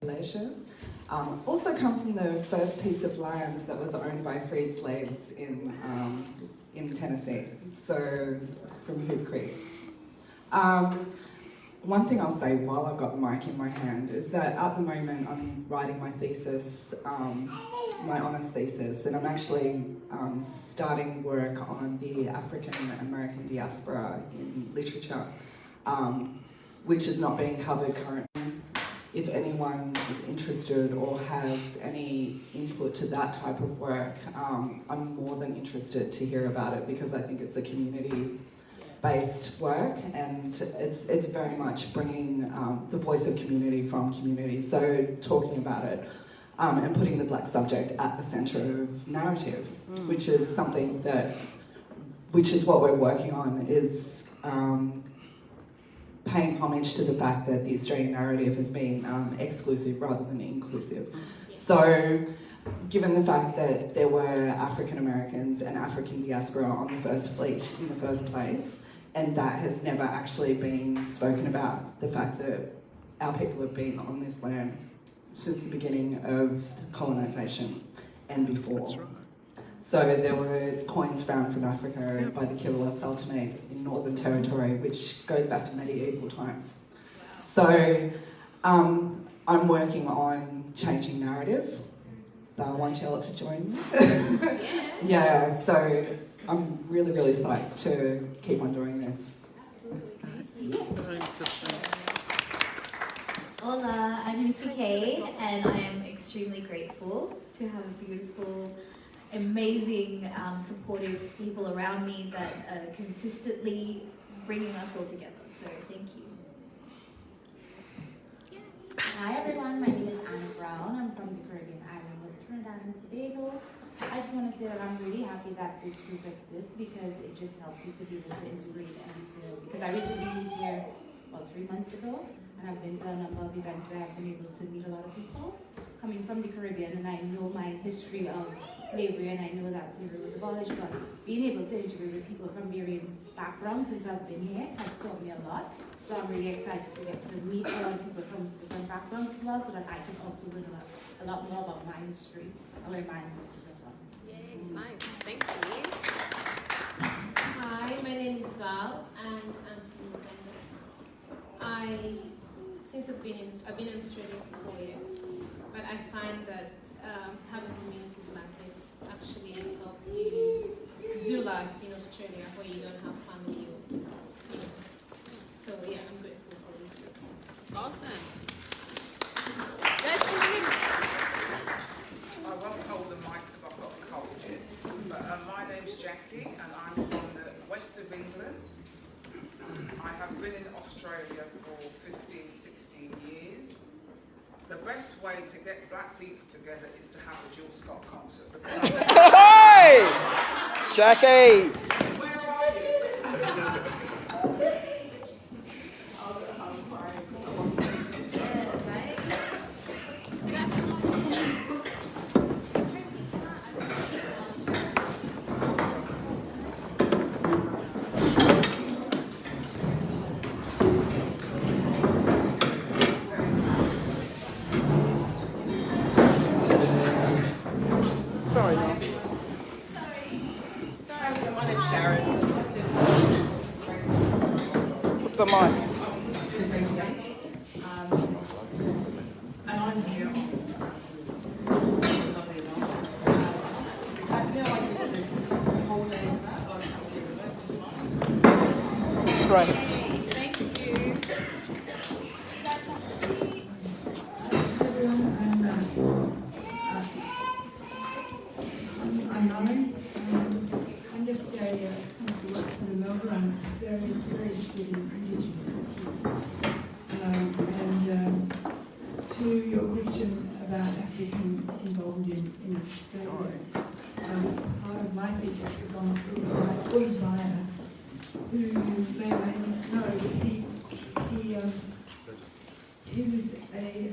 Malaysia. Also come from the first piece of land that was owned by freed slaves in Tennessee, so from Hoop Creek. One thing I'll say while I've got the mic in my hand is that at the moment I'm writing my thesis, my honours thesis, and I'm actually starting work on the African American diaspora in literature, which is not being covered currently. If anyone is interested or has any input to that type of work, I'm more than interested to hear about it because I think it's a community-based work and it's very much bringing the voice of community from community. So talking about it and putting the Black subject at the centre of narrative, which is something which is what we're working on, is paying homage to the fact that the Australian narrative has been exclusive rather than inclusive. So, given the fact that there were African Americans and African diaspora on the first fleet in the first place, and that has never actually been spoken about, the fact that our people have been on this land since the beginning of colonisation and before. That's right. So there were coins found from Africa by the Kibble Sultanate in Northern Territory, which goes back to medieval times. So I'm working on changing narrative. So I want Charlotte to join me. Yeah, so I'm really, really psyched to keep on doing this. Absolutely. Hola, I'm Lucy Kay, and I am extremely grateful to have a beautiful, amazing, supportive people around me that are consistently bringing us all together. So thank you. Hi everyone, my name is Anna Brown. I'm from the Caribbean island of Trinidad and Tobago. I just want to say that I'm really happy that this group exists because it just helps you to be able to integrate because I recently moved here about 3 months ago, and I've been to a number of events where I've been able to meet a lot of people coming from the Caribbean, and I know my history of slavery, and I know that slavery was abolished, but being able to integrate with people from varying backgrounds since I've been here has taught me a lot. So I'm really excited to get to meet a lot of people from different backgrounds as well, so that I can also learn a lot more about my history and where my ancestors are from. Yay, nice, thank you. Hi, my name is Val, and I'm from Uganda. I've been in Australia for 4 years, but I find that having communities like this actually help you do life in Australia where you don't have family or, you know. So yeah, I'm grateful for these groups. Awesome. Guys, come in. I won't hold the mic because I've got a cold. But my name's Jackie and I'm from the west of England. I have been in Australia for 15, 16 years. The best way to get black people together is to have a Jill Scott concert. Hey! Jackie! Where are you? Sorry. My name's Sharon. Put the mic. Since 88. And I'm Jill. Lovely enough. I have no idea what this whole day is about, but I'm Great. Yay, thank you. I'm Lauren. I'm just somebody who works for the Melbourne. I'm very, very interested in Indigenous cultures. And to your question about African involvement in Australia, part of my thesis was on Oid Maya, who you may or may not know. He was a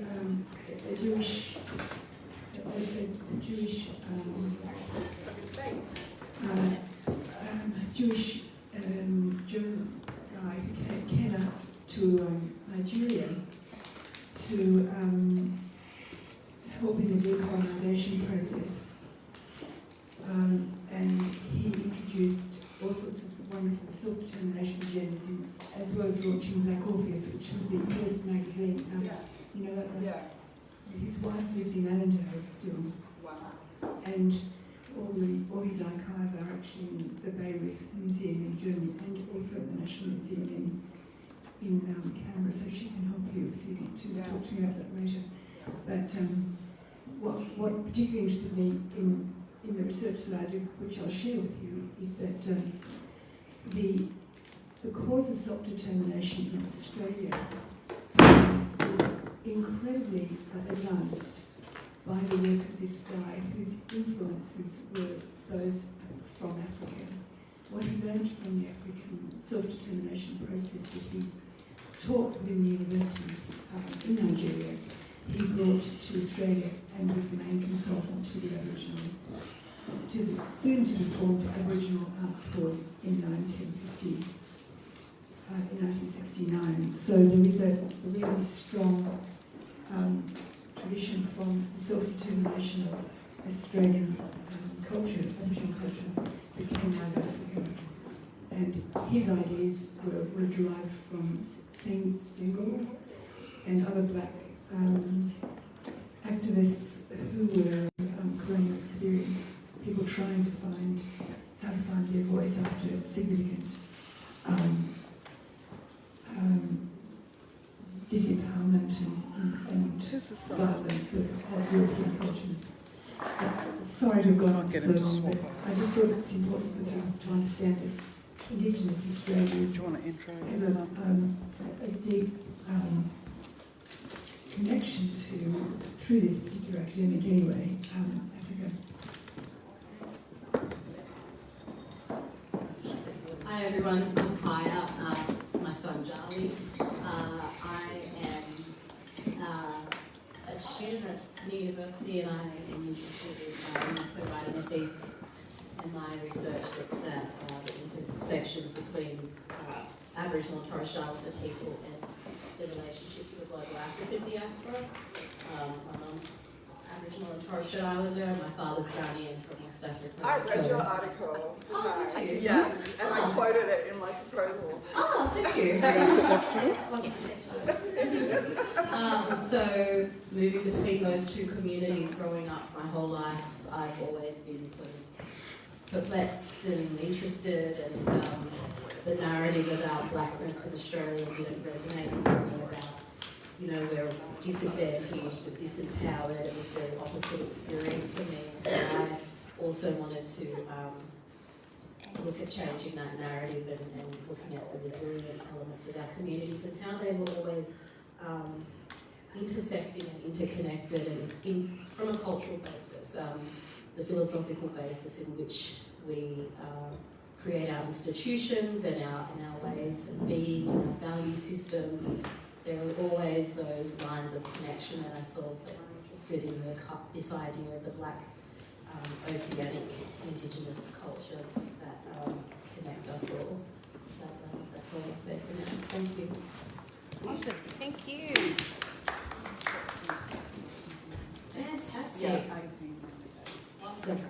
Jewish German guy who came out to Nigeria to self-determination process. And he introduced all sorts of wonderful self-determination gems, as well as launching Black Orpheus, which was the first magazine. You know, his wife lives in Allendale still. Wow. And all his archive are actually in the Bayris Museum in Germany and also the National Museum in Canberra, so she can help you if you want to talk to me about that later. But what particularly interested me in the research that I did, which I'll share with you, is that the cause of self-determination in Australia is incredibly advanced by the work of this guy whose influences were those from Africa. What he learned from the African self-determination process that he taught within the university in Nigeria, he brought to Australia and was the main consultant to the soon-to-be formed Aboriginal Art School in 1969. So there is a really strong tradition from the self-determination of Australian culture, Aboriginal culture, that came out of Africa. And his ideas were derived from Senghor and other black activists who were colonial experience, people trying to find how to find their voice after significant disempowerment and violence of European cultures. Sorry to have gone on so long, but I just thought it's important for people to understand that Indigenous Australia has a deep connection to, through this particular academic anyway, Africa. Hi everyone, I'm Kaya. This is my son Charlie. I am a student at Sydney University and I am interested in also writing a thesis. And my research looks at the intersections between Aboriginal and Torres Strait Islander people and the relationship to the global African diaspora. My mum's Aboriginal and Torres Strait Islander, and my father's Ghanaian from West Africa. I read your article. Oh, did you? Yes, and I quoted it in my proposal. Oh, thank you. So, moving between those two communities, growing up my whole life, I've always been sort of perplexed and interested, and the narrative about blackness in Australia didn't resonate with me about, we're disadvantaged and disempowered. It was a very opposite experience for me. So I also wanted to look at changing that narrative and looking at the resilient elements of our communities and how they were always intersecting and interconnected and from a cultural basis, the philosophical basis in which we create our institutions and our ways of being and our value systems. There are always those lines of connection, and I saw also interested in this idea of the black oceanic indigenous cultures that connect us all. That's all I'll say for now. Thank you. Awesome. Thank you. Fantastic. Awesome.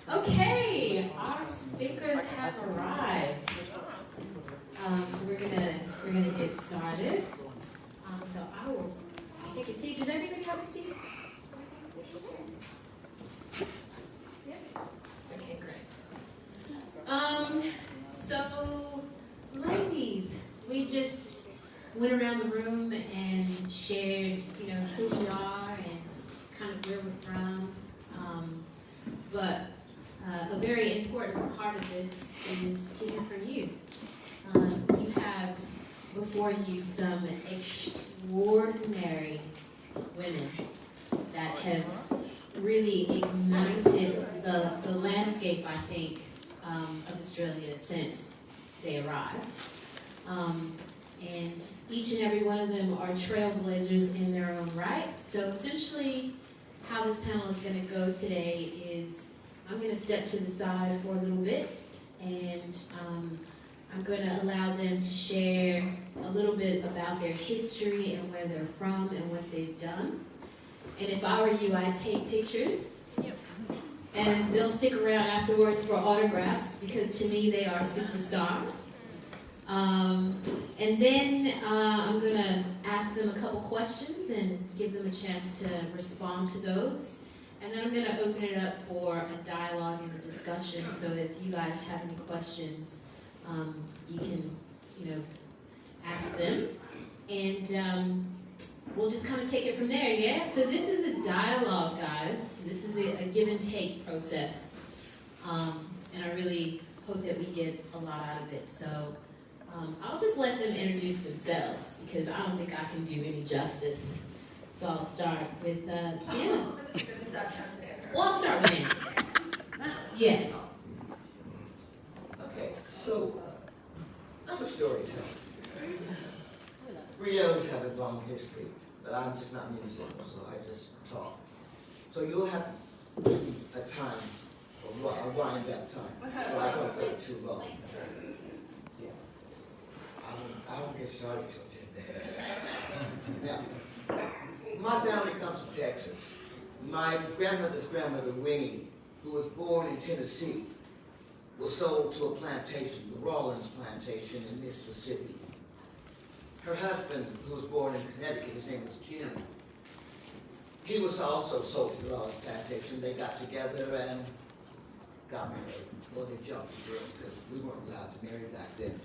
Okay, our speakers have arrived. So we're gonna get started. So I will take a seat. Does everybody have a seat? Yeah. Okay, great. So ladies, we just went around the room and shared, who we are and kind of where we're from. But a very important part of this is to hear from you. You have before you some extraordinary women that have really ignited the landscape, I think, of Australia since they arrived. And each and every one of them are trailblazers in their own right. So essentially, how this panel is going to go today is I'm going to step to the side for a little bit, and I'm going to allow them to share a little bit about their history and where they're from and what they've done. And if I were you, I'd take pictures. And they'll stick around afterwards for autographs because to me they are superstars. And then I'm going to ask them a couple questions and give them a chance to respond to those. And then I'm going to open it up for a dialogue and a discussion. So if you guys have any questions, you can, ask them. And we'll just kind of take it from there, yeah? So this is a dialogue, guys. This is a give and take process. And I really hope that we get a lot out of it. So I'll just let them introduce themselves because I don't think I can do any justice. So I'll start with Sienna. Well, I'll start with Anna. Yes. Okay, so I'm a storyteller. Griots have a long history, but I'm just not musical, so I just talk. So you'll have a time, a wind-up time, so I don't go too long. Yeah. I don't get started till 10 minutes. Now, my family comes from Texas. My grandmother's grandmother, Winnie, who was born in Tennessee, was sold to a plantation, the Rawlins Plantation in Mississippi. Her husband, who was born in Connecticut, his name was Jim, he was also sold to the Rawlins Plantation. They got together and got married. Well, they jumped the girl because we weren't allowed to marry back then.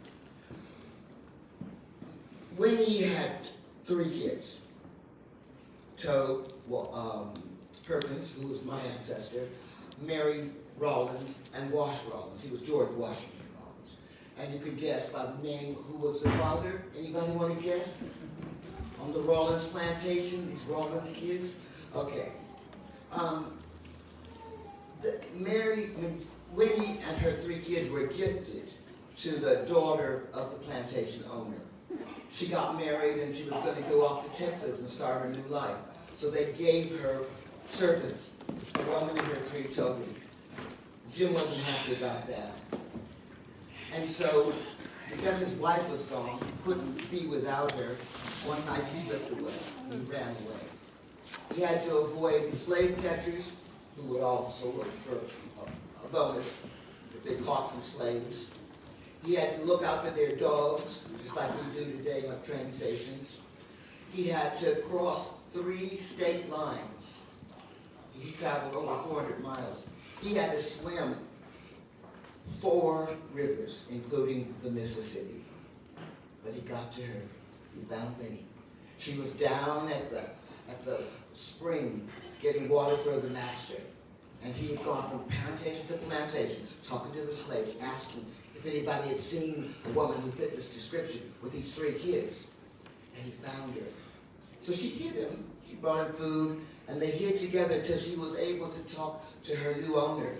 Winnie had 3 kids. Toad Perkins, who was my ancestor, Mary Rawlins, and Wash Rawlins. He was George Washington Rawlins. And you could guess by the name who was the father. Anybody want to guess? On the Rawlins plantation, these Rawlins kids? Okay. Winnie and her 3 kids were gifted to the daughter of the plantation owner. She got married and she was going to go off to Texas and start her new life. So they gave her servants, a woman and her 3 children. Jim wasn't happy about that. And so, because his wife was gone, he couldn't be without her. One night he slipped away. He ran away. He had to avoid the slave catchers, who would also look for a bonus if they caught some slaves. He had to look out for their dogs, just like we do today on train stations. He had to cross 3 state lines. He traveled over 400 miles. He had to swim 4 rivers, including the Mississippi. But he got to her. He found Winnie. She was down at the spring getting water for the master. And he had gone from plantation to plantation, talking to the slaves, asking if anybody had seen a woman who fit this description with these 3 kids. And he found her. So she hid him. She brought him food, and they hid together until she was able to talk to her new owner,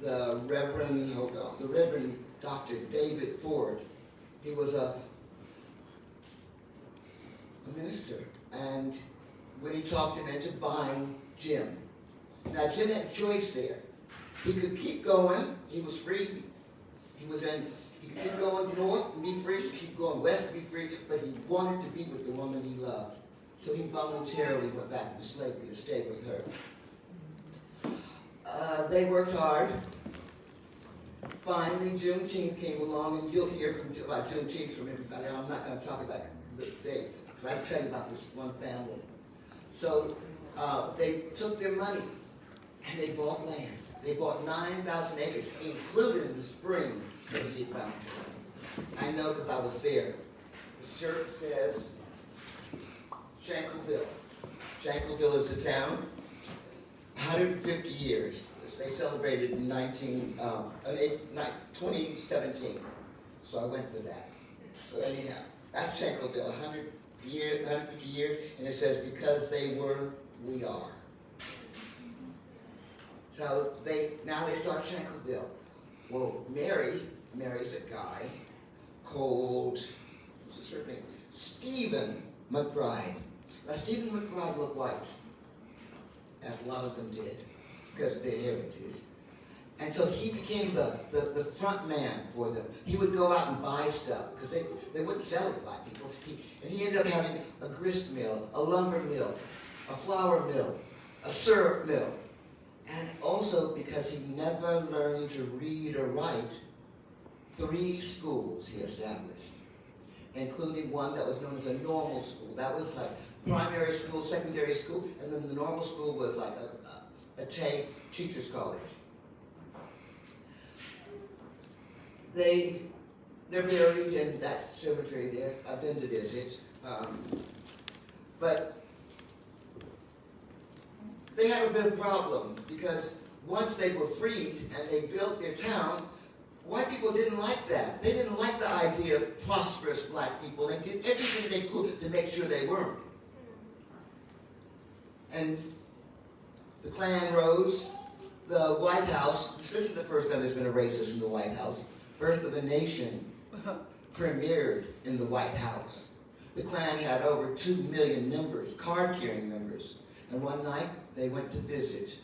the Reverend Dr. David Ford. He was a minister, and when he talked him into buying Jim. Now Jim had a choice there. He could keep going. He was free. He could keep going north and be free. He could keep going west and be free. But he wanted to be with the woman he loved. So he voluntarily went back into slavery to stay with her. They worked hard. Finally, Juneteeth came along, and you'll hear about Juneteeth from everybody. I'm not going to talk about the day, because I'll tell you about this one family. So they took their money, and they bought land. They bought 9,000 acres, including the spring that he found. I know because I was there. The shirt says Shankleville. Shankleville is a town. 150 years. They celebrated in 2017. So I went for that. So anyhow, that's Shankleville, 150 years, and it says, because they were, we are. So now they start Shankleville. Well, Mary's a guy called, what's his name? Stephen McBride. Now Stephen McBride looked white, as a lot of them did, because of their heritage. And so he became the front man for them. He would go out and buy stuff, because they wouldn't sell it to black people. And he ended up having a grist mill, a lumber mill. a flour mill, a syrup mill. And also because he never learned to read or write, 3 schools he established, including one that was known as a normal school. That was like primary school, secondary school, and then the normal school was like a TAFE, teacher's college. They're buried in that cemetery there. I've been to visit. But they had a big problem because once they were freed and they built their town, white people didn't like that. They didn't like the idea of prosperous black people. They did everything they could to make sure they weren't. And the Klan rose. The White House, this isn't the first time there's been a racist in the White House. Birth of a Nation premiered in the White House. The Klan had over 2 million members, card-carrying members. And one night, they went to visit.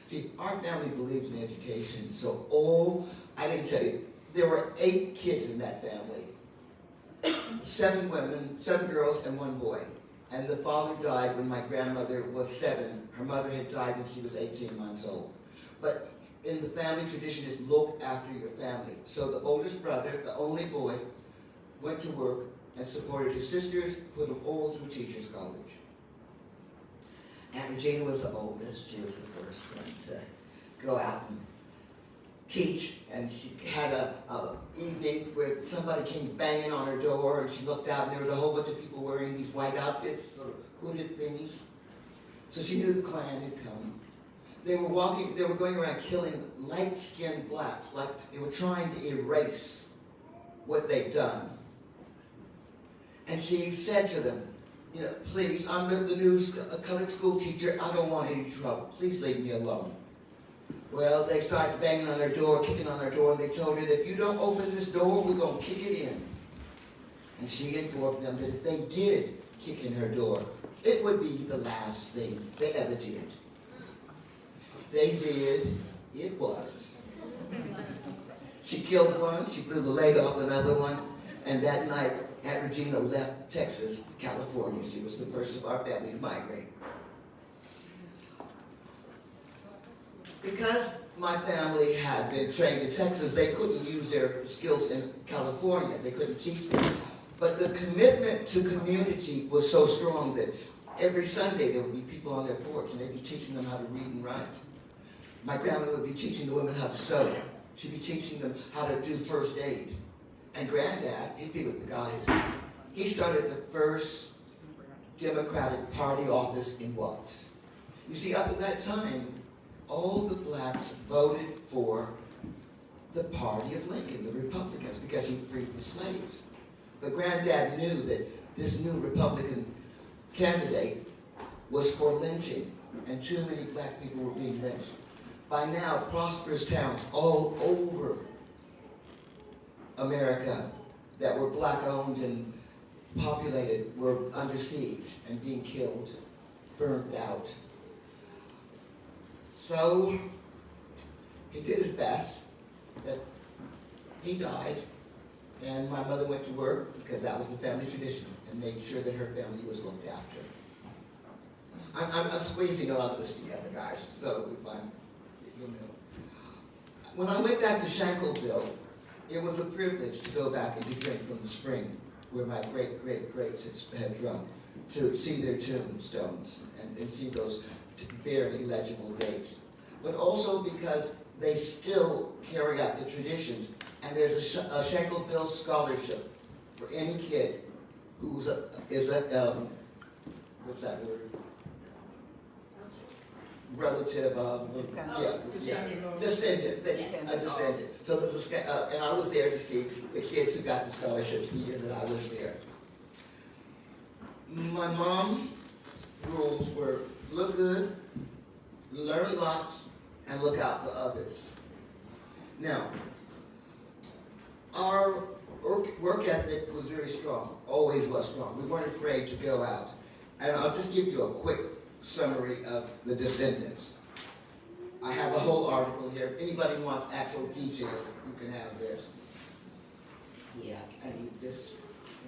See, our family believes in education, so I didn't tell you, there were 8 kids in that family. 7 women, 7 girls, and 1 boy. And the father died when my grandmother was 7. Her mother had died when she was 18 months old. But in the family tradition is look after your family. So the oldest brother, the only boy, went to work and supported his sisters, put them all through teacher's college. Aunt Regina was the oldest. She was the first one to go out and teach. And she had a evening where somebody came banging on her door, and she looked out, and there was a whole bunch of people wearing these white outfits, sort of hooded things. So she knew the Klan had come. They were going around killing light-skinned blacks, like they were trying to erase what they'd done. And she said to them, you know, please, I'm the new colored school teacher. I don't want any trouble. Please leave me alone. Well, they started banging on her door, kicking on her door, and they told her that if you don't open this door, we're going to kick it in. And she informed them that if they did kick in her door, it would be the last thing they ever did. They did. It was. She killed one. She blew the leg off another one. And that night, Aunt Regina left Texas, California. She was the first of our family to migrate. Because my family had been trained in Texas, they couldn't use their skills in California. They couldn't teach them. But the commitment to community was so strong that every Sunday there would be people on their porch, and they'd be teaching them how to read and write. My grandmother would be teaching the women how to sew. She'd be teaching them how to do first aid. And Granddad, he'd be with the guys. He started the first Democratic Party office in Watts. You see, up at that time, all the blacks voted for the party of Lincoln, the Republicans, because he freed the slaves. But Granddad knew that this new Republican candidate was for lynching, and too many black people were being lynched. By now, prosperous towns all over America that were black-owned and populated were under siege and being killed, burned out. So he did his best. That he died, and my mother went to work because that was the family tradition, and made sure that her family was looked after. I'm squeezing a lot of this together, guys, so if you'll know. When I went back to Shankleville, it was a privilege to go back and to drink from the spring where my great-great-greats had drunk, to see their tombstones and see those barely legible dates. But also because they still carry out the traditions, and there's a Shankleville scholarship for any kid who's what's that word? Relative of, descendant. A descendant. So there's and I was there to see the kids who got the scholarships the year that I was there. My mom's rules were look good, learn lots, and look out for others. Now, our work ethic was very strong, always was strong. We weren't afraid to go out. And I'll just give you a quick summary of the descendants. I have a whole article here. If anybody wants actual detail, you can have this. Yeah, I need this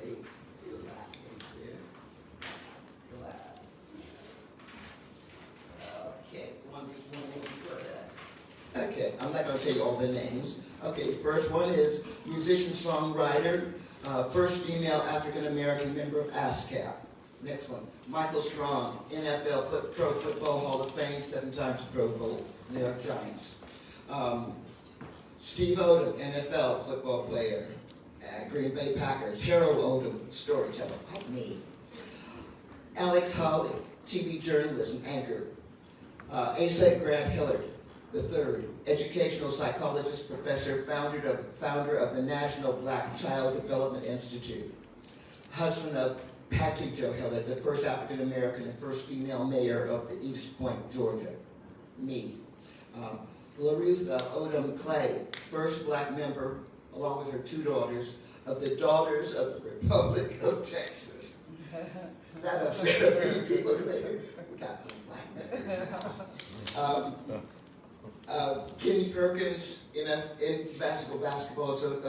page, the last page there. The last. Okay, okay, I'm not going to tell you all the names. Okay, first one is musician, songwriter, first female African-American member of ASCAP. Next one, Michael Strong, NFL Pro Football Hall of Fame, 7 times Pro Bowl, New York Giants. Steve Odom, NFL football player, Green Bay Packers. Harold Odom, storyteller, like me. Alex Holly, TV journalist and anchor. Asa Grant Hillard III, educational psychologist, professor, founder of the National Black Child Development Institute. Husband of Patsy Jo Hillard, the first African American and first female mayor of the East Point, Georgia. Me. Larissa Odom Clay, first black member, along with her 2 daughters, of the Daughters of the Republic of Texas. That upset a few people. We got some black members. Kenny Perkins, in basketball, so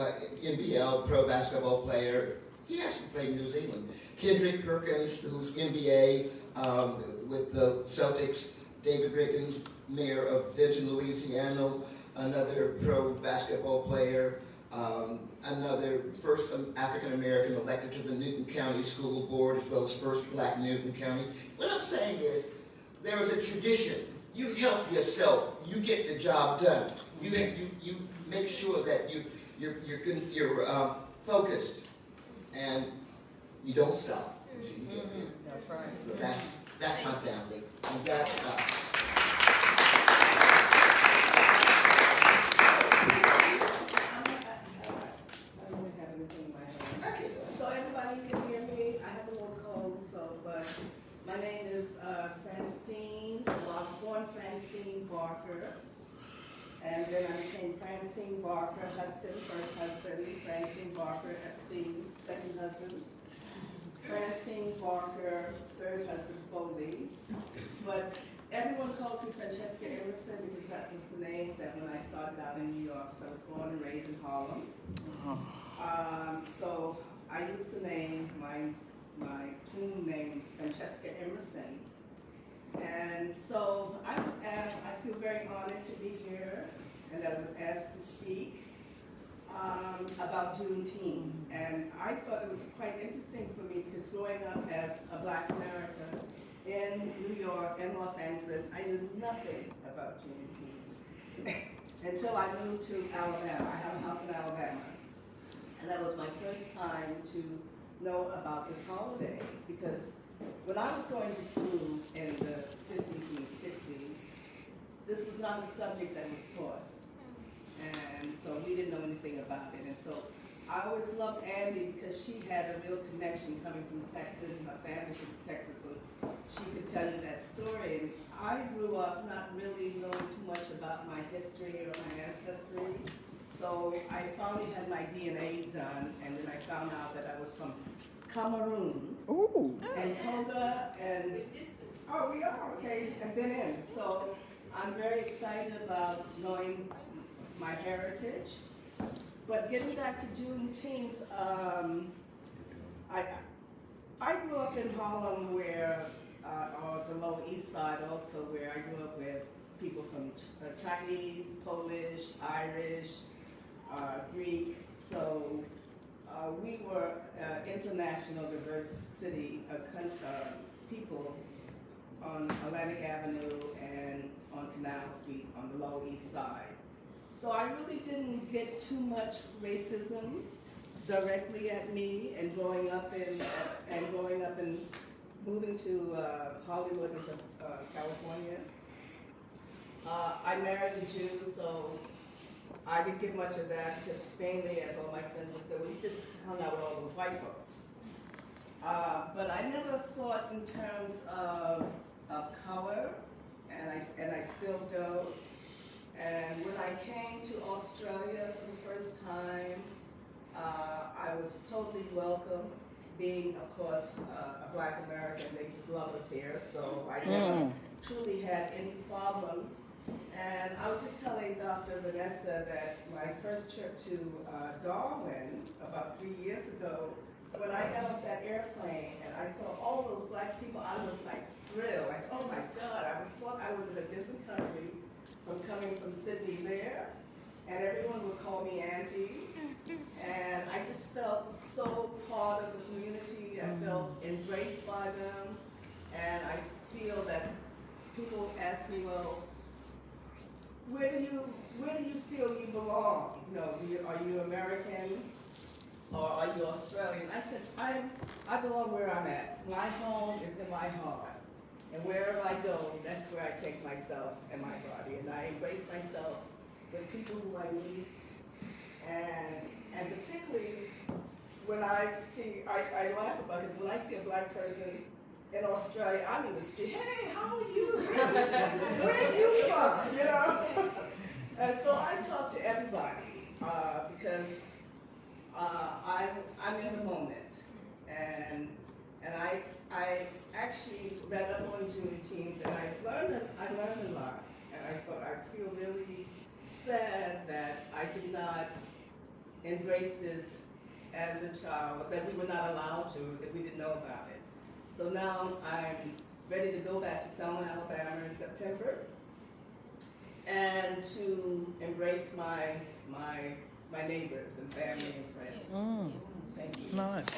NBL pro basketball player. He actually played in New Zealand. Kendrick Perkins, who's NBA with the Celtics. David Riggins, mayor of Vinton, Louisiana, another pro basketball player, another first African-American elected to the Newton County School Board, as well as first black Newton County. What I'm saying is, there is a tradition. You help yourself, you get the job done. You make sure that you're focused, and you don't stop until you get there. That's right. So that's my family. And that's I don't have anything in my head. So everybody can hear me. I have a little cold, but my name is Francine. Well, I was born Francine Barker, and then I became Francine Barker Hudson, first husband, Francine Barker Epstein, second husband, Francine Barker, third husband, Foley. But everyone calls me Francesca Emerson because that was the name that when I started out in New York, because I was born and raised in Harlem. So I used the name, my clean name, Francesca Emerson. And so I was asked, I feel very honored to be here, and I was asked to speak about Juneteenth. And I thought it was quite interesting for me because growing up as a Black American in New York and Los Angeles, I knew nothing about Juneteenth until I moved to Alabama. I have a house in Alabama. And that was my first time to know about this holiday, because when I was going to school in the 50s and 60s, this was not a subject that was taught. And so we didn't know anything about it. And so I always loved Andy because she had a real connection coming from Texas, and my family from Texas, so she could tell you that story. And I grew up not really knowing too much about my history or my ancestry. So I finally had my DNA done, and then I found out that I was from Cameroon. Ooh. And Toga, and oh, we are, okay, and Benin. So I'm very excited about knowing my heritage. But getting back to Juneteenth, I grew up in Harlem, where, or the Lower East Side also, where I grew up with people from Chinese, Polish, Irish, Greek. So we were international diverse city, peoples on Atlantic Avenue and on Canal Street on the Lower East Side. So I really didn't get too much racism directly at me, and growing up and moving to Hollywood and to California. I married a Jew, so I didn't get much of that because mainly, as all my friends would say, well, you just hung out with all those white folks. But I never thought in terms of color, and I still don't. And when I came to Australia for the first time, I was totally welcome. Being, of course, a Black American, they just love us here, so I never truly had any problems. And I was just telling Dr. Vanessa that my first trip to Darwin about 3 years ago, when I got off that airplane and I saw all those Black people, I was like thrilled. Like, oh my God, I I was in a different country from coming from Sydney there, and everyone would call me Auntie. And I just felt so part of the community. I felt embraced by them, and I feel that people ask me, well, where do you feel you belong? You know, are you American or are you Australian? I said, I belong where I'm at. My home is in my heart. And wherever I go, that's where I take myself and my body. And I embrace myself with people who I meet. And particularly when I see, I laugh about this, when I see a black person in Australia, I'm in the street, hey, how are you? Where are you from? You know? And so I talk to everybody because I'm in the moment. And I actually read up on Juneteeth, and I learned a lot. And I feel really sad that I did not embrace this as a child, that we were not allowed to, that we didn't know about it. So now I'm ready to go back to Selma, Alabama in September, and to embrace my neighbors and family and friends. Thank you. Nice.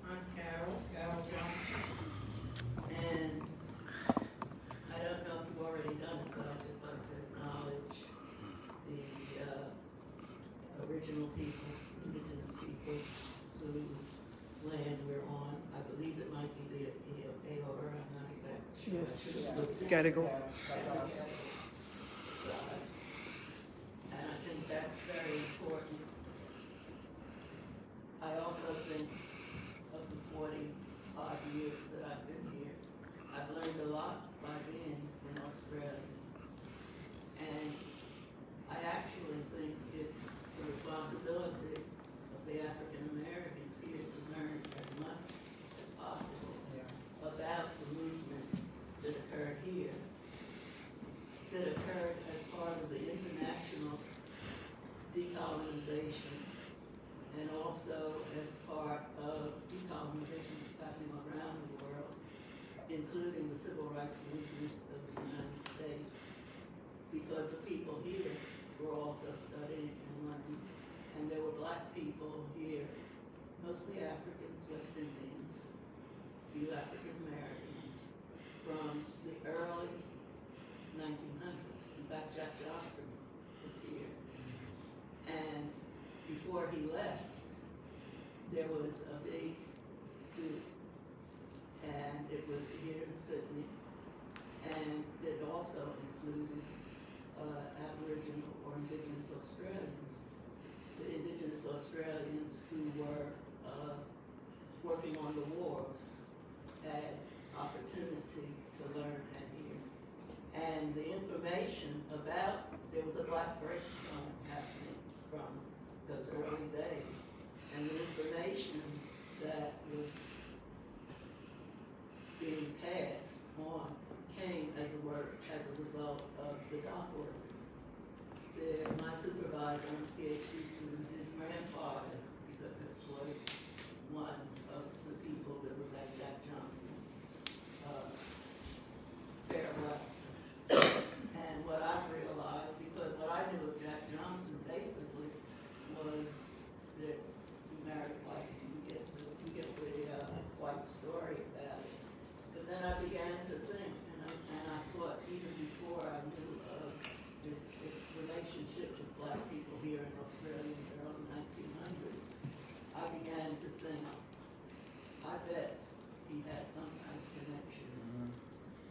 I'm Carol Johnson, and I don't know if you've already done it, but I'd just like to acknowledge the original people, indigenous people whose land we're on. I believe it might be the Aora, I'm not exactly sure. Yes. Gotta go. And I think that's very important. I also think of the 40-odd years that I've been here, I've learned a lot by being in Australia. And I actually think it's the responsibility of the African Americans here to learn as much as possible about the movement that occurred here, that occurred as part of the international decolonization, and also as part of decolonization that's happening around the world, including the civil rights movement of the United States, because the people here were also studying in London, and there were black people here, mostly Africans, West Indians, few African Americans, from the early 1900s. In fact, Jack Johnson was here. And before he left, there was a big group, and it was here in Sydney, and it also included Aboriginal or Indigenous Australians. The Indigenous Australians who were working on the wharves had opportunity to learn and hear. And the information about, there was a black breakdown happening from those early days. And the information that was being passed on came as a result of the dock workers. My supervisor on the PhD student, his grandfather, because it was one of the people that was at Jack Johnson's farewell. And what I realized, because what I knew of Jack Johnson basically was that he married white. You get the white story about it. But then I began to think, and I thought even before I knew of this relationship with black people here in Australia in the early 1900s, I began to think, I bet he had some kind of connection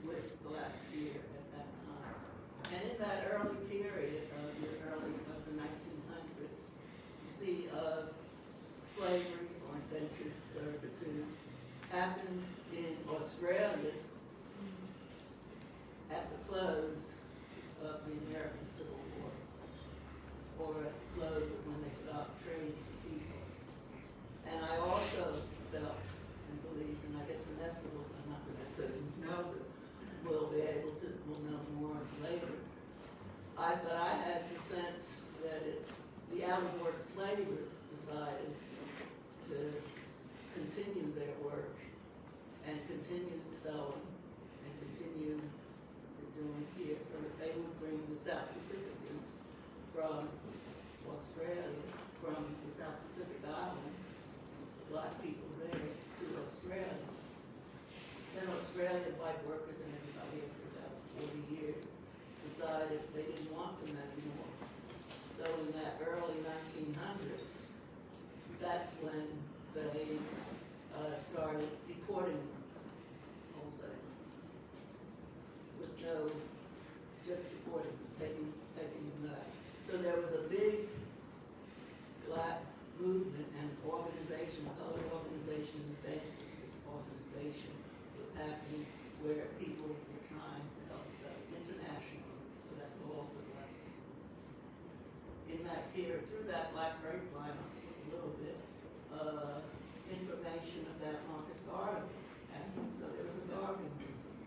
with blacks here at that time. And in that early period of the 1900s, you see slavery or indentured servitude happened in Australia at the close of the American Civil War, or at the close of when they stopped trading people. And I also felt and believed, and I guess Vanessa will, not Vanessa, know, will know more later. But I had the sense that it's the out-of-work slavers decided continue selling and continue doing here, so that they would bring the South Pacificans from Australia, from the South Pacific Islands, black people there, to Australia. Then Australian white workers and everybody after about 40 years decided they didn't want them anymore. So in that early 1900s, that's when they started deporting them wholesale. With no, just deporting them, taking them back. So there was a big black movement and organization, colored organization, advancement organization was happening where people were trying to help internationally. So that's all for black people. In that period, through that black grapevine, I'll skip a little bit, information about Marcus Garvey happened. So there was a Garvey movement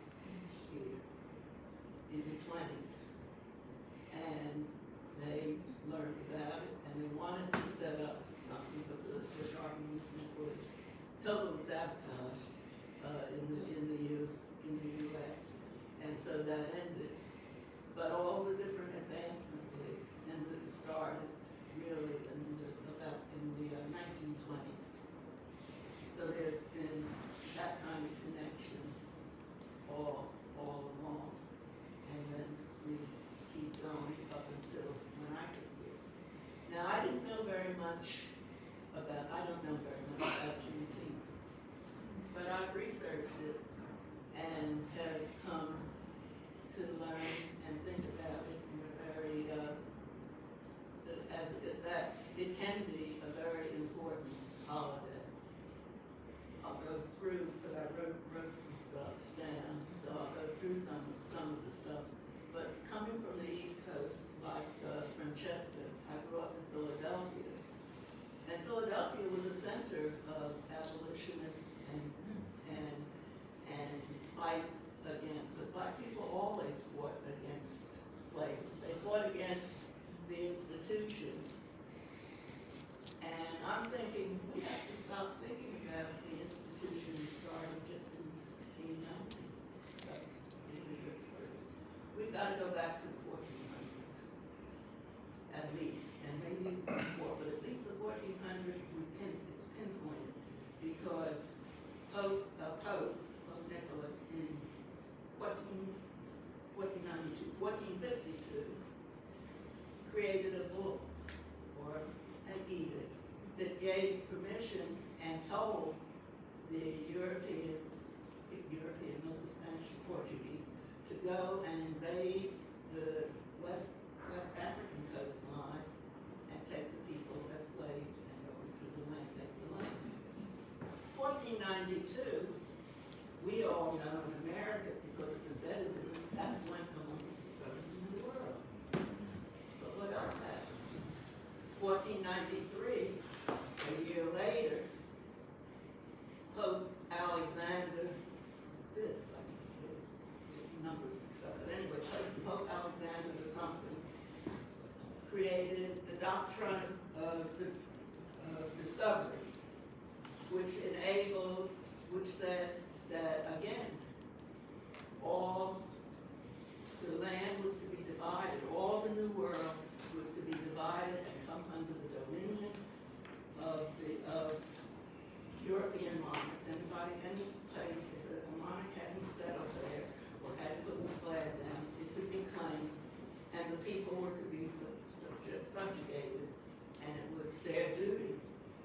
here in the 20s. And they learned about it and they wanted to set up something, but the Garvey movement was totally sabotaged in the U.S. And so that ended. But all the different advancement leagues, and it started really in the 1920s. So there's been that kind of connection all along, and then we keep going up until when I get here. Now I don't know very much about Juneteeth, but I've researched it and have come to learn and think about it in a very, that it can be a very important holiday. I'll go through, because I wrote some stuff down, so I'll go through some of the stuff. But coming from the East Coast, like Francesca, I grew up in Philadelphia. And Philadelphia was a center of abolitionists and fight against, because black people always fought against slavery. They fought against the institution. And I'm thinking, we have to stop thinking about the institution starting just in 1690. We've got to go back to the 1400s, at least, and maybe more, but at least the 1400s, it's pinpointed, because Pope Nicholas in 1452 created a bull, or an edict, that gave permission and told the European, mostly Spanish and Portuguese, to go and invade the West African coastline and take the people as slaves and go into the land, take the land. 1492, we all know in America, because it's embedded in us, that's when Columbus discovered the New World. But what else happened? 1493, a year later, Pope Alexander, numbers mixed up, but anyway, Pope Alexander or something, created the doctrine of discovery, which said that, again, all the land was to be divided, all the New World was to be divided and come under the dominion of European monarchs. Any place, if a monarch hadn't settled there or hadn't put his flag down, it could be claimed, and the people were to be subjugated, and it was their duty.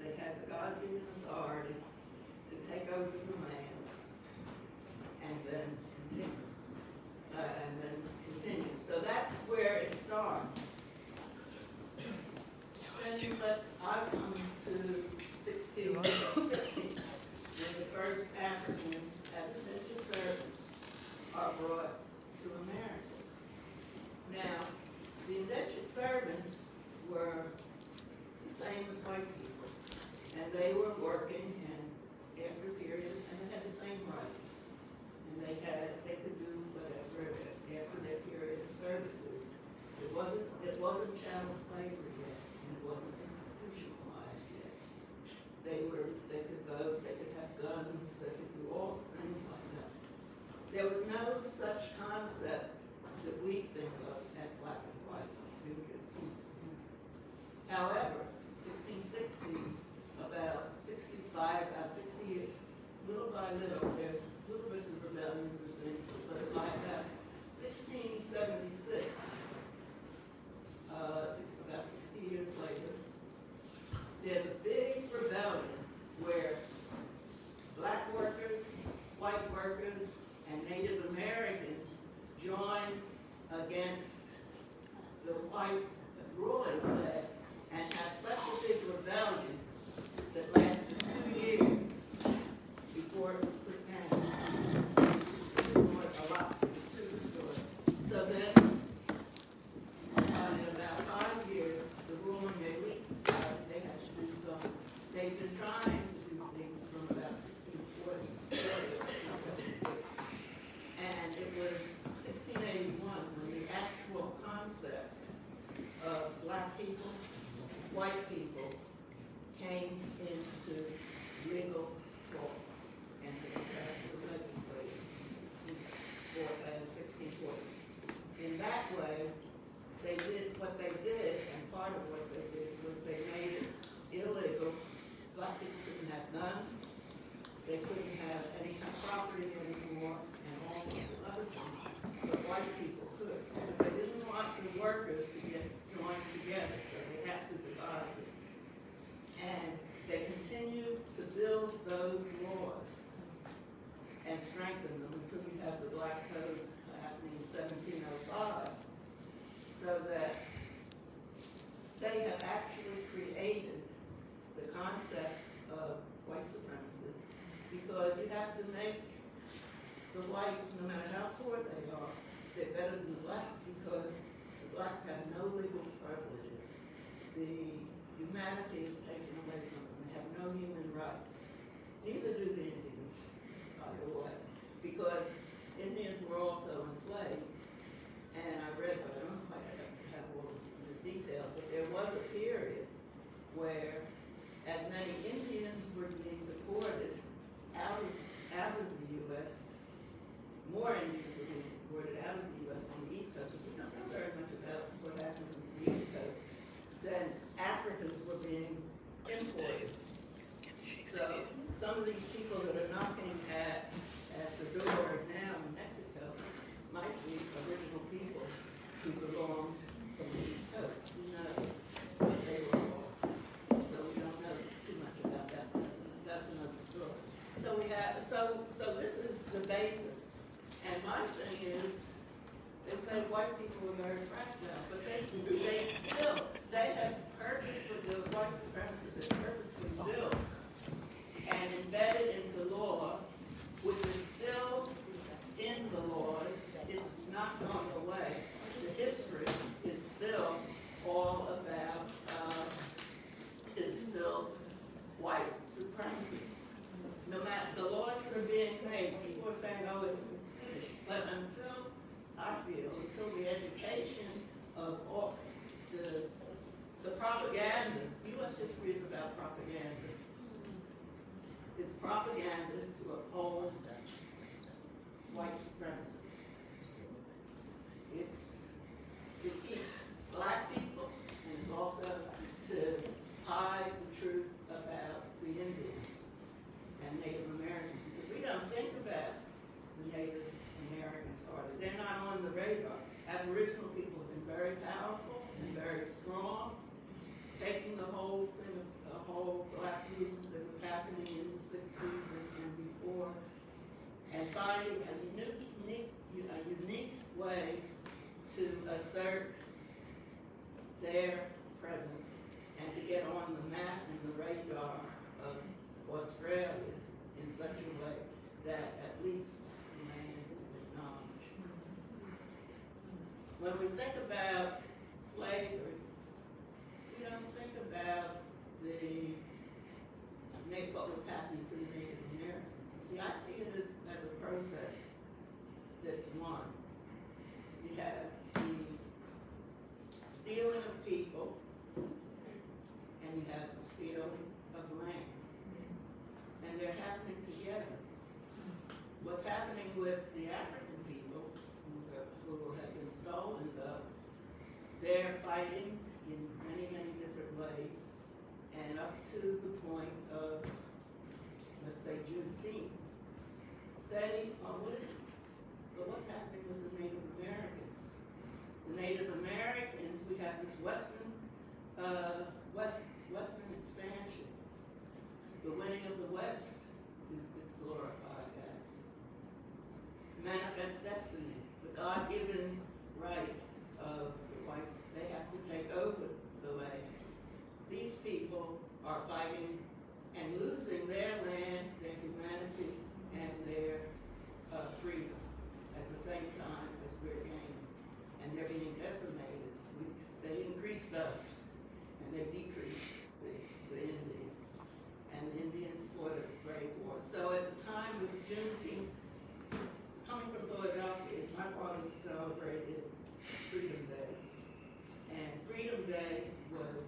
They had the God-given authority to take over the lands and then continue. So that's where it starts. Then I've come to 1660, when the first Africans as indentured servants are brought to America. Now, the indentured servants were the same as white people, and they were working after a period, and they had the same rights, and they could do whatever after their period of servitude. It wasn't chattel slavery yet, and it wasn't institutionalized yet. They could vote, they could have guns, they could do all things like there was no such concept that we think of as black and white. We were just people. However, 1660, about 60 years, little by little, there are little bits of rebellions and things, but by about 1676, about 60 years later, there's a big rebellion where black workers, white workers, and Native Americans join against the white ruling class and have such a big rebellion that lasted 2 years before it was put down. There's a lot to the story. So then, in about 5 years, the ruling elite decided they had to do something. They've been trying to do things from about 1640 to 1676. And it was 1681 when the actual concept of black people, white people, came into legal thought and the legislation in 1640. In that way, they did what they did, and part of what they did was they made it illegal. Black people couldn't have guns, they couldn't have any kind of property anymore, and all sorts of other things. But white people could, because they didn't want the workers to get joined together, so they had to divide it. And they continued to build those laws and strengthen them until you have the Black Codes happening in 1705, so that they have actually created the concept of white supremacy, because you have to make the whites, no matter how poor they are, they're better than the blacks, because the blacks have no legal privileges. The humanity is taken away from them. They have no human rights. Neither do the Indians, by the way, because Indians were also enslaved. And I read, but I don't quite have all the details, but there was a period where as many Indians were being deported out of the U.S., more Indians were being deported out of the U.S. on the East Coast, because we don't know very much about what happened on the East Coast, then Africans were being imported. So some of these people that are knocking at the door now in Mexico might be original people who belonged from the East Coast. Who knows what they were all. So we don't know too much about that. That's another story. So we have so this is the basis. And my thing is, they say white people are very fragile, but they have purposely, the white supremacists have purposely built and embedded into law, which is still in the laws. It's not gone away. The history is still all about, it's still white supremacy. No matter the laws that are being made, people are saying, oh, it's finished. But until the education of all the propaganda, U.S. history is about propaganda. It's propaganda to uphold white supremacy. It's to keep black people, and it's also to hide the truth about the Indians and Native Americans. Because we don't think about the Native Americans hardly. They're not on the radar. Aboriginal people have been very powerful and very strong, taking the whole thing, the whole black movement that was happening in the 60s and before, and finding a unique way to assert their presence and to get on the map and the radar of Australia in such a way that at least the land is acknowledged. When we think about slavery, we don't think about what was happening to the Native Americans. You see, I see it as a process that's one. You have the stealing of people, and you have the stealing of land. And they're happening together. what's happening with the African people who have been stolen, though, they're fighting in many, many different ways, and up to the point of, let's say, Juneteeth, they are winning. But what's happening with the Native Americans? The Native Americans, we have this Western expansion. The winning of the West is it's glorified as manifest destiny, the God-given right of the whites. They have to take over the lands. These people are fighting and losing their land, their humanity, and their freedom at the same time as we're gaining. And they're being decimated. They increased us, and they decreased the Indians. And the Indians fought a great war. So at the time of Juneteenth, coming from Philadelphia, my father celebrated Freedom Day. And Freedom Day was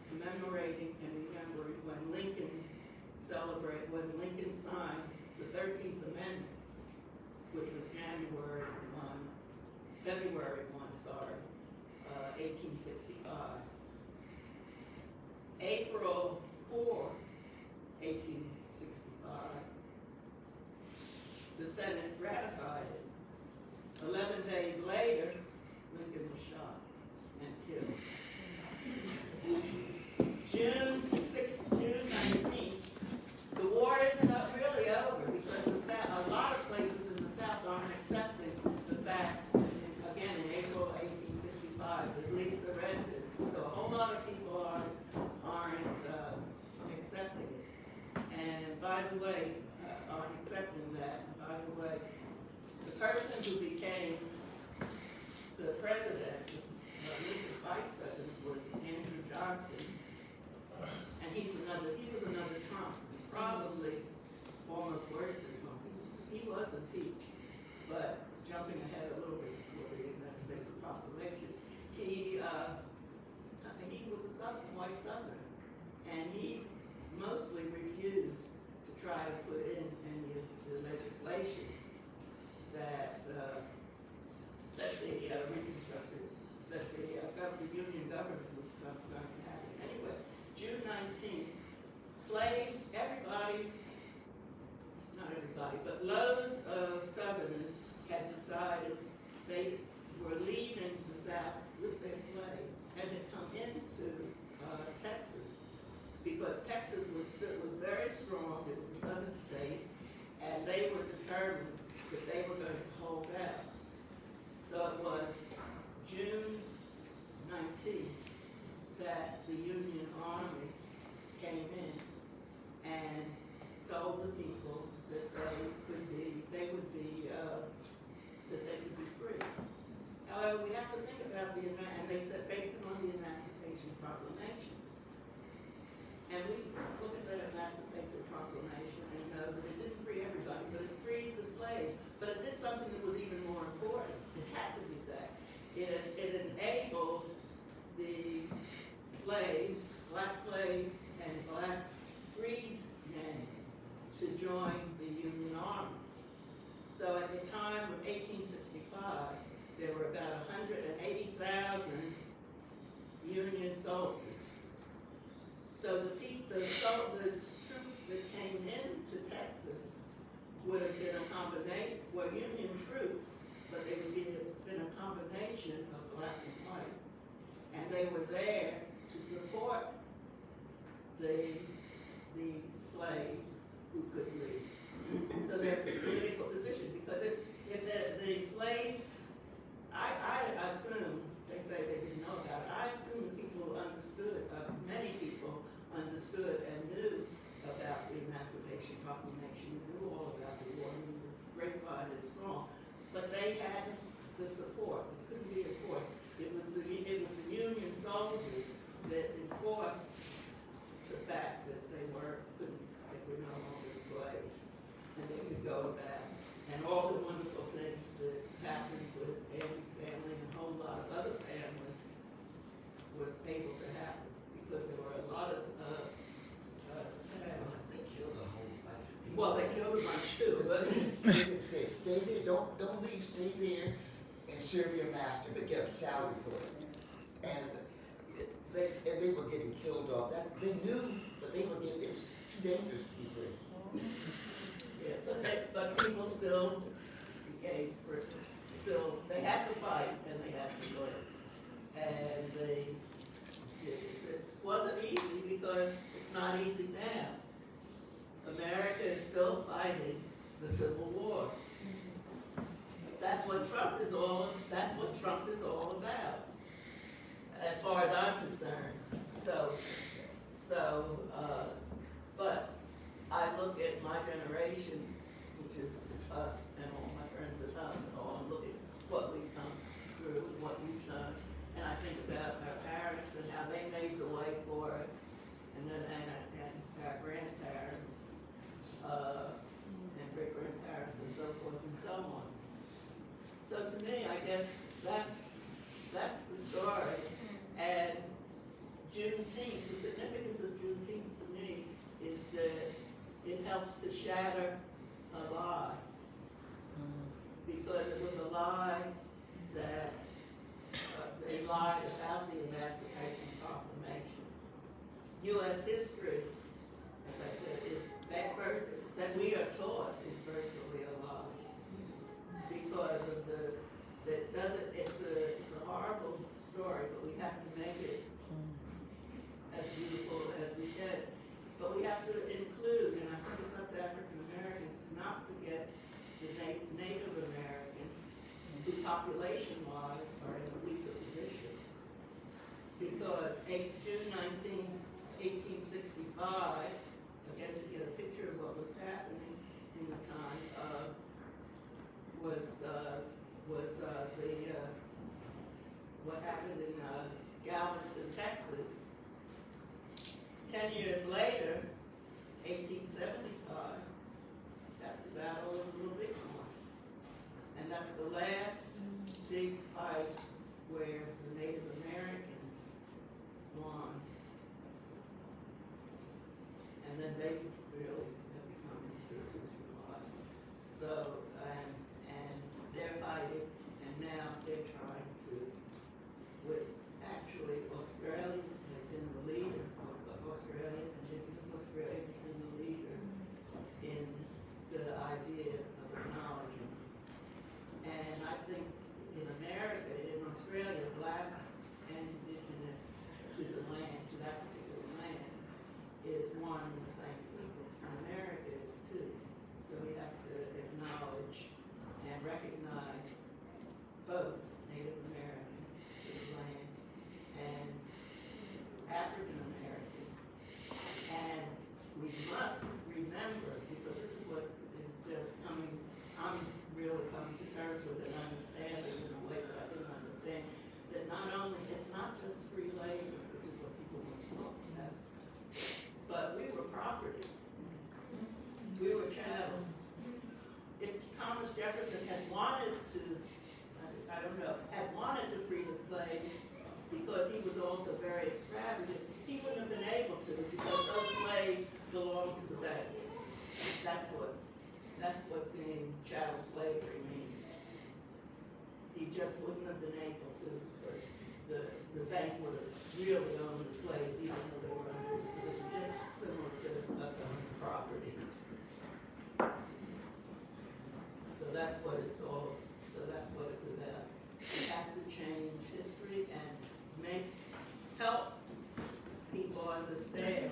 commemorating and remembering when Lincoln signed the 13th Amendment, which was February 1, 1865. April 4, 1865, the Senate ratified it. 11 days later, Lincoln was shot and killed. June 19th, the war isn't really over because a lot of places in the South aren't accepting the fact, again, in April 1865, that Lee surrendered. So a whole lot of people aren't accepting it. And by the way, aren't accepting that. And by the way, the person who became the president, Lincoln's vice president, was Andrew Johnson. And he was another Trump, probably almost worse than Trump. He was impeached, but jumping ahead a little bit before the Emancipation Proclamation, he was a white Southerner, and he mostly refused to try to put in any of the legislation that the Union government was going to have. Anyway, June 19th, slaves, not everybody, but loads of Southerners had decided they were leaving the South with their slaves and had come into Texas because Texas was very strong. It was a southern state, and they were determined that they were going to hold out. So it was June 19th that the Union Army came in and told the people that they could be free. However, we have to think about and they said based on the Emancipation Proclamation. And we look at the Emancipation Proclamation and know that it didn't free everybody, but it freed the slaves. But it did something that was even more important. It had to do that. It enabled the slaves, black slaves, and black freed men to join the Union Army. So at the time of 1865, there were about 180,000 Union soldiers. So the troops that came into Texas would have been were Union troops, but they would have been a combination of black and white. And they were there to support the slaves who could leave. So their political position, because if the slaves, I assume, they say they didn't know about it, I assume people understood, many people understood and knew about the Emancipation Proclamation, knew all about the war, and the grapevine is strong. But they had the support. It couldn't be, of course, it was the Union soldiers that enforced the fact that they were no longer slaves, and they could go back. And all the wonderful things that happened with Annie's family and a whole lot of other families was able to happen because there were a lot of They killed a whole bunch of people. Well, they killed a bunch too, but It said, stay there, don't leave, stay there and serve your master, but get a salary for it. And they were getting killed off. They knew, but it was too dangerous to be free. yeah, but people still became free. Still, they had to fight and they had to work. And it wasn't easy because it's not easy now. America is still fighting the Civil War. That's what Trump is all about, as far as I'm concerned. But I look at my generation, which is us and all my friends and us and all, and look at what we've come through and what we've done. And I think about our parents and how they made the way for us, and then and our grandparents, and great-grandparents and so forth and so on. So to me, I guess that's the story. And Juneteenth, the significance of Juneteenth to me is that it helps to shatter a lie. Because it was a lie that they lied about the Emancipation Proclamation. U.S. history, as I said, is that we are taught is virtually a lie. Because of it's a horrible story, but we have to make it as beautiful as we can. But we have to include, and I think it's up to African Americans to not forget the Native Americans, who population-wise are in a weaker position. Because June 19, 1865, again to get a picture of what was happening in the time, what happened in Galveston, Texas. 10 years later, 1875, that's the Battle of Little Bighorn. And that's the last big fight where the Native Americans won. And then they really have become institutionalized. So, and they're fighting, and now they're trying to, actually Australia has been the leader, Indigenous Australia has been the leader in the idea of acknowledging. And I think in America, in Australia, Black and Indigenous to the land, to that particular land, is one and the same people. In America is too. So we have to acknowledge and recognize both Native American to the land and African American. And we must remember, because this is what is just I'm really coming to terms with and understanding in a way that I didn't understand, that not only, it's not just free labor, which is what people want to talk about, but we were property. We were chattel. If Thomas Jefferson had wanted to, had wanted to free the slaves, because he was also very extravagant, he wouldn't have been able to, because those slaves belonged to the bank. That's what being chattel slavery means. He just wouldn't have been able to, because the bank would have really owned the slaves, even though they were under his position, just similar to us owning property. So that's what it's about. We have to change history and help people understand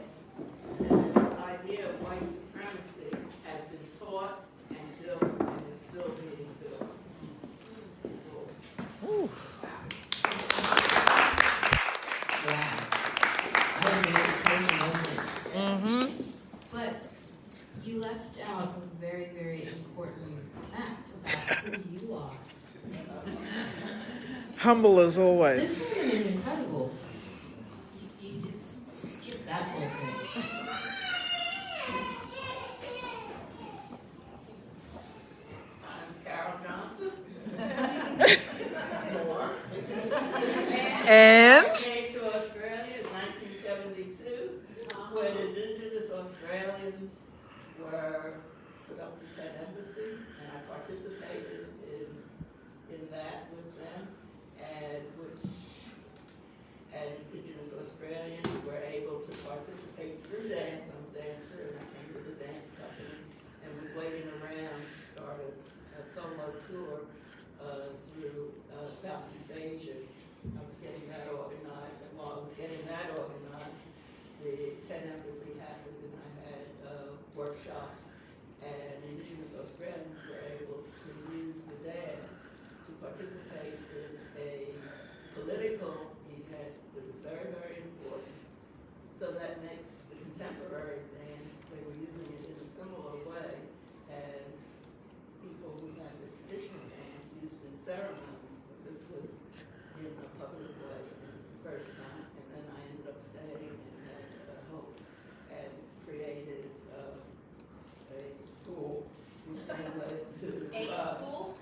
that this idea of white supremacy has been taught and built and is still being built. Ooh. Wow. That was an education, wasn't it? Mm-hmm. But you left out a very, very important fact about who you are. Humble as always. This story is incredible. You just skipped that whole thing. I'm Carol Johnson. And? I came to Australia in 1972 when Indigenous Australians were put up to 10 Embassy, and I participated in that with them, and Indigenous Australians were able to participate through dance. I'm a dancer, and I came to the dance company and was waiting around to start a solo tour through Southeast Asia. I was getting that organized, and while I was getting that organized, the 10 Embassy happened, and I had workshops, and Indigenous Australians were able to use the dance to participate in a political event that was very, very important. So that makes the contemporary dance, they were using it in a similar way as people who had the traditional dance used in ceremony, but this was in a public way, and it was the first time. And then I ended up staying and had hope and created a school, which then led to school?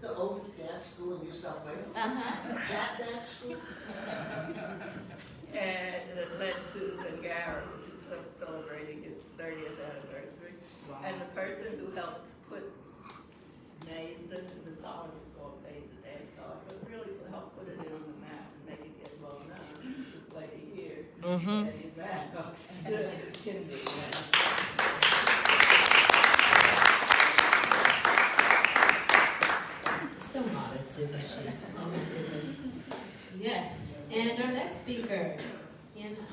The oldest dance school in New South Wales. That dance school. And it led to Ngara, which is celebrating its 30th anniversary. Wow. And the person who helped put NASDA to the college is called Phase the Dance College, but really helped put it in on the map and make it get well known. This lady here, Eddie Mack, Kimberly. So modest, isn't she? Oh my goodness. Yes. And our next speaker, Sienna.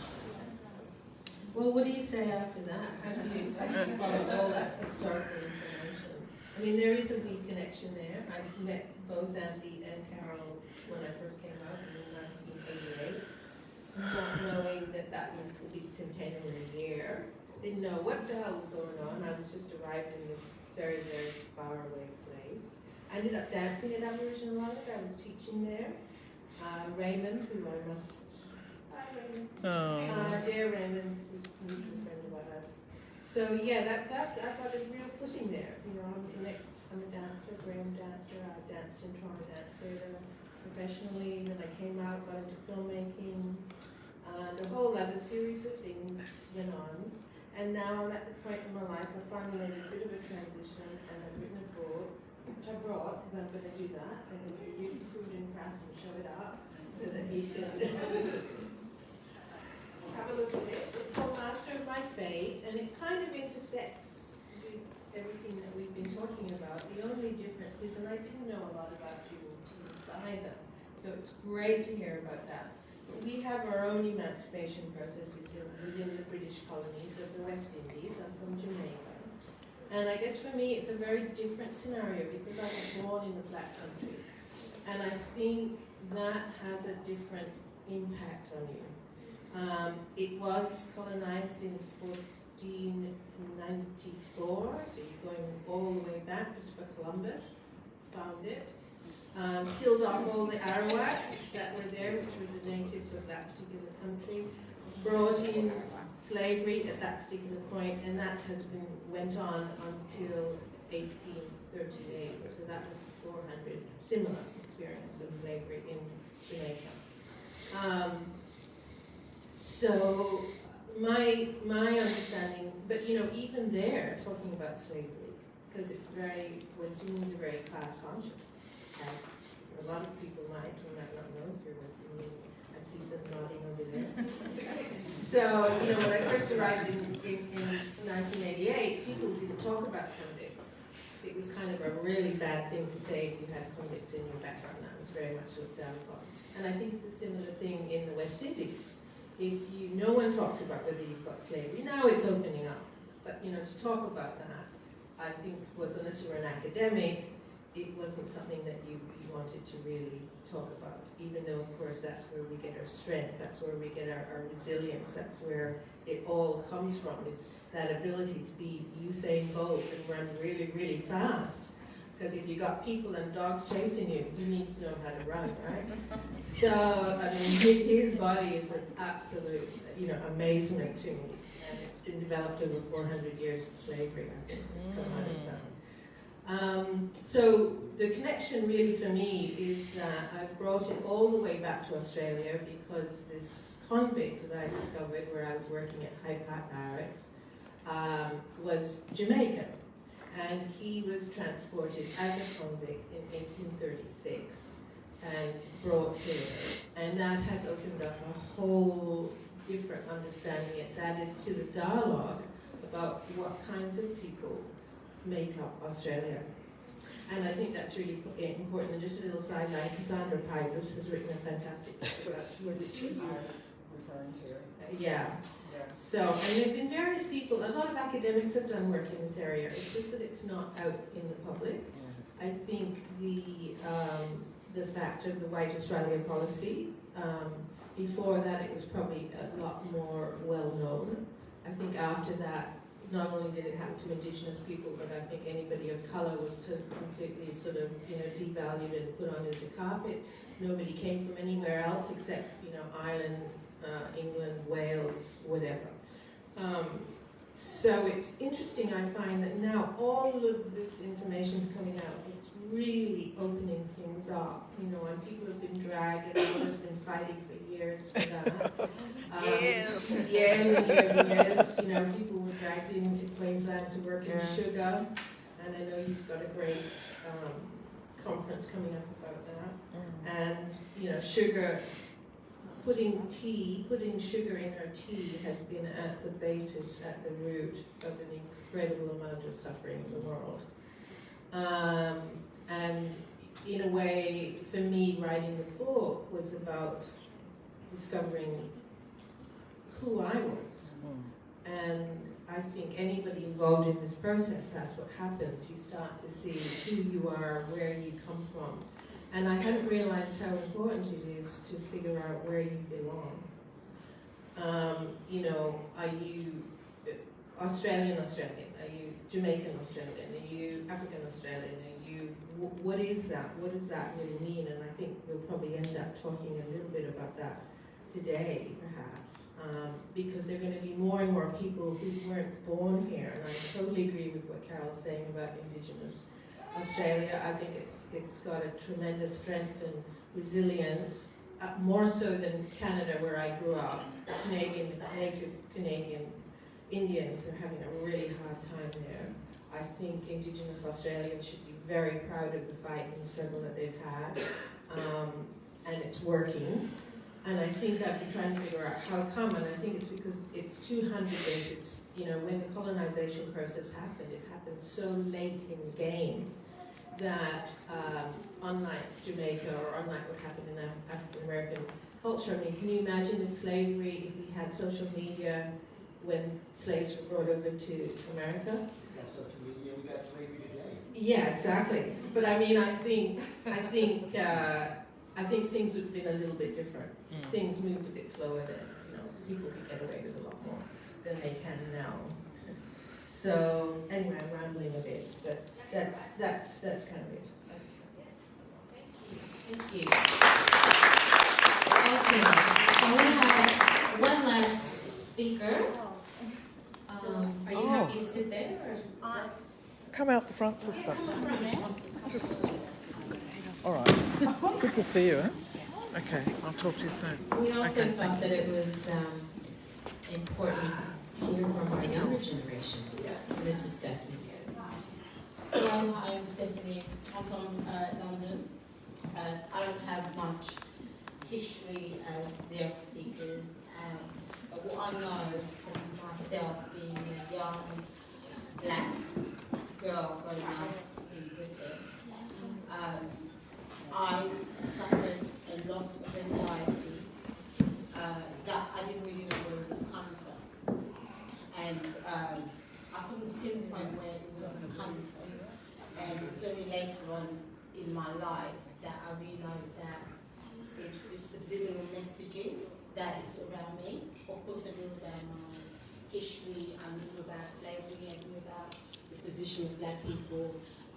Well, what do you say after that? How do you follow all that historical information? I mean, there is a big connection there. I met both Andy and Carol when I first came out in 1988, not knowing that that was the big centenary year. Didn't know what the hell was going on. I was just arrived in this very, very far away place. I ended up dancing at Aboriginal Island. I was teaching there. Raymond, who I must... Hi, Raymond. Dear Raymond, who's a mutual friend of ours. So yeah, that I got a real footing there. You know, I'm a dancer, Graham dancer. I danced in Toronto Dance Theatre professionally. Then I came out, got into filmmaking, and a whole other series of things went on. And now I'm at the point in my life I finally made a bit of a transition, and I've written a book, which I brought because I'm going to do that. I'm going to be really crude and crass and show it up so that you can have a look at it. It's called Master of My Fate, and it kind of intersects with everything that we've been talking about. The only difference is, and I didn't know a lot about Juneteeth either, so it's great to hear about that. We have our own emancipation processes within the British colonies of the West Indies. I'm from Jamaica. And I guess for me it's a very different scenario because I was born in the Black Country. And I think that has a different impact on you. It was colonized in 1494, so you're going all the way back. Christopher Columbus found it. Killed off all the Arawaks that were there, which were the natives of that particular country, brought in slavery at that particular point, and that went on until 1838. So that was 400 similar experience of slavery in Jamaica. So my understanding, but you know, even there, talking about slavery, because it's West Indians are very class conscious, as a lot of people might or might not know if you're West Indian. I see some nodding over there. So, you know, when I first arrived in 1988, people didn't talk about convicts. It was kind of a really bad thing to say if you had convicts in your background. That was very much looked down upon. And I think it's a similar thing in the West Indies. No one talks about whether you've got slavery. Now it's opening up. But, you know, to talk about that, I think was, unless you were an academic, it wasn't something that you wanted to really talk about, even though, of course, that's where we get our strength, that's where we get our resilience, that's where it all comes from, is that ability to be Usain Bolt and run really, really fast. Because if you got people and dogs chasing you, you need to know how to run, right? So, I mean, his body is an absolute, you know, amazement to me. And it's been developed over 400 years of slavery, I think. It's come out of that. So the connection really for me is that I've brought it all the way back to Australia because this convict that I discovered where I was working at Hyde Park Barracks was Jamaican. And he was transported as a convict in 1836 and brought here. And that has opened up a whole different understanding. It's added to the dialogue about what kinds of people make up Australia. And I think that's really important. And just a little sideline, Cassandra Pybus has written a fantastic book about what is she referring to. yeah. So, and there have been various people, a lot of academics have done work in this area. It's just that it's not out in the public. I think the fact of the White Australia policy, before that it was probably a lot more well known. I think after that, not only did it happen to Indigenous people, but I think anybody of colour was completely sort of, devalued and put under the carpet. Nobody came from anywhere else except, Ireland, England, Wales, whatever. So it's interesting, I find, that now all of this information is coming out. It's really opening things up, and people have been dragged, and everyone's been fighting for years for that. Years and years and years. People were dragged into Queensland to work in sugar, and I know you've got a great conference coming up about that. And, sugar, putting sugar in our tea has been at the basis, at the root of an incredible amount of suffering in the world. And in a way, for me, writing the book was about discovering who I was. And I think anybody involved in this process, that's what happens. You start to see who you are, where you come from. And I hadn't realized how important it is to figure out where you belong. Are you Australian? Are you Jamaican Australian? Are you African Australian? Are you, what is that? What does that really mean? And I think we'll probably end up talking a little bit about that today, perhaps, because there are going to be more and more people who weren't born here. And I totally agree with what Carol's saying about Indigenous Australia. I think it's got a tremendous strength and resilience, more so than Canada, where I grew up. Native Canadian Indians are having a really hard time there. I think Indigenous Australians should be very proud of the fight and struggle that they've had, and it's working. And I think I've been trying to figure out how come, and I think it's because it's 200 years. It's, when the colonization process happened, it happened so late in the game that, unlike Jamaica or unlike what happened in African American culture, I mean, can you imagine the slavery if we had social media when slaves were brought over to America? We got social media, we got slavery today. Yeah, exactly. But I mean, I think things would have been a little bit different. Things moved a bit slower then. People could get away with a lot more than they can now. So anyway, I'm rambling a bit, but that's kind of it. Thank you. Awesome. And we have one last speaker. Are you happy to sit there? Or? Come out the front, sister. Just. All right. Good to see you, huh? Okay, I'll talk to you soon. We also thought that it was important to hear from our younger generation. Mrs. Stephanie. Hello, I'm Stephanie. I'm from London. I don't have much history as the other speakers, but what I know from myself being a young black girl growing up in Britain, I suffered a lot of anxiety that I didn't really know where it was coming from. And I couldn't pinpoint where it was coming from. And it was only later on in my life that I realised that it's the subliminal messaging that is around me. Of course, I knew about my history, I knew about slavery, I knew about the position of black people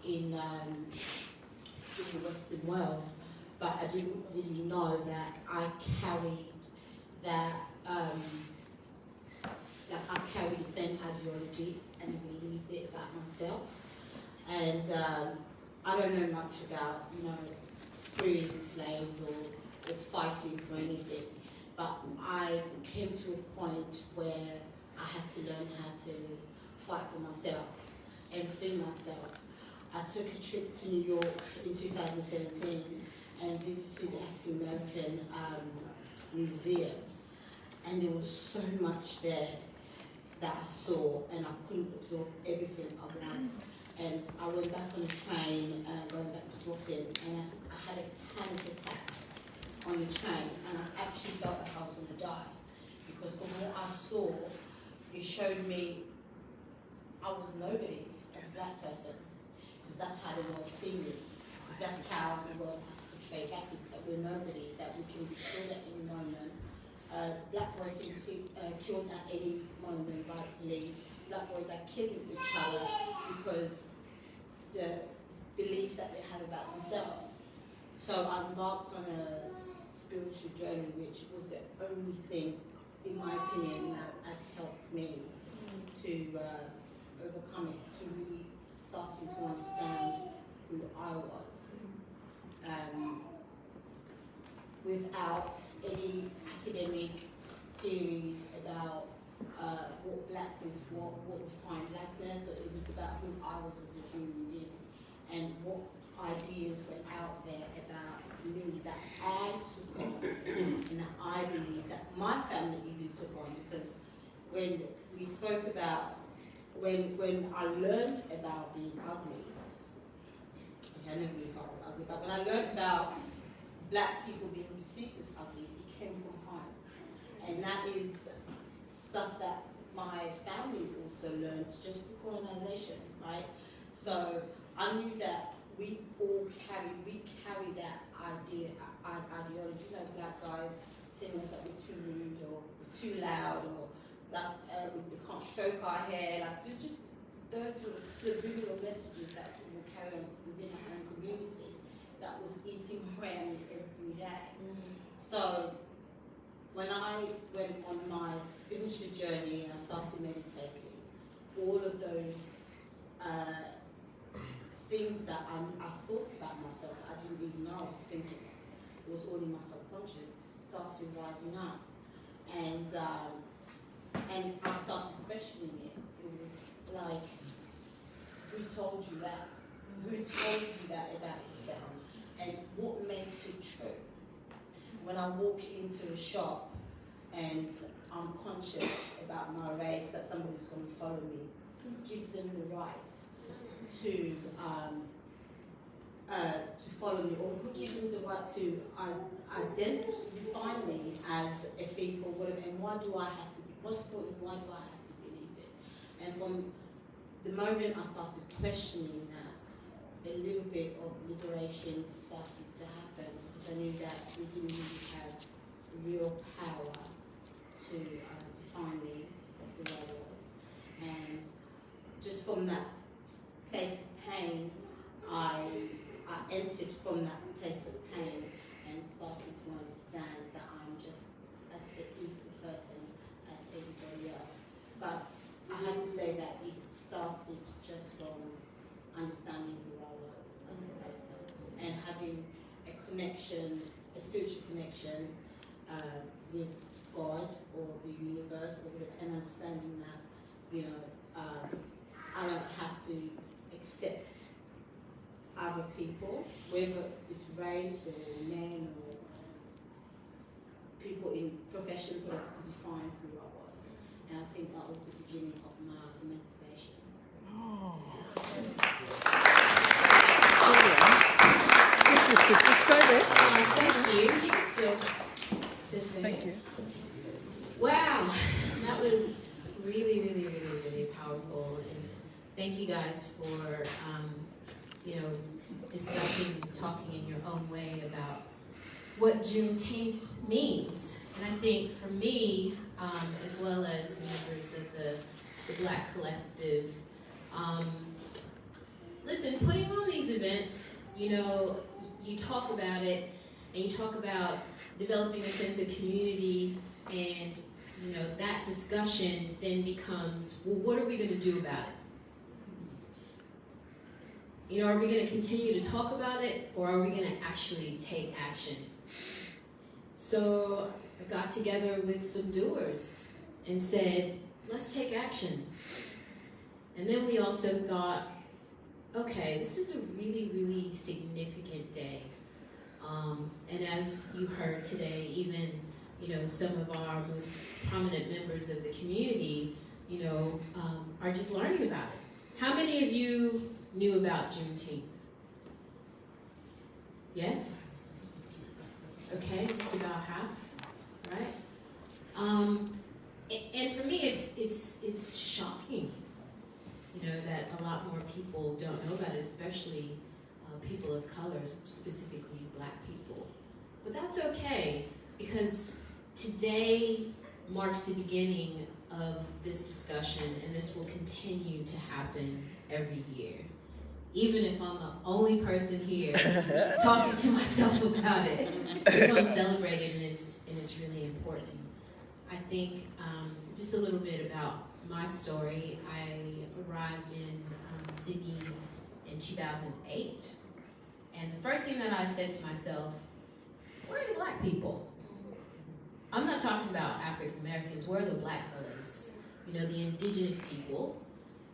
in the Western world, but I didn't really know that I carried that, I carried the same ideology and I believed it about myself. And I don't know much about, freeing the slaves or fighting for anything, but I came to a point where I had to learn how to fight for myself and free myself. I took a trip to New York in 2017 and visited the African American Museum, and there was so much there that I saw, and I couldn't absorb everything at once. And I went back on the train, going back to Brooklyn, and I had a panic attack on the train, and I actually felt like I was going to die, because from what I saw, it showed me I was nobody as a black person, because that's how the world sees me, because that's how the world has portrayed that we're nobody, that we can be killed at any moment. Black boys can be killed at any moment by police. Black boys are killing each other because the belief that they have about themselves. So I embarked on a spiritual journey, which was the only thing, in my opinion, that has helped me to overcome it, to really starting to understand who I was, without any academic theories about what blackness, what defined blackness. So it was about who I was as a human being, and what ideas were out there about me that I took on, and that I believe that my family even took on. Because when we spoke about, when I learned about being ugly, okay, I never really thought I was ugly, but when I learned about black people being perceived as ugly, it came from home. And that is stuff that my family also learned just through colonization, right? So I knew that we carry that ideology. Black guys telling us that we're too rude or we're too loud, or that we can't stroke our hair, just those sort of subliminal messages that we will carry on within our own community, that was eating around every day. So when I went on my spiritual journey and I started meditating, all of those things that I thought about myself that I didn't even know I was thinking, it was all in my subconscious, started rising up. And I started questioning it. It was like, who told you that? Who told you that about yourself? And what makes it true? When I walk into a shop and I'm conscious about my race, that somebody's going to follow me, who gives them the right to follow me, or who gives them the right to define me as a thief or whatever? And why do I have to be? What's the point? Why do I have to believe it? And from the moment I started questioning that, a little bit of liberation started to happen, because I knew that we didn't really have real power to define me who I was. And just from that place of pain, I entered from that place of pain and started to understand that I'm just an equal person as everybody else. But I had to say that it started just from understanding who I was as a person and having a connection, a spiritual connection with God or the universe, and understanding that, I don't have to accept other people, whether it's race or men or people in profession, to define who I was. And I think that was the beginning of my emancipation. Thank you, sister. Stay there. Thank you. You can still sit there. Thank you. Wow, that was really, really, really, really powerful. And thank you guys for, discussing, talking in your own way about what Juneteenth means. And I think for me, as well as the members of the Black Collective, listen, putting on these events, you talk about it, and you talk about developing a sense of community, and that discussion then becomes, well, what are we going to do about it? you know, are we going to continue to talk about it, or are we going to actually take action? So I got together with some doers and said, let's take action. And then we also thought, okay, this is a really, really significant day. And as you heard today, even, you know, some of our most prominent members of the community, you know, are just learning about it. How many of you knew about Juneteenth? Yeah? Okay, just about half, right? And for me, it's shocking, you know, that a lot more people don't know about it, especially people of color, specifically Black people. But that's okay, because today marks the beginning of this discussion, and this will continue to happen every year. Even if I'm the only person here talking to myself about it, we're going to celebrate it, and it's really important. I think just a little bit about my story. I arrived in Sydney in 2008, and the first thing that I said to myself, where are the Black people? I'm not talking about African Americans, where are the Black fellas? You know, the indigenous people.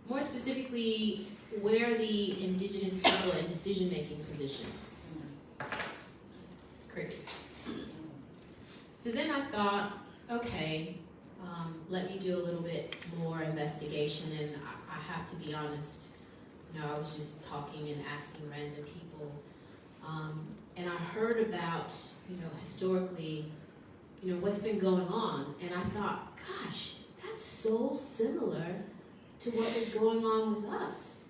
More specifically, where are the indigenous people in decision-making positions? Crickets. So then I thought, okay, let me do a little bit more investigation, and I have to be honest, you know, I was just talking and asking random people, and I heard about, you know, historically, you know, what's been going on, and I thought, gosh, that's so similar to what was going on with us.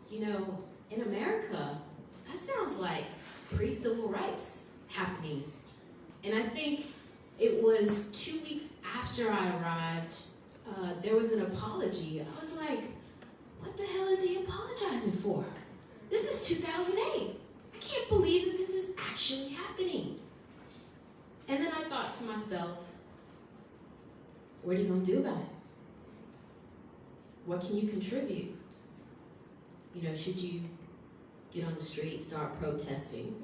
You know, in America, that sounds like pre-civil rights happening. And I think it was 2 weeks after I arrived, there was an apology. I was like, what the hell is he apologizing for? This is 2008. I can't believe that this is actually happening. And then I thought to myself, what are you going to do about it? What can you contribute? You know, should you get on the street, start protesting?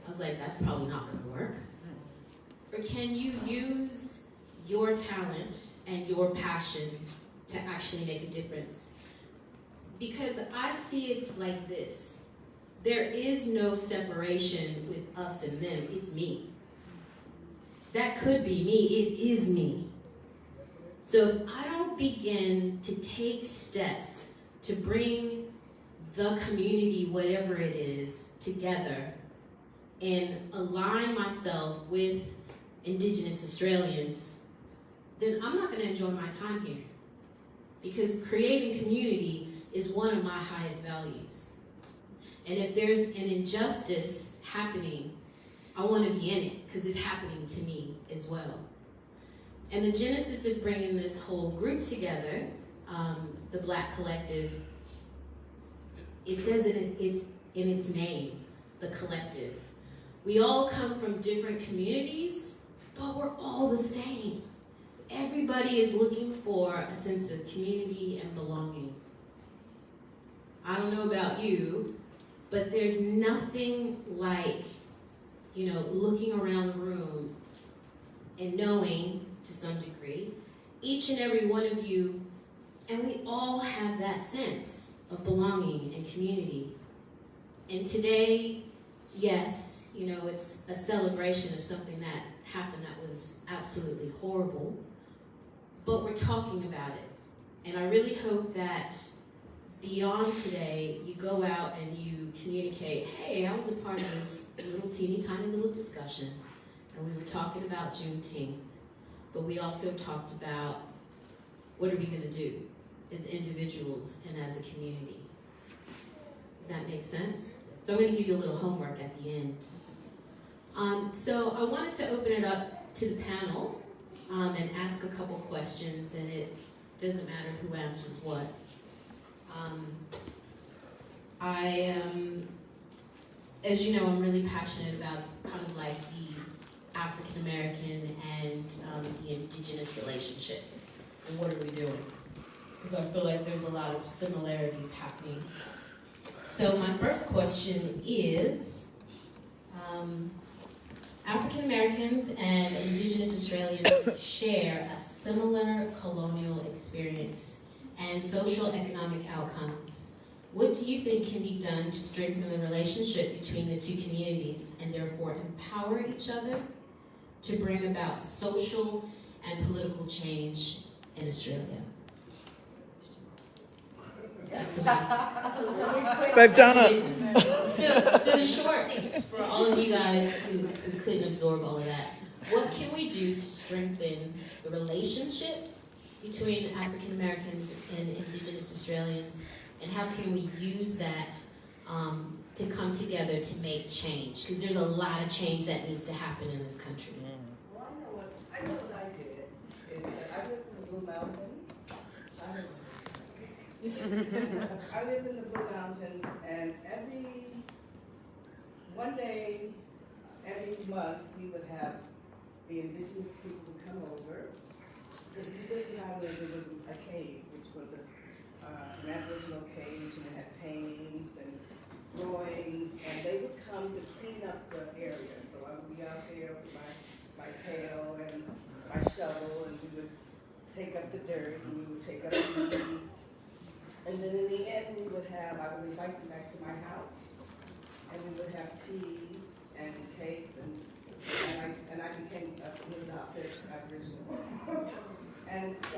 I was like, that's probably not going to work. Or can you use your talent and your passion to actually make a difference? Because I see it like this. There is no separation with us and them. It's me. That could be me. It is me. So if I don't begin to take steps to bring the community, whatever it is, together and align myself with Indigenous Australians, then I'm not going to enjoy my time here. Because creating community is one of my highest values. And if there's an injustice happening, I want to be in it because it's happening to me as well. And the genesis of bringing this whole group together, the Black Collective, it says it's in its name, the collective. We all come from different communities, but we're all the same. Everybody is looking for a sense of community and belonging. I don't know about you, but there's nothing like, you know, looking around the room and knowing, to some degree, each and every one of you, and we all have that sense of belonging and community. And today, yes, you know, it's a celebration of something that happened that was absolutely horrible, but we're talking about it. And I really hope that beyond today, you go out and you communicate, hey, I was a part of this little teeny tiny little discussion, and we were talking about Juneteenth, but we also talked about what are we going to do as individuals and as a community. Does that make sense? So I'm going to give you a little homework at the end. So I wanted to open it up to the panel and ask a couple questions, and it doesn't matter who answers what. As you know, I'm really passionate about kind of like the African American and the indigenous relationship. And what are we doing? Because I feel like there's a lot of similarities happening. So my first question is, African Americans and Indigenous Australians share a similar colonial experience and social economic outcomes. What do you think can be done to strengthen the relationship between the two communities and therefore empower each other to bring about social and political change in Australia? That's a big, They've done it. So the short, for all of you guys who couldn't absorb all of that, what can we do to strengthen the relationship between African Americans and Indigenous Australians, and how can we use that to come together to make change? Because there's a lot of change that needs to happen in this country. Well, I know what I did is that I lived in the Blue Mountains. I lived in the Blue Mountains, and one day, every month, we would have the indigenous people come over. Because if you lived in our there was a cave, which was an Aboriginal cave, and it had paintings and drawings, and they would come to clean up the area. So I would be out there with my pail and my shovel, and we would take up the dirt, and we would take up the weeds. And then in the end, I would invite them back to my house, and we would have tea and cakes, and I became an adopted Aboriginal. And I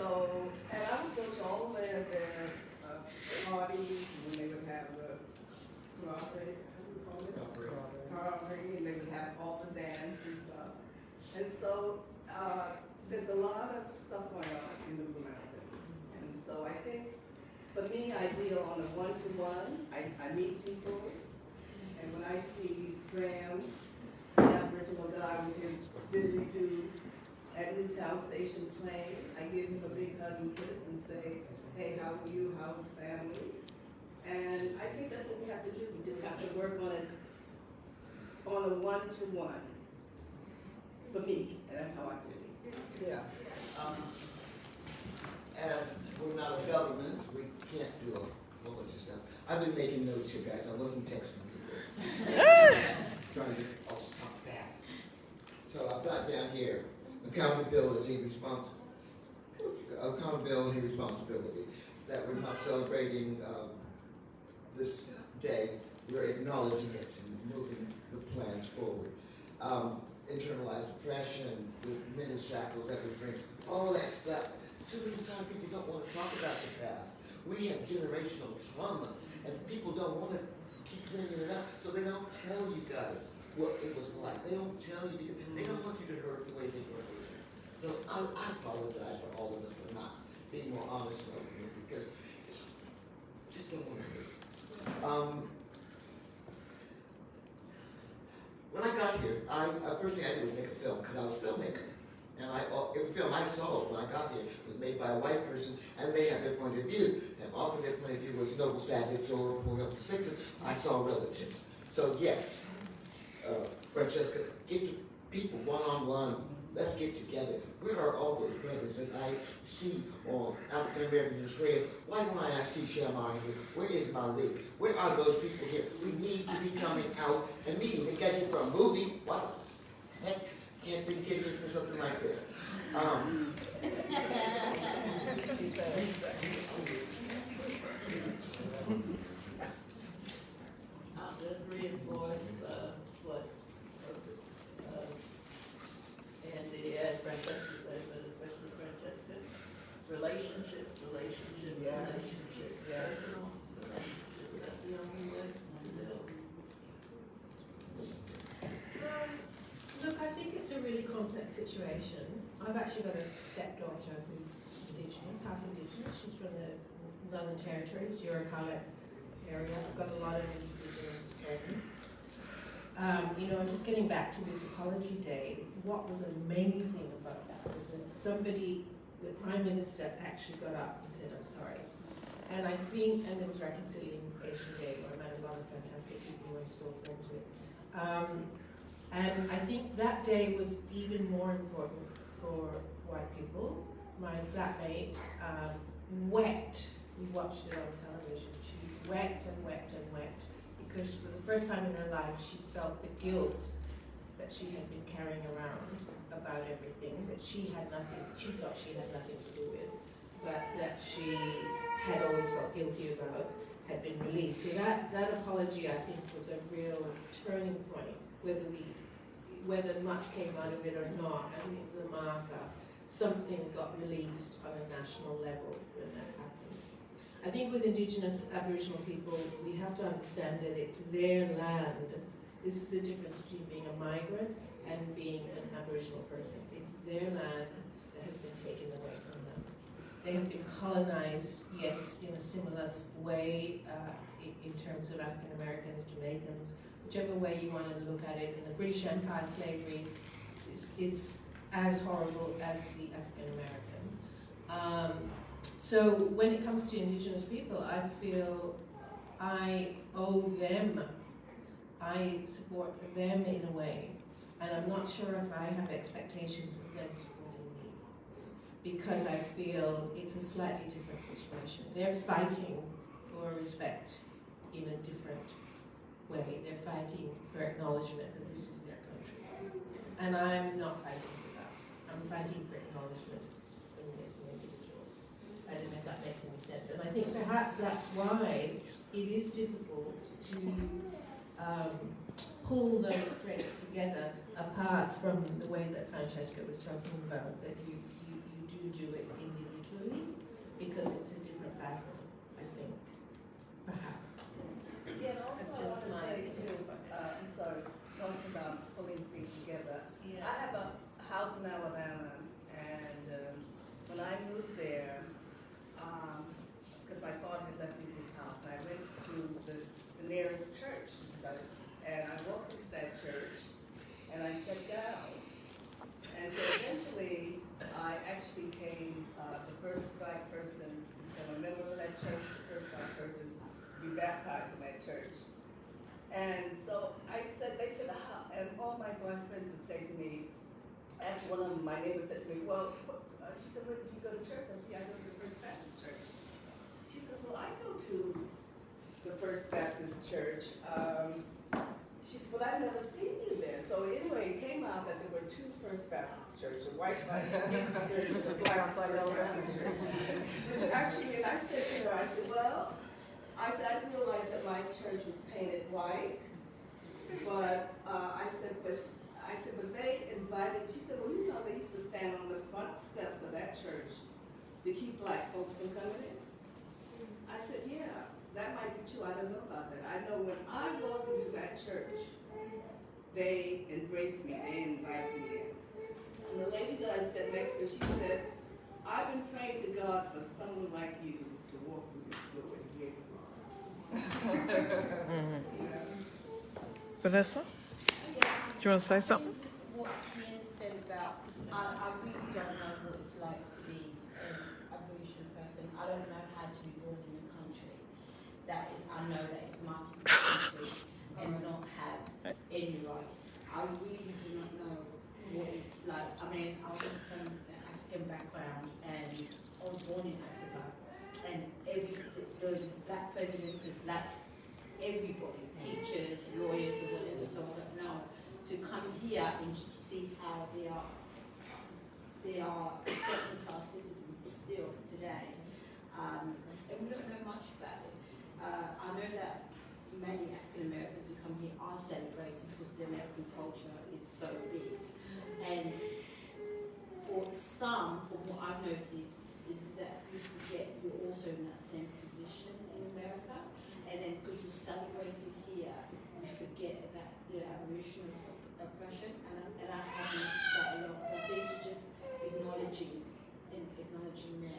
would go to all their parties, and they would have the carvery, and they would have all the bands and stuff. And so there's a lot of stuff going on in the Blue Mountains. And so I think, for me, I deal on a one-to-one. I meet people, and when I see Graham, the Aboriginal guy with his didgeridoo at Newtown Station playing, I give him a big hug and kiss and say, hey, how are you, how's family? And I think that's what we have to do. We just have to work on it on a one-to-one. For me, and that's how I feel. Yeah. As we're not a government, we can't do a whole bunch of stuff. I've been making notes here, guys. I wasn't texting people. Trying to get off that. So I've got down here accountability, responsibility. That we're not celebrating this day, we're acknowledging it and moving the plans forward. Internalized depression, the many shackles that we bring, all that stuff. Too many times people don't want to talk about the past. We have generational trauma, and people don't want to keep bringing it up, so they don't tell you guys what it was like. They don't tell you because they don't want you to hurt the way they were. So I apologize for all of us for not being more honest about it, because just don't want to hurt. When I got here, first thing I did was make a film, because I was a filmmaker. And every film I saw when I got here was made by a white person, and they had their point of view. And often their point of view was noble savage or royal perspective. I saw relatives. So yes, Francesca, get your people one-on-one. Let's get together. Where are all those brothers that I see on African Americans in Australia? Why don't I see Shamar here? Where is Malik? Where are those people here? We need to be coming out and meeting. They got here for a movie. What the heck? Can't they get here for something like this? I'll just reinforce what Andy and Francesca said, but especially Francesca. Relationship. Yes. That's the only way to build. Look, I think it's a really complex situation. I've actually got a stepdaughter who's Indigenous, half Indigenous. She's from the Northern Territories, Yurrakala area. I've got a lot of Indigenous friends. Just getting back to this Apology Day, what was amazing about that was that the Prime Minister actually got up and said, I'm sorry. And there was Reconciliation Day, where I met a lot of fantastic people who I'm still friends with. And I think that day was even more important for white people. My flatmate wept We watched it on television. She wept and wept and wept because for the first time in her life she felt the guilt that she had been carrying around about everything that she thought she had nothing to do with, but that she had always felt guilty about, had been released. So that apology, I think, was a real turning point. Whether much came out of it or not, I think it was a marker. Something got released on a national level when that happened. I think with Indigenous Aboriginal people, we have to understand that it's their land. This is the difference between being a migrant and being an Aboriginal person. It's their land that has been taken away from them. They have been colonized, yes, in a similar way in terms of African Americans, Jamaicans, whichever way you want to look at it. In the British Empire, slavery is as horrible as the African American. So when it comes to Indigenous people, I feel I owe them. I support them in a way, and I'm not sure if I have expectations of them supporting me, because I feel it's a slightly different situation. They're fighting for respect in a different way. They're fighting for acknowledgement that this is their country, and I'm not fighting for that. I'm fighting for acknowledgement from me as an individual. I don't know if that makes any sense, and I think perhaps that's why it is difficult to pull those threads together apart from the way that Francesca was talking about, that you do it individually because it's a different battle, I think, perhaps. Yeah, and also I want to say too, I'm sorry, talking about pulling things together. Yeah. I have a house in Alabama, and when I moved there, because my father had left me this house, and I went to the nearest church, and I walked into that church, and I sat down, and so eventually I actually became the first black person, and a member of that church, the first black person to be baptized in that church. And so they said, and all my black friends would say to me, actually one of them, my neighbor said to me, well, she said, where did you go to church? I said, yeah, I go to the First Baptist Church. She says, well, I go to the First Baptist Church. She said, well, I've never seen you there. So anyway, it came out that there were two First Baptist churches, a white church and a black First Baptist church. Which actually, and I said to her, I said, well, I didn't realize that my church was painted white, but I said, but they invited, she said, well, you know, they used to stand on the front steps of that church to keep black folks from coming in. I said, yeah, that might be true. I don't know about that. I know when I walked into that church, they embraced me, they invited me in. And the lady that I sat next to, she said, I've been praying to God for someone like you to walk through this door and hear you. Vanessa? Do you want to say something? What Ian said about, I really don't know what it's like to be an Aboriginal person. I don't know how to be born in a country that is, I know that is marked as a country and not have any rights. I really do not know what it's like. I mean, I come from an African background and I was born in Africa, and those black presidents is like everybody, teachers, lawyers, or whatever, so I don't know. To come here and see how they are second-class citizens still today, and we don't know much about it. I know that many African Americans who come here are celebrated because the American culture is so big, and for some, from what I've noticed, is that you forget you're also in that same position in America, and then because you're celebrated here, you forget about the Aboriginal oppression, and I have noticed that a lot. So I think you're just acknowledging them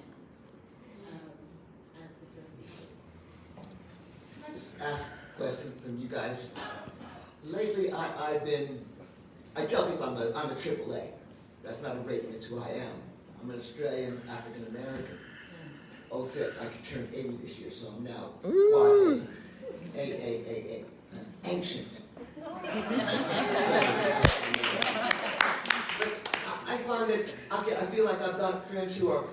as the first issue. Can I just ask a question from you guys? Lately, I tell people I'm a AAA. That's not a rating, it's who I am. I'm an Australian African American. Oh, I could turn 80 this year, so I'm now quad A. Ancient. But I find that I feel like I've got friends who are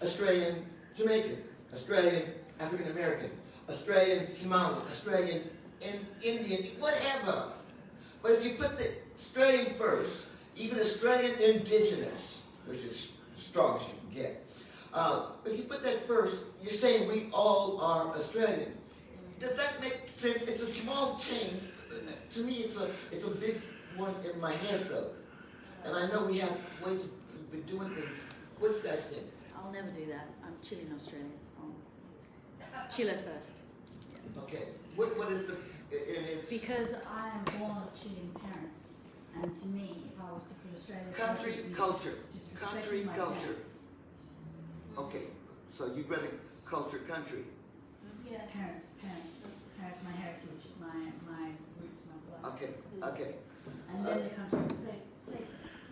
Australian, Jamaican, Australian, African American, Australian, Somali, Australian, Indian, whatever. But if you put the Australian first, even Australian Indigenous, which is the strongest you can get, if you put that first, you're saying we all are Australian. Does that make sense? It's a small change. To me, it's a big one in my head, though. And I know we have ways of we've been doing things. What do you guys think? I'll never do that. I'm Chilean Australian. Chile first. Okay. What is the? Because I am born of Chilean parents, and to me, if I was to put Australia Country first, it would be culture. disrespecting Country my culture. parents. Okay. So you'd rather culture country. Yeah. Parents, my heritage, my roots, my blood. Okay. Okay. And then the country would say.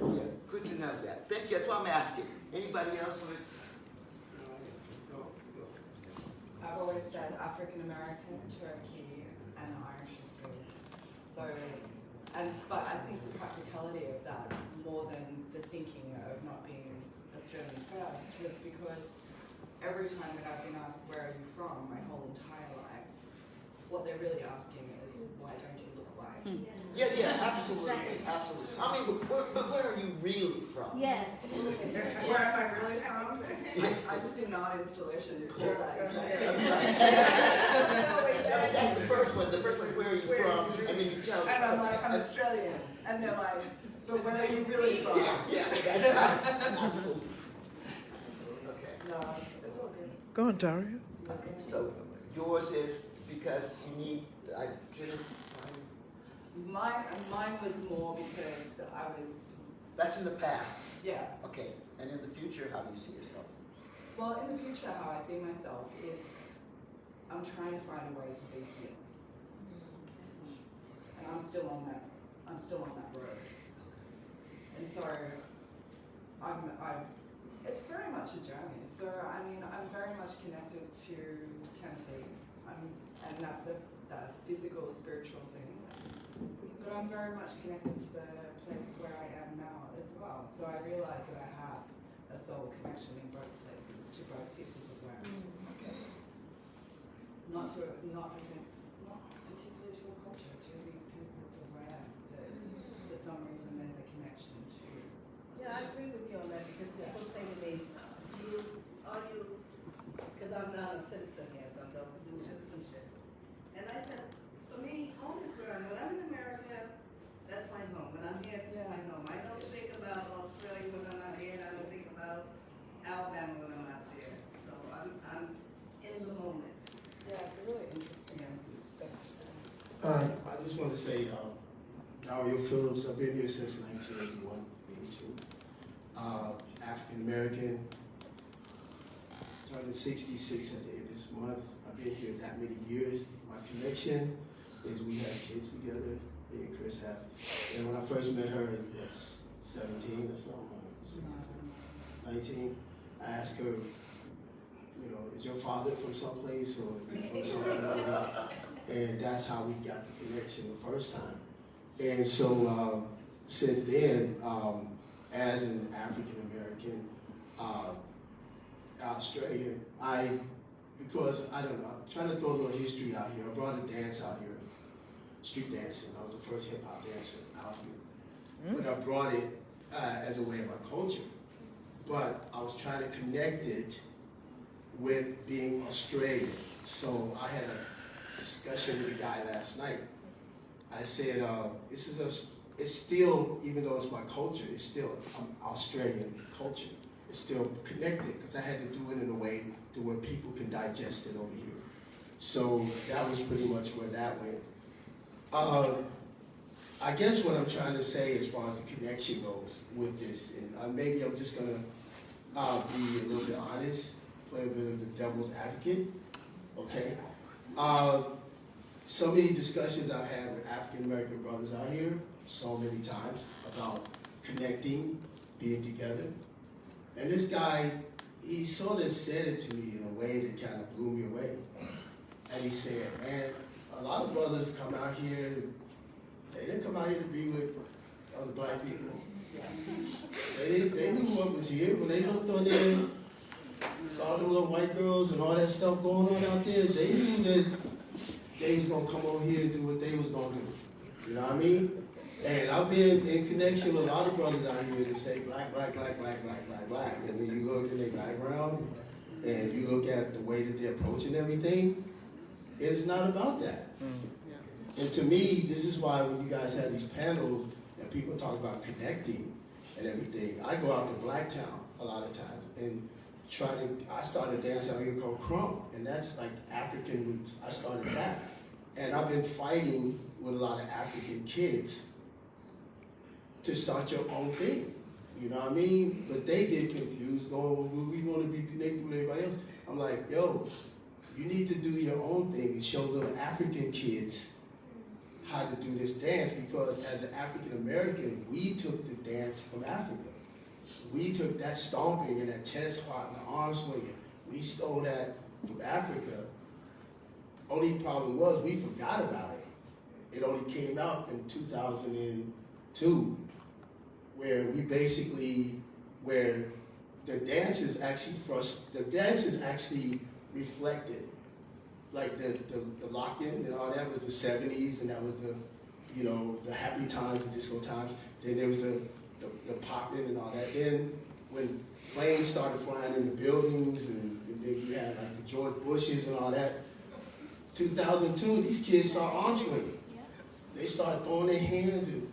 Yeah. Good to know that. Thank you. That's what I'm asking. Anybody else? I've always said African American, Cherokee, and Irish Australian. So, but I think the practicality of that, more than the thinking of not being Australian first, was because every time that I've been asked where are you from, my whole entire life, what they're really asking is why don't you look white? Yeah, absolutely, absolutely. I mean, but where are you really from? Yeah. Where am I really from? I just did not installation to call that. That's the first one. The first one, where are you from? And then you tell them. And I'm like, I'm Australian. And they're like, but where are you really from? Yeah, that's right. Absolutely. Okay. No, it's all good. Go on, Daria. Okay, so yours is because you need, Mine was more because I was. That's in the past. Yeah. Okay, and in the future, how do you see yourself? Well, in the future, how I see myself is I'm trying to find a way to be here, and I'm still on that road. And so it's very much a journey. So I mean, I'm very much connected to Tennessee, and that's a physical, spiritual thing. But I'm very much connected to the place where I am now as well. So I realize that I have a soul connection in both places, to both pieces of land. Okay. Not particularly to a culture, to these pieces of land that for some reason there's a connection to. Yeah, I agree with you on that because people say to me, because I'm not a citizen here, so I'm going to do citizenship. And I said, for me, home is where when I'm in America, that's my home. When I'm here, that's my home. I don't think about Australia when I'm not here, and I don't think about Alabama when I'm not there. So I'm in the moment. Yeah, it's a really interesting space. I just want to say, Dario Phillips, I've been here since 1981, 82. African American, turning 66 at the end of this month. I've been here that many years. My connection is we have kids together, me and Chris have. And when I first met her at 17 or something, 19, I asked her, is your father from someplace or are you from something other? And that's how we got the connection the first time. And so since then, as an African American, Australian, because I don't know, I'm trying to throw a little history out here. I brought a dance out here, street dancing. I was the first hip hop dancer out here. But I brought it as a way of my culture. But I was trying to connect it with being Australian. So I had a discussion with a guy last night. I said, it's still, even though it's my culture, it's still Australian culture. It's still connected because I had to do it in a way to where people can digest it over here. So that was pretty much where that went. I guess what I'm trying to say as far as the connection goes with this, and maybe I'm just gonna be a little bit honest, play a bit of the devil's advocate, okay? So many discussions I've had with African American brothers out here, so many times, about connecting, being together. And this guy, he sort of said it to me in a way that kind of blew me away. And he said, man, a lot of brothers come out here, they didn't come out here to be with other black people. They knew what was here. When they looked on their So all the little white girls and all that stuff going on out there, they knew that they was gonna come over here and do what they was gonna do. You know what I mean? And I've been in connection with a lot of brothers out here that say black, black, black, black, black, black, black. And when you look at their background and you look at the way that they're approaching everything, it's not about that. And to me, this is why when you guys have these panels and people talk about connecting and everything, I go out to Blacktown a lot of times and I started a dance out here called Crump, and that's like African roots. I started that. And I've been fighting with a lot of African kids to start your own thing. You know what I mean? But they get confused going, well, we want to be connected with everybody else. I'm like, yo, you need to do your own thing and show little African kids how to do this dance, because as an African American, we took the dance from Africa. We took that stomping and that chest hop and the arm swinging. We stole that from Africa. Only problem was we forgot about it. It only came out in 2002, where the dances actually reflected, like the lock-in and all that was the 70s, and that was the happy times and disco times. Then there was the popping and all that. Then when planes started flying in the buildings, and then you had like the George Bushes and all that. 2002, these kids started arm swinging. They started throwing their hands and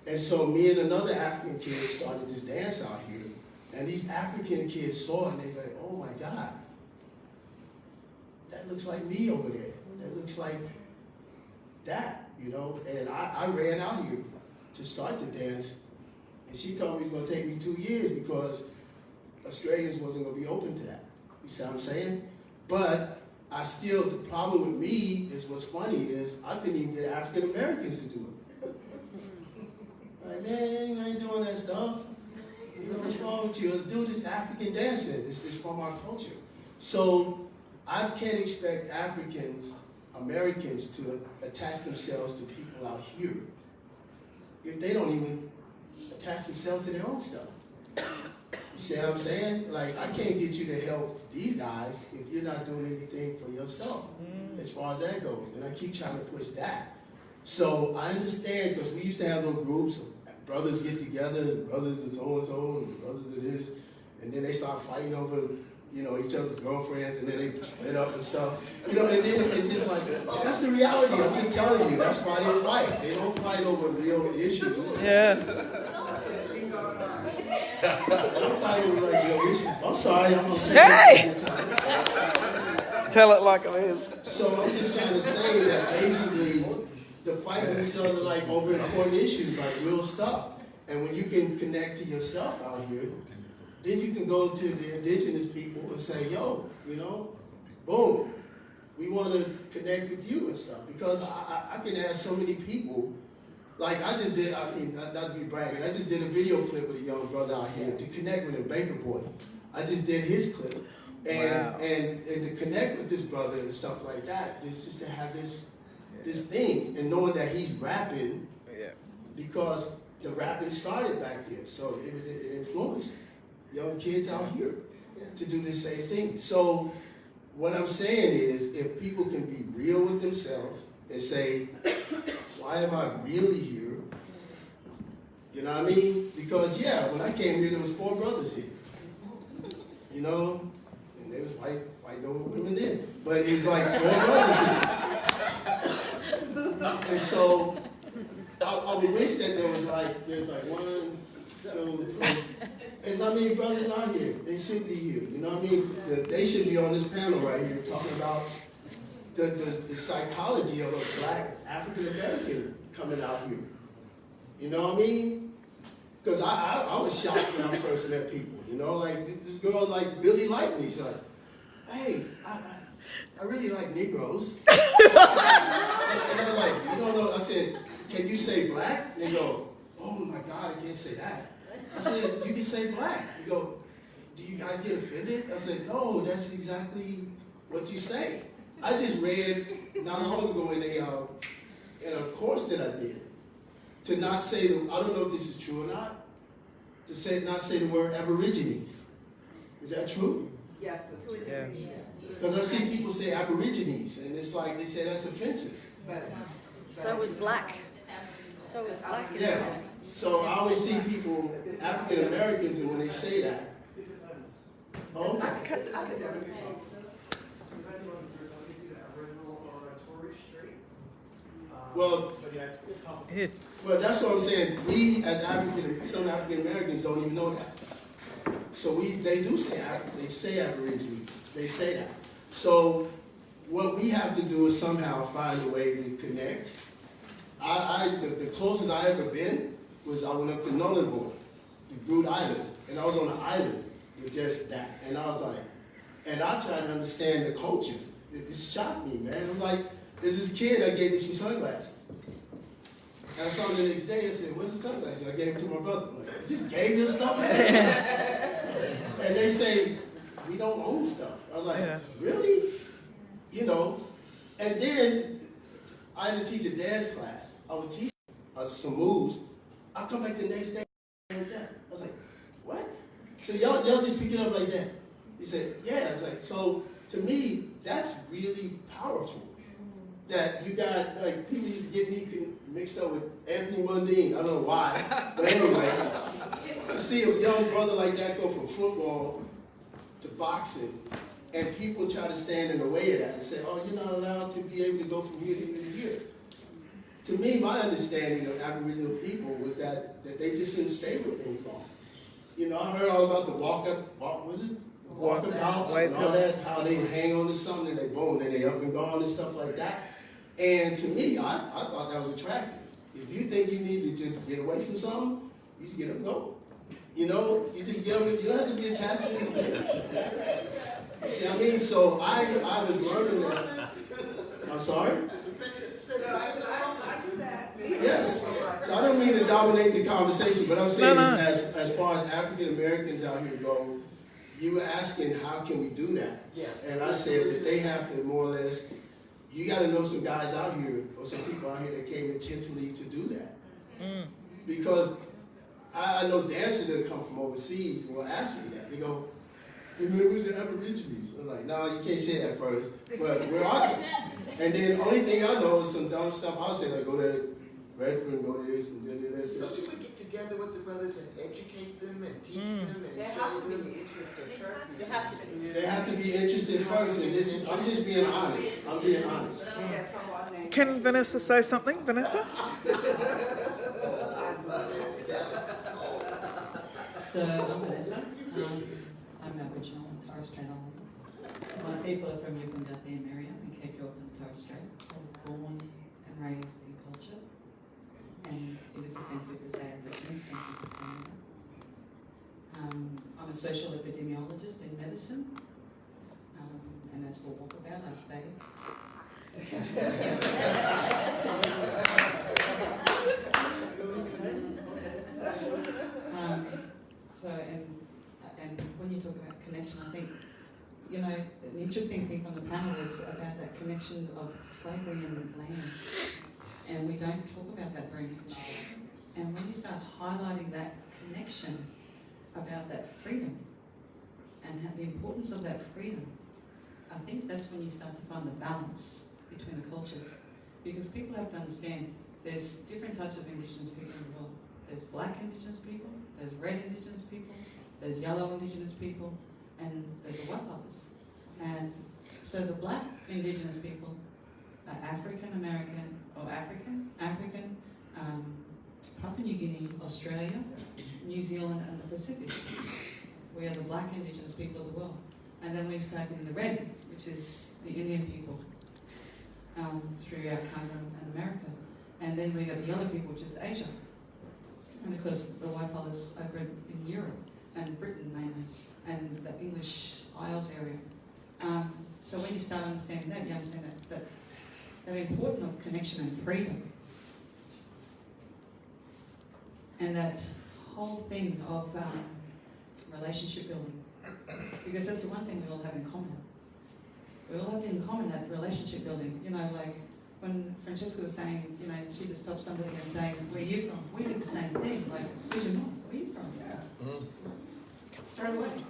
And so me and another African kid started this dance out here, and these African kids saw it and they were like, oh my God, that looks like me over there. That looks like that, you know? And I ran out here to start the dance, and she told me it was gonna take me 2 years because Australians wasn't gonna be open to that. You see what I'm saying? But the problem with me is, what's funny is I couldn't even get African Americans to do it. Like, man, you ain't doing that stuff. You know, what's wrong with you? Do this African dancing. This is from our culture. So I can't expect Americans to attach themselves to people out here if they don't even attach themselves to their own stuff. You see what I'm saying? Like, I can't get you to help these guys if you're not doing anything for yourself, as far as that goes. And I keep trying to push that. So I understand, because we used to have little groups of brothers get together, and brothers and so-and-so, and brothers of this, and then they start fighting over, you know, each other's girlfriends, and then they split up and stuff. You know, and then it's just like, that's the reality. I'm just telling you, that's why they fight. They don't fight over real issues. Yeah. I'm sorry, I'm gonna take your time. Tell it like it is. So I'm just trying to say that basically the fight with each other like over important issues, like real stuff. And when you can connect to yourself out here, then you can go to the indigenous people and say, yo, you know, boom, we want to connect with you and stuff. Because I can ask so many people. Like I just did, I mean, not to be bragging, I just did a video clip with a young brother out here to connect with him, Baker Boy. I just did his clip. And to connect with this brother and stuff like that, just to have this thing, and knowing that he's rapping, because the rapping started back there. So it influenced young kids out here to do the same thing. So what I'm saying is, if people can be real with themselves and say, why am I really here? You know what I mean? Because when I came here, there was 4 brothers here. You know, and they was fighting over women then. But it was like 4 brothers here. And so I would wish that there's like 1, 2, 3. There's not many brothers out here. They should be here. You know what I mean? They should be on this panel right here talking about the psychology of a black African American coming out here. You know what I mean? Because I was shocked when I first met people. You know, like this girl like really liked me. She's like, hey, I really like Negroes. and I'm like, you don't know. I said, can you say black? And they go, oh my God, I can't say that. I said, you can say black. They go, do you guys get offended? I said, no, that's exactly what you say. I just read not long ago in a course that I did to not say I don't know if this is true or not, to not say the word Aborigines. Is that true? Yes, it's true. Yeah. Because I see people say Aborigines, and it's like they say that's offensive. So was black. So was black. Yeah. So I always see people, African Americans, and when they say that, oh, okay. Well, but that's what I'm saying. We as some African Americans don't even know that. So they do say they say Aborigines. They say that. So what we have to do is somehow find a way to connect. The closest I ever been was I went up to Nullarbor, the Groot Island, and I was on an island with just that. And I was like, and I tried to understand the culture. It shocked me, man. I'm like, there's this kid that gave me some sunglasses. And I saw him the next day and said, where's the sunglasses? I gave them to my brother. I'm like, I just gave you stuff? And they say, we don't own stuff. I was like, really? You know, and then I had to teach a dance class. I would teach some moves. I come back the next day like that. I was like, what? So y'all just pick it up like that. He said, yeah. It's like, so to me, that's really powerful. That you got, like, people used to get me mixed up with Anthony Mundine. I don't know why. But anyway, you see a young brother like that go from football to boxing, and people try to stand in the way of that and say, oh, you're not allowed to be able to go from here to here to here. To me, my understanding of Aboriginal people was that they just didn't stay with things long. You know, I heard all about the walkabouts and all that, how they hang on to something and they boom, and they up and gone and stuff like that. And to me, I thought that was attractive. If you think you need to just get away from something, you just get up and go. You know, you just get up and you don't have to be attached to anything. See what I mean? So I was learning that. I'm sorry? Yes. So I don't mean to dominate the conversation, but I'm saying as far as African Americans out here go, you were asking how can we do that? Yeah. And I said that they have to more or less, you got to know some guys out here or some people out here that came intentionally to do that. Because I know dancers that come from overseas will ask me that. They go, hey man, where's the Aborigines? I'm like, no, you can't say that first. But where are they? And then the only thing I know is some dumb stuff I'll say, like go to Redford and go to this and do this. So you would get together with the brothers and educate them and teach them and They have to be interested first. They have to be interested first, and this I'm just being honest. I'm being honest. Can Vanessa say something? Vanessa? So I'm Vanessa. I'm Aboriginal in Torres Strait Island. My people are from Yupangathian area in Cape York in the Torres Strait. I was born and raised in culture, and it is offensive to say Aborigines. Thank you for saying that. I'm a social epidemiologist in medicine, and as for walkabout, I stay. And when you talk about connection, I think, you know, an interesting thing from the panel is about that connection of slavery and land. And we don't talk about that very much. And when you start highlighting that connection about that freedom and the importance of that freedom, I think that's when you start to find the balance between the cultures. Because people have to understand there's different types of Indigenous people in the world. There's black Indigenous people, there's red Indigenous people, there's yellow Indigenous people, and there's the white others. And so the black Indigenous people are African American, or African, Papua New Guinea, Australia, New Zealand, and the Pacific. We are the black Indigenous people of the world. And then we start getting the red, which is the Indian people, throughout Canada and America. And then we got the yellow people, which is Asia. And of course, the white fellas over in Europe and Britain mainly, and the English Isles area. So when you start understanding that, you understand that importance of connection and freedom. And that whole thing of relationship building. Because that's the one thing we all have in common. We all have in common that relationship building. You know, like when Francesca was saying, you know, she just stopped somebody and saying, where are you from? We did the same thing. Like, where's your mom? Where are you from? Yeah. Straight away.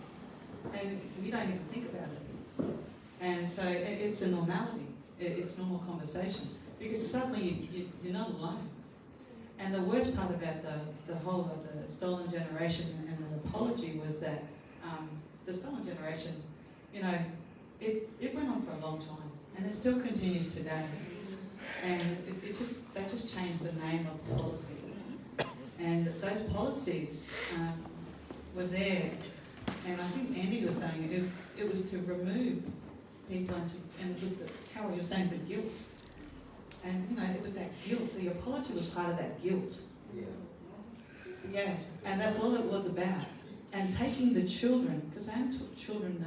And we don't even think about it. And so it's a normality. It's normal conversation. Because suddenly you're not alone. And the worst part about the whole of the stolen generation and the apology was that the stolen generation, you know, it went on for a long time. And it still continues today. And they just changed the name of policy. And those policies were there. And I think Andy was saying it was to remove people and it was Carol, you're saying the guilt. And you know, it was that guilt. The apology was part of that guilt. Yeah. Yeah, and that's all it was about. And taking the children, because I took children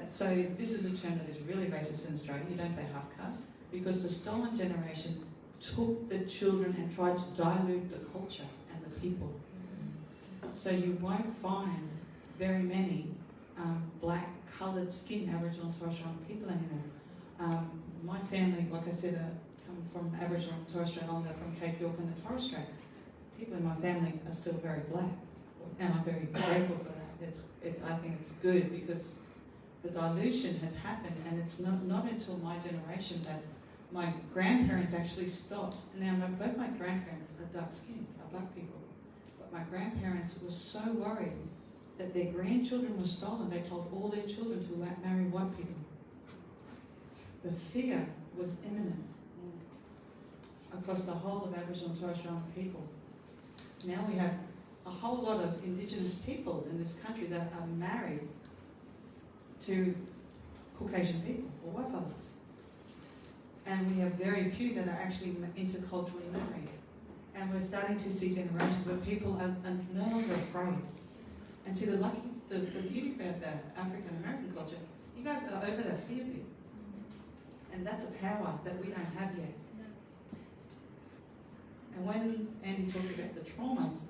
so this is a term that is really racist in Australia. You don't say half caste, because the stolen generation took the children and tried to dilute the culture and the people. So you won't find very many black, coloured skin Aboriginal and Torres Strait Islander people anymore. My family, like I said, come from Aboriginal and Torres Strait Islander from Cape York and the Torres Strait. People in my family are still very black, and I'm very grateful for that. I think it's good because the dilution has happened, and it's not until my generation that my grandparents actually stopped. Now, both my grandparents are dark skinned, are black people, but my grandparents were so worried that their grandchildren were stolen, they told all their children to marry white people. The fear was imminent across the whole of Aboriginal and Torres Strait Islander people. Now we have a whole lot of Indigenous people in this country that are married to Caucasian people or white fellas. And we have very few that are actually interculturally married. And we're starting to see generations where people are no longer afraid. And see, the beauty about that African American culture, you guys are over that fear bit. And that's a power that we don't have yet. And when Andy talked about the traumas,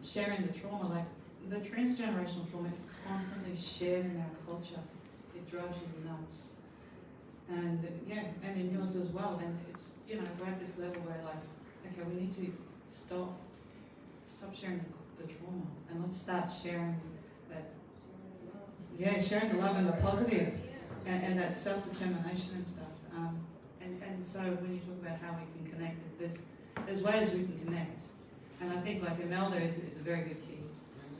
sharing the trauma, like the transgenerational trauma is constantly shared in our culture. It drives you nuts. And yeah, and in yours as well. And it's, you know, we're at this level where like, okay, we need to stop sharing the trauma and let's start sharing that, sharing the love and the positive and that self-determination and stuff. And so when you talk about how we can connect, there's ways we can connect. And I think like Imelda is a very good key,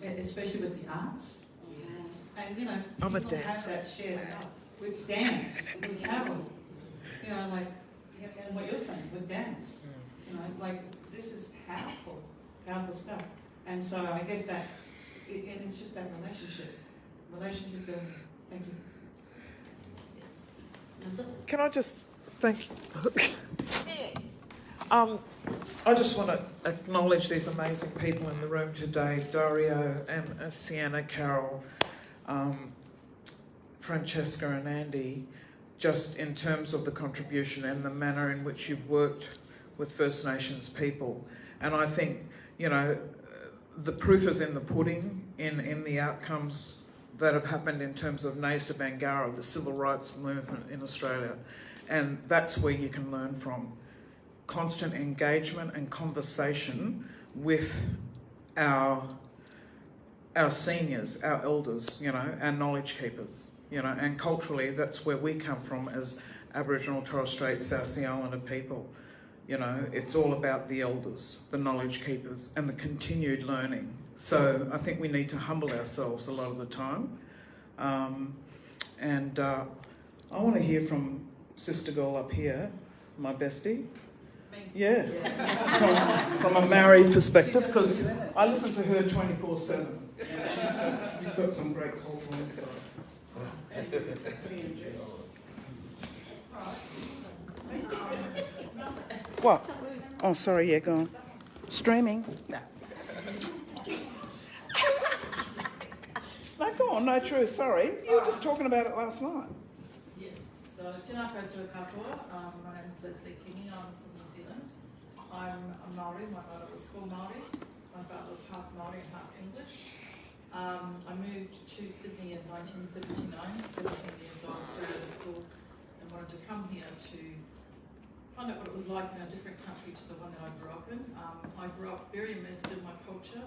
especially with the arts. And you know, people have that shared love with dance, with carol. You know, like, and what you're saying, with dance. You know, like this is powerful stuff. And so I guess that, and it's just that relationship building. Thank you. Can I just thank you? I just want to acknowledge these amazing people in the room today, Dario and Sienna, Carol, Francesca and Andy, just in terms of the contribution and the manner in which you've worked with First Nations people. And I think, you know, the proof is in the pudding, in the outcomes that have happened in terms of Nays to Bangarra, the civil rights movement in Australia. And that's where you can learn from. Constant engagement and conversation with our seniors, our elders, you know, our knowledge keepers, you know, and culturally that's where we come from as Aboriginal, Torres Strait, South Sea Islander people. You know, it's all about the elders, the knowledge keepers, and the continued learning. So I think we need to humble ourselves a lot of the time. And I want to hear from Sister Girl up here, my bestie. Yeah, from a married perspective, because I listen to her 24/7, and you've got some great cultural insight. What? Oh, sorry, yeah, go on. Streaming? No. No, go on, no, true, sorry. You were just talking about it last night. Yes, so tēnā koutou katoa. My name is Leslie Kingy, I'm from New Zealand. I'm a Māori, my mother was full Māori. My father was half Māori and half English. I moved to Sydney in 1979, 17 years old, started at school and wanted to come here to find out what it was like in a different country to the one that I grew up in. I grew up very immersed in my culture,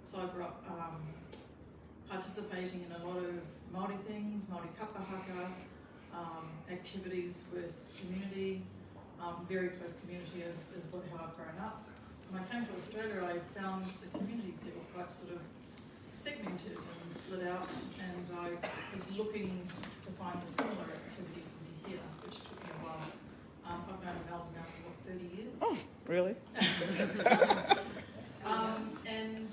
so I grew up participating in a lot of Māori things, Māori kapahaka, activities with community, very close community is how I've grown up. When I came to Australia, I found the communities here were quite sort of segmented and split out, and I was looking to find a similar activity for me here, which took me a while. I've known Imelda now for 30 years. Oh, really? And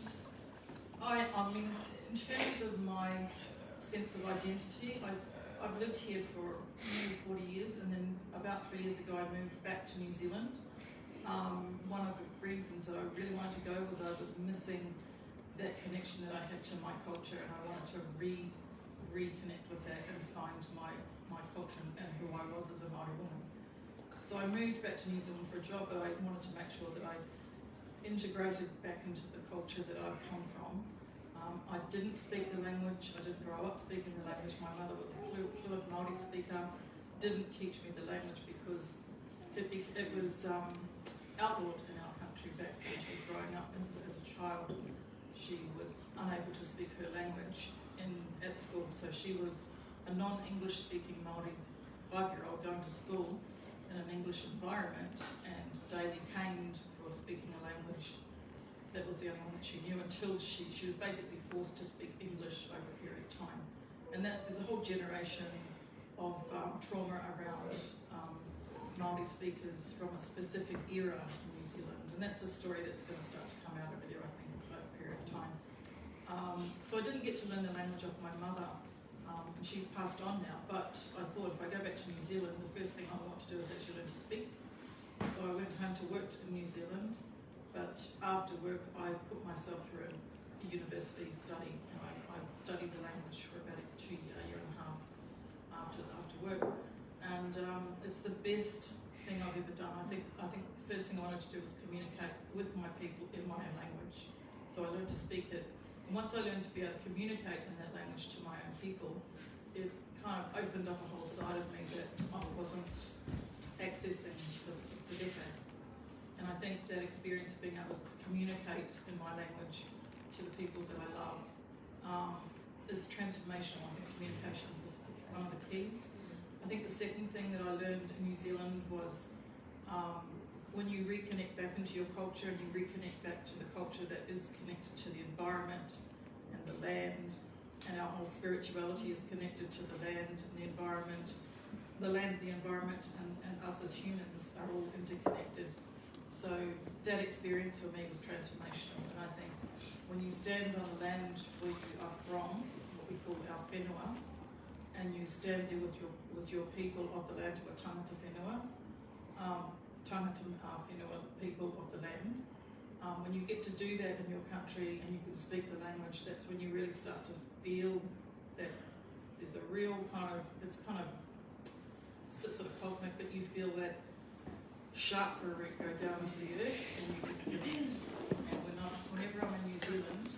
I mean, in terms of my sense of identity, I've lived here for nearly 40 years, and then about 3 years ago I moved back to New Zealand. One of the reasons that I really wanted to go was I was missing that connection that I had to my culture, and I wanted to reconnect with that and find my culture and who I was as a Māori woman. So I moved back to New Zealand for a job, but I wanted to make sure that I integrated back into the culture that I'd come from. I didn't speak the language, I didn't grow up speaking the language. My mother was a fluent Māori speaker, didn't teach me the language because it was outlawed in our country back when she was growing up as a child. She was unable to speak her language at school, so she was a non-English speaking Māori 5-year-old going to school in an English environment and daily caned for speaking a language that was the only one that she knew, until she was basically forced to speak English over a period of time. And that is a whole generation of trauma around Māori speakers from a specific era in New Zealand, and that's a story that's going to start to come out over there, I think, over a period of time. So I didn't get to learn the language of my mother, and she's passed on now, but I thought if I go back to New Zealand, the first thing I want to do is actually learn to speak. So I went home to work in New Zealand, but after work I put myself through a university study, and I studied the language for about a year and a half after work. And it's the best thing I've ever done. I think the first thing I wanted to do was communicate with my people in my own language. So I learned to speak it. And once I learned to be able to communicate in that language to my own people, it kind of opened up a whole side of me that I wasn't accessing for decades. And I think that experience of being able to communicate in my language to the people that I love is transformational. I think communication is one of the keys. I think the second thing that I learned in New Zealand was when you reconnect back into your culture and you reconnect back to the culture that is connected to the environment and the land, and our whole spirituality is connected to the land and the environment. The land, the environment, and us as humans are all interconnected. So that experience for me was transformational, and I think when you stand on the land where you are from, what we call our whenua, and you stand there with your people of the land who are tangata whenua, whenua, people of the land. When you get to do that in your country and you can speak the language, that's when you really start to feel that there's a real it's a bit sort of cosmic, but you feel that chakra root go down to the earth and you just connect. And whenever I'm in New Zealand,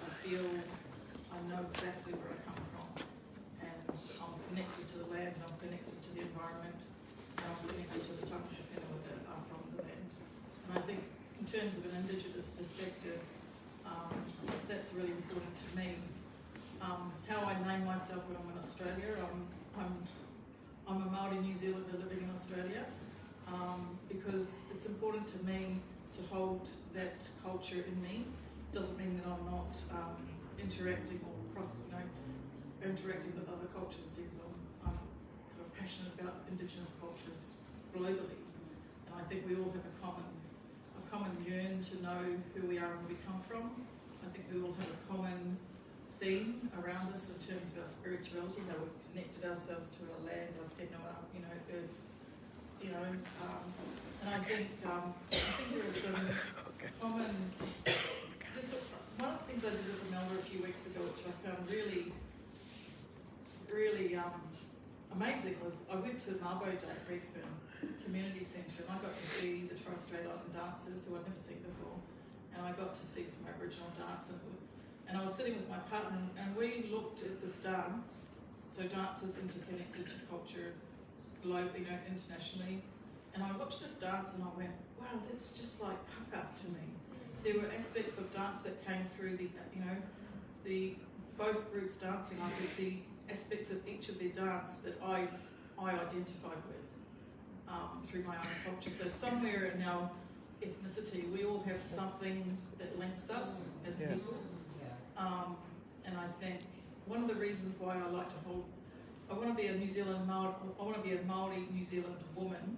I know exactly where I come from. And I'm connected to the land, I'm connected to the environment, and I'm connected to the tangata whenua that are from the land. And I think in terms of an Indigenous perspective, that's really important to me. How I name myself when I'm in Australia, I'm a Māori New Zealander living in Australia, because it's important to me to hold that culture in me. Doesn't mean that I'm not interacting or interacting with other cultures, because I'm kind of passionate about Indigenous cultures globally, and I think we all have a common yearn to know who we are and where we come from. I think we all have a common theme around us in terms of our spirituality, how we've connected ourselves to our land, our whenua, earth, and I think there are some common. One of the things I did with Imelda a few weeks ago, which I found really, really amazing, was I went to Mabo Day at Redfern Community Centre, and I got to see the Torres Strait Island dancers who I'd never seen before, and I got to see some Aboriginal dance, and I was sitting with my partner, and we looked at this dance. So dance is interconnected to culture globally, internationally, and I watched this dance and I went, wow, that's just like haka to me. There were aspects of dance that came through the both groups dancing, I could see aspects of each of their dance that I identified with through my own culture. So somewhere in our ethnicity, we all have something that links us as people. And I think one of the reasons why I like to I want to be a Māori New Zealand woman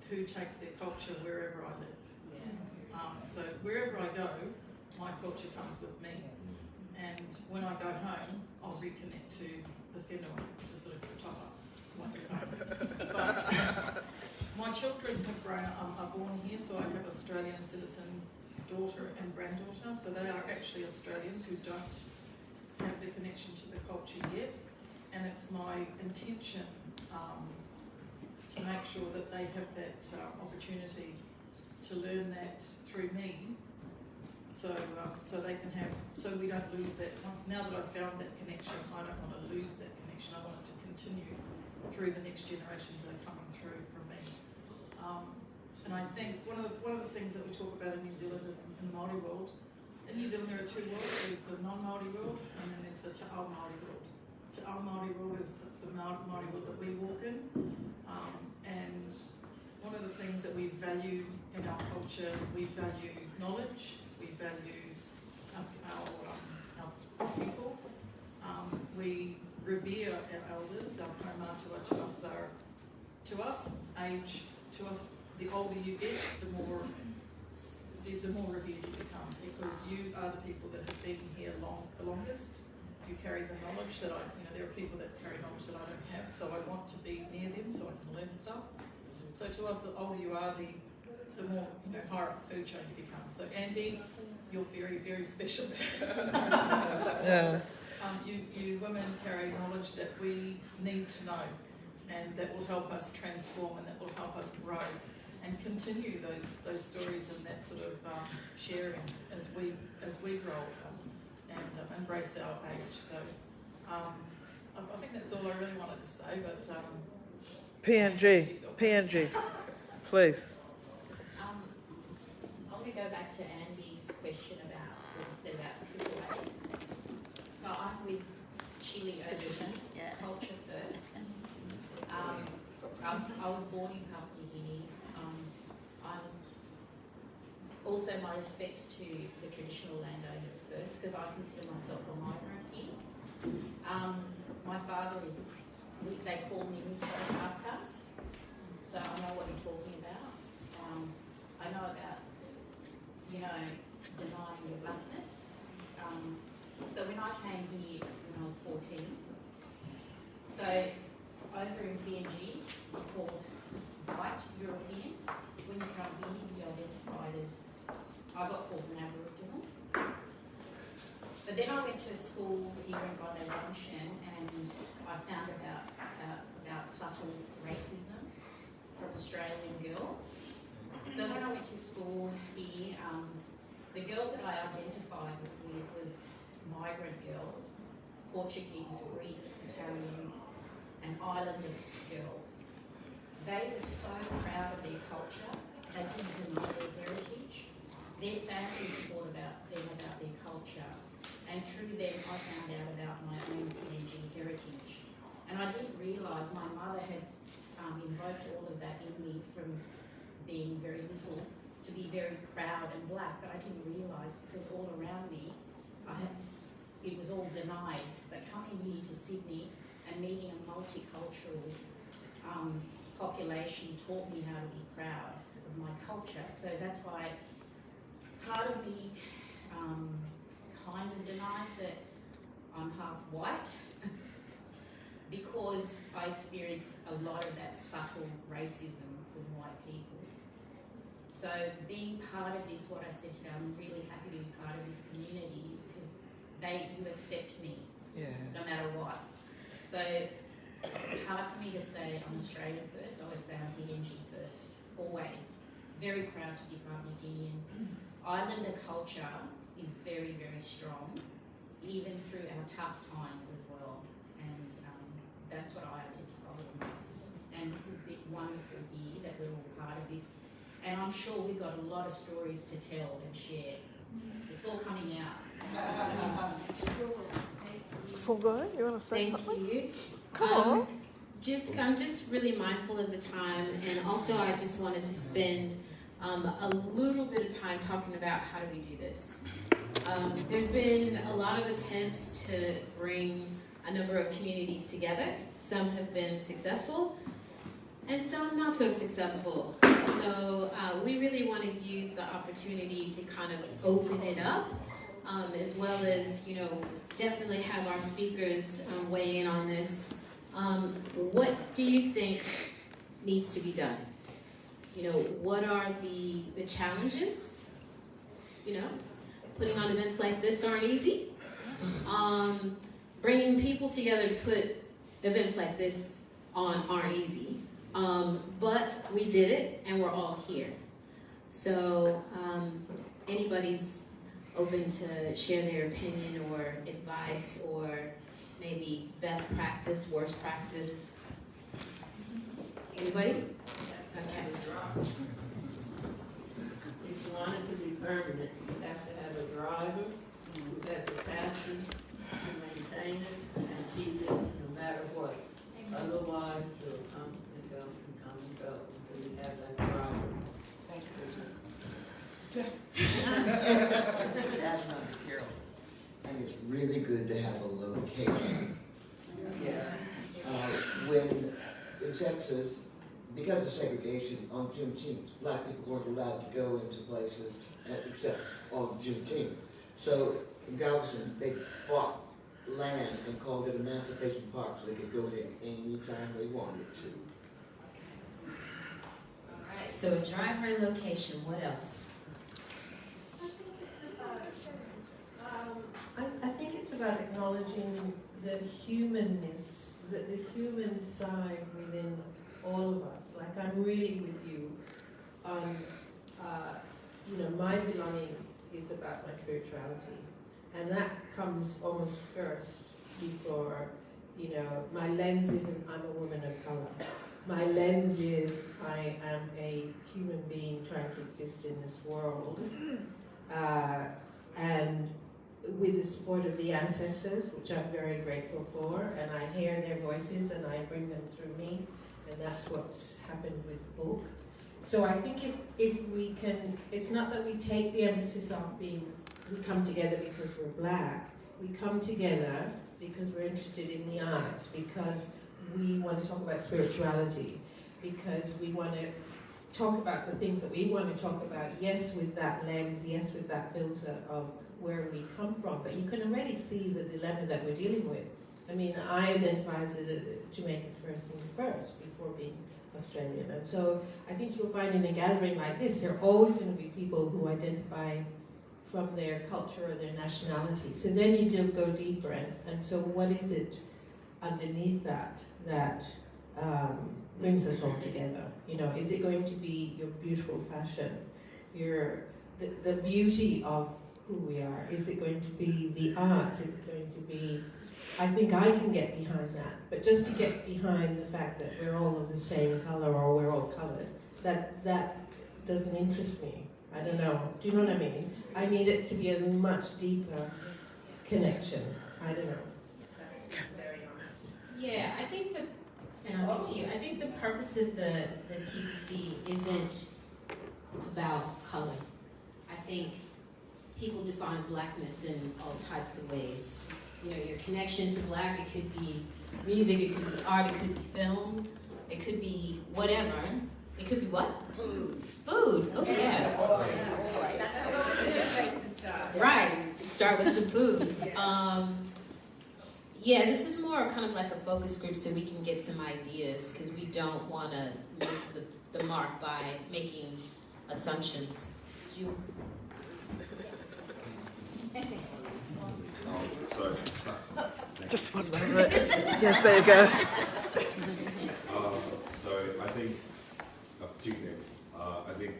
who takes their culture wherever I live. So wherever I go, my culture comes with me. And when I go home, I'll reconnect to the whenua, which is sort of the top up. But my children have grown up, are born here, so I have Australian citizen daughter and granddaughter, so they are actually Australians who don't have the connection to the culture yet. And it's my intention to make sure that they have that opportunity to learn that through me, so they can have, so we don't lose that. Now that I've found that connection, I don't want to lose that connection. I want it to continue through the next generations that are coming through from me. And I think one of the things that we talk about in New Zealand and in the Māori world, in New Zealand there are two worlds. There's the non-Māori world, and then there's the Te Ao Māori world. Te Ao Māori world is the Māori world that we walk in, and one of the things that we value in our culture, we value knowledge, we value our people, we revere our elders, our kaumātua to us, the older you get, the more revered you become, because you are the people that have been here the longest. You carry the knowledge that there are people that carry knowledge that I don't have, so I want to be near them so I can learn stuff. So to us, the older you are, the more higher up the food chain you become. So Andy, you're very, very special too. You women carry knowledge that we need to know, and that will help us transform, and that will help us grow and continue those stories and that sort of sharing as we grow and embrace our age. So I think that's all I really wanted to say. But PNG, please. I want to go back to Andy's question about what you said about AAA. So I'm with Chile Ocean, culture first. I was born in Papua New Guinea. Also, my respects to the traditional landowners first, because I consider myself a migrant here. My father is, they call me Muto's half caste, so I know what you're talking about. I know about, denying your blackness. So when I came here when I was 14, so over in PNG, we're called white European. When you come here, you be identified as, I got called an Aboriginal. But then I went to a school here in Bondi Junction, and I found about subtle racism from Australian girls. So when I went to school here, the girls that I identified with was migrant girls, Portuguese, Greek, Italian, and Islander girls. They were so proud of their culture, they didn't deny their heritage. Their families thought about them, about their culture, and through them I found out about my own PNG heritage. And I didn't realise my mother had invoked all of that in me from being very little to be very proud and black, but I didn't realise because all around me it was all denied. But coming here to Sydney and meeting a multicultural population taught me how to be proud of my culture. So that's why part of me kind of denies that I'm half white because I experienced a lot of that subtle racism from white people. So being part of this, what I said today, I'm really happy to be part of this community is because you accept me no matter what. So it's hard for me to say I'm Australian first, I always say I'm PNG first, always. Very proud to be Papua New Guinean. Islander culture is very, very strong, even through our tough times as well. And that's what I identify with most. And this has been wonderful here that we're all part of this. And I'm sure we've got a lot of stories to tell and share It's all coming out. Fulgo, you want to say something? Thank you. Come on. I'm just really mindful of the time, and also I just wanted to spend a little bit of time talking about how do we do this. There's been a lot of attempts to bring a number of communities together. Some have been successful, and some not so successful. So we really want to use the opportunity to kind of open it up, as well as, you know, definitely have our speakers weigh in on this. What do you think needs to be done? You know, what are the challenges? You know, putting on events like this aren't easy. Bringing people together to put events like this on aren't easy. But we did it, and we're all here. So anybody's open to share their opinion or advice or maybe best practice, worst practice. Anybody? Okay. If you want it to be permanent, you have to have a driver who has the passion to maintain it and keep it no matter what. Otherwise, it'll come and go and come and go until you have that driver. Thank you. And it's really good to have a location. Yes. When in Texas, because of segregation on Juneteenth, black people weren't allowed to go into places except on Juneteenth. So in Galveston, they bought land and called it Emancipation Park so they could go in anytime they wanted to. All right, so a driver and location, what else? I think it's about acknowledging the humanness, the human side within all of us. Like, I'm really with you. You know, my belonging is about my spirituality, and that comes almost first before, you know, my lens isn't I'm a woman of color. My lens is I am a human being trying to exist in this world, and with the support of the ancestors, which I'm very grateful for, and I hear their voices and I bring them through me, and that's what's happened with the book. So I think if we can, it's not that we take the emphasis off being, we come together because we're black, we come together because we're interested in the arts, because we want to talk about spirituality, because we want to talk about the things that we want to talk about, yes, with that lens, yes, with that filter of where we come from, but you can already see the dilemma that we're dealing with. I mean, I identify as a Jamaican person first, before being Australian, and so I think you'll find in a gathering like this, there are always going to be people who identify from their culture or their nationality. So then you do go deeper, and so what is it underneath that brings us all together? You know, is it going to be your beautiful fashion, the beauty of who we are? Is it going to be the arts? Is it going to be, I think I can get behind that, but just to get behind the fact that we're all of the same color or we're all colored, that doesn't interest me. I don't know. Do you know what I mean? I need it to be a much deeper connection. I don't know. That's very honest. Yeah, I think and I'll get to you, I think the purpose of the TPC isn't about color. I think people define blackness in all types of ways. You know, your connection to black, it could be music, it could be art, it could be film, it could be whatever. It could be what? Food. Food, oh yeah. That's a good place to start. Right, start with some food. Yeah, this is more kind of like a focus group so we can get some ideas, because we don't want to miss the mark by making assumptions. Sorry. Just one moment. Yeah, there you go. So I think of two things. I think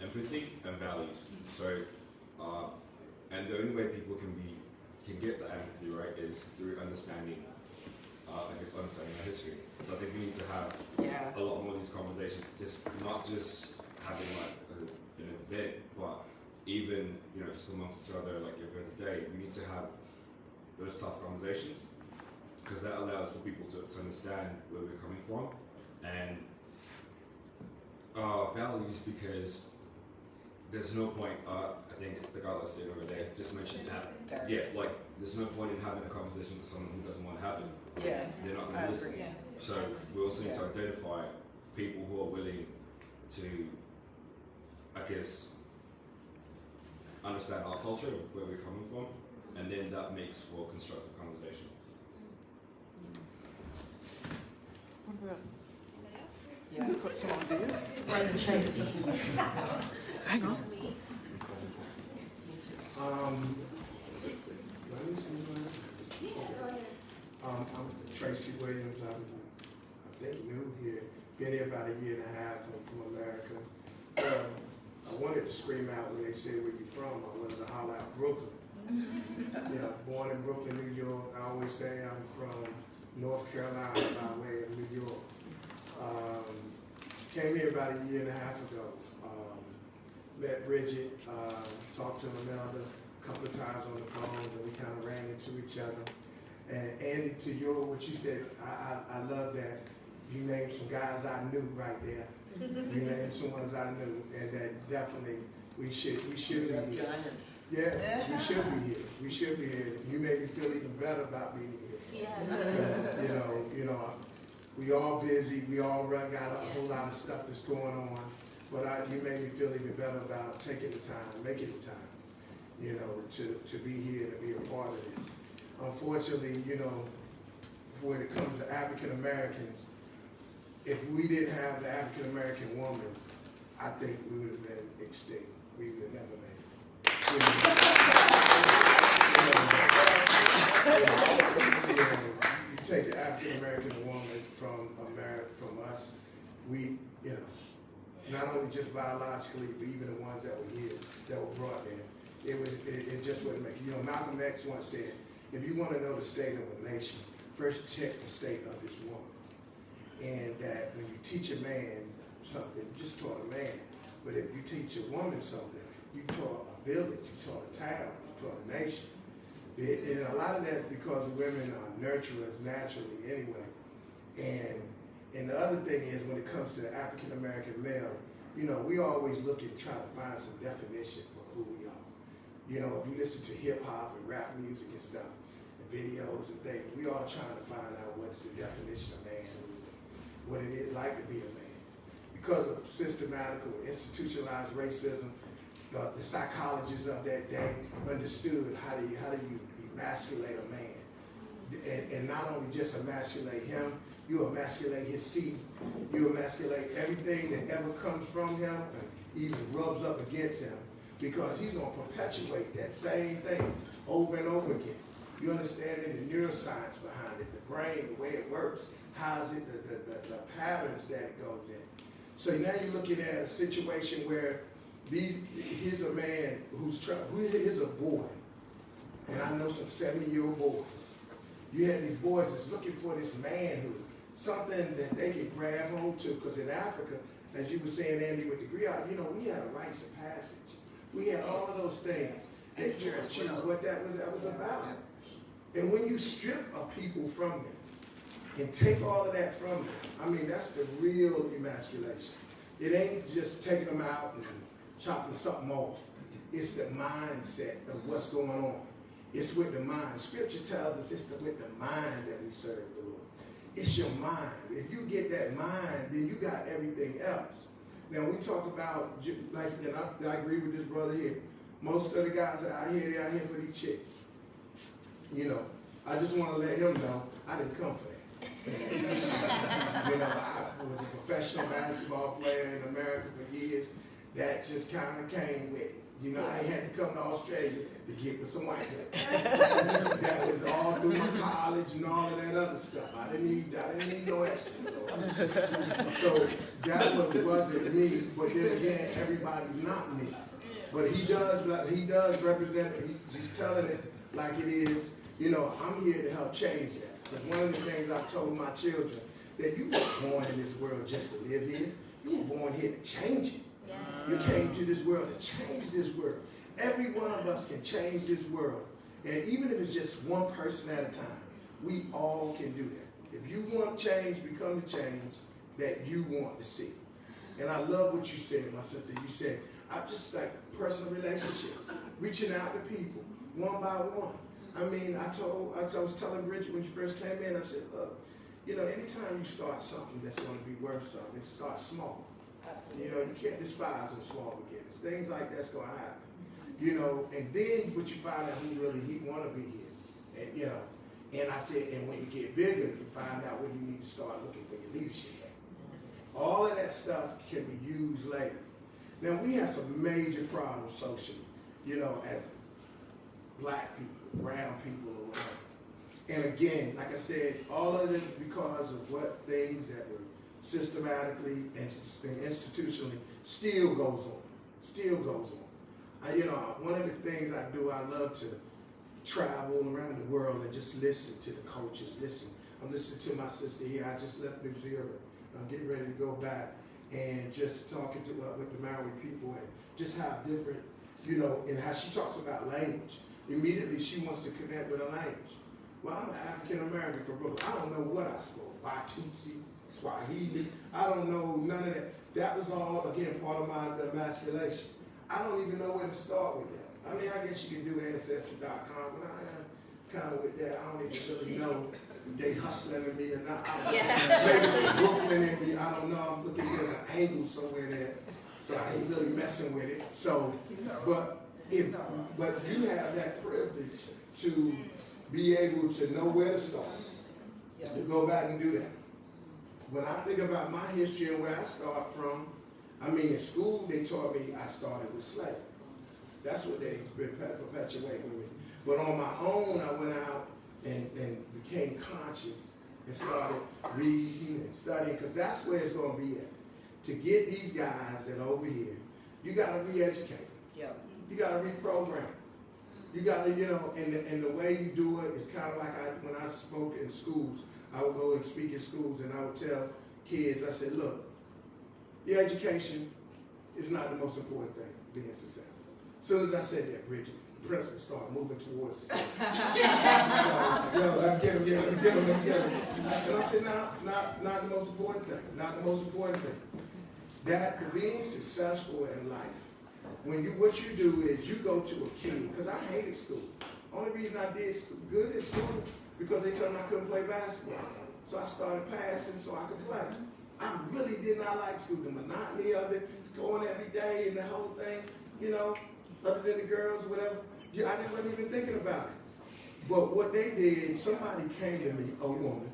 empathy and values. So, and the only way people can get the empathy right is through understanding. Understanding our history. So I think we need to have a lot more of these conversations. Just not just having like an event, but even, you know, just amongst each other, like every other day, we need to have those tough conversations, because that allows for people to understand where we're coming from and our values, because there's no point, I think the guy that's sitting over there just mentioned that, like, there's no point in having a conversation with someone who doesn't want to have it. Yeah, They're not going to listen. Yeah. So we also need to identify people who are willing to, I guess, understand our culture, where we're coming from, and then that makes for constructive conversation. What about? Yeah, you've got some ideas. Brother Tracy. Hang on. Let me see. I'm Tracy Williams. I'm, I think, new here. Been here about a year and a half. I'm from America. I wanted to scream out when they said where you from. I wanted to holler out Brooklyn. You know, born in Brooklyn, New York. I always say I'm from North Carolina by way of New York. Came here about a year and a half ago. Met Bridget, talked to Imelda a couple of times on the phone, and we kind of ran into each other. And Andy, to what you said, I love that. You named some guys I knew right there. You named some ones I knew, and that definitely we should be here. Yeah, we should be here. We should be here. You made me feel even better about being here. Because, you know, we all busy. We all got a whole lot of stuff that's going on. But you made me feel even better about taking the time, making the time, you know, to be here and to be a part of this. Unfortunately, you know, when it comes to African Americans, if we didn't have the African American woman, I think we would have been extinct. We would have never made it. You take the African American woman from America, from us, we, you know, not only just biologically, but even the ones that were here, that were brought there, it just wouldn't make it. You know, Malcolm X once said, if you want to know the state of a nation, first check the state of its woman. And that when you teach a man something, you just taught a man. But if you teach a woman something, you taught a village, you taught a town, you taught a nation. And a lot of that's because women are nurturers naturally anyway. And the other thing is, when it comes to the African American male, you know, we always look and try to find some definition for who we are. You know, if you listen to hip hop and rap music and stuff, and videos and things, we all trying to find out what's the definition of manhood, what it is like to be a man. Because of systematic or institutionalized racism, the psychologists of that day understood how do you emasculate a man, and not only just emasculate him, you emasculate his seed, you emasculate everything that ever comes from him and even rubs up against him, because he's going to perpetuate that same thing over and over again. You understand the neuroscience behind it, the brain, the way it works, how's it, the patterns that it goes in. So now you're looking at a situation where here's a man here's a boy, and I know some 70-year-old boys. You have these boys that's looking for this manhood, something that they can grab hold to, because in Africa, as you were saying, Andy, with the griot, you know, we had a rites of passage. We had all of those things that taught you what that was about. And when you strip a people from them and take all of that from them, I mean, that's the real emasculation. It ain't just taking them out and chopping something off. It's the mindset of what's going on. It's with the mind. Scripture tells us it's with the mind that we serve the Lord. It's your mind. If you get that mind, then you got everything else. Now we talk about, like, and I agree with this brother here. Most of the guys out here, they're out here for these chicks. You know, I just want to let him know I didn't come for that. You know, I was a professional basketball player in America for years. That just kind of came with it. You know, I had to come to Australia to get with some white girls. That was all through my college and all of that other stuff. I didn't need no extra. So that wasn't me. But then again, everybody's not me. But he does represent. He's telling it like it is. You know, I'm here to help change that. Because one of the things I told my children, that you weren't born in this world just to live here. You were born here to change it. You came to this world to change this world. Every one of us can change this world. And even if it's just one person at a time, we all can do that. If you want change, become the change that you want to see. And I love what you said, my sister. You said, I just like personal relationships, reaching out to people one by one. I mean, I was telling Bridget when you first came in, I said, look, you know, anytime you start something that's going to be worth something, it starts small. Absolutely. You know, you can't despise those small beginnings. Things like that's going to happen. You know, and then but you find out who really want to be here. And, you know, and I said, and when you get bigger, you find out where you need to start looking for your leadership at. All of that stuff can be used later. Now, we have some major problems socially, you know, as black people, brown people, or whatever. And again, like I said, all of it because of what things that were systematically and institutionally still goes on, still goes on. You know, one of the things I do, I love to travel around the world and just listen to the coaches, listen. I'm listening to my sister here. I just left New Zealand. I'm getting ready to go back and just talking to with the Maori people and just how different, you know, and how she talks about language. Immediately she wants to connect with her language. Well, I'm an African American from Brooklyn. I don't know what I spoke. Watusi, Swahili. I don't know none of that. That was all, again, part of my emasculation. I don't even know where to start with that. I mean, I guess you can do Ancestry.com, but I am kind of with that. I don't even really know if they hustling at me or not. Maybe it's Brooklyn in me. I don't know. I'm looking at there's an angle somewhere there, so I ain't really messing with it. So, but you have that privilege to be able to know where to start, to go back and do that. When I think about my history and where I start from, I mean, in school, they taught me I started with slavery. That's what they've been perpetuating with me. But on my own, I went out and became conscious and started reading and studying, because that's where it's going to be at. To get these guys that are over here, you got to re-educate them. Yep. You got to reprogram. You got to, you know, and the way you do it is kind of like when I spoke in schools, I would go and speak in schools and I would tell kids, I said, look, your education is not the most important thing being successful. As soon as I said that, Bridget, the principal started moving towards us. Let me get him. And I said, not the most important thing, not the most important thing. That being successful in life, what you do is you go to a kid, because I hated school. Only reason I did good at school because they told me I couldn't play basketball. So I started passing so I could play. I really did not like school, the monotony of it, going every day and the whole thing, you know, other than the girls or whatever. I wasn't even thinking about it. But what they did, somebody came to me, a woman,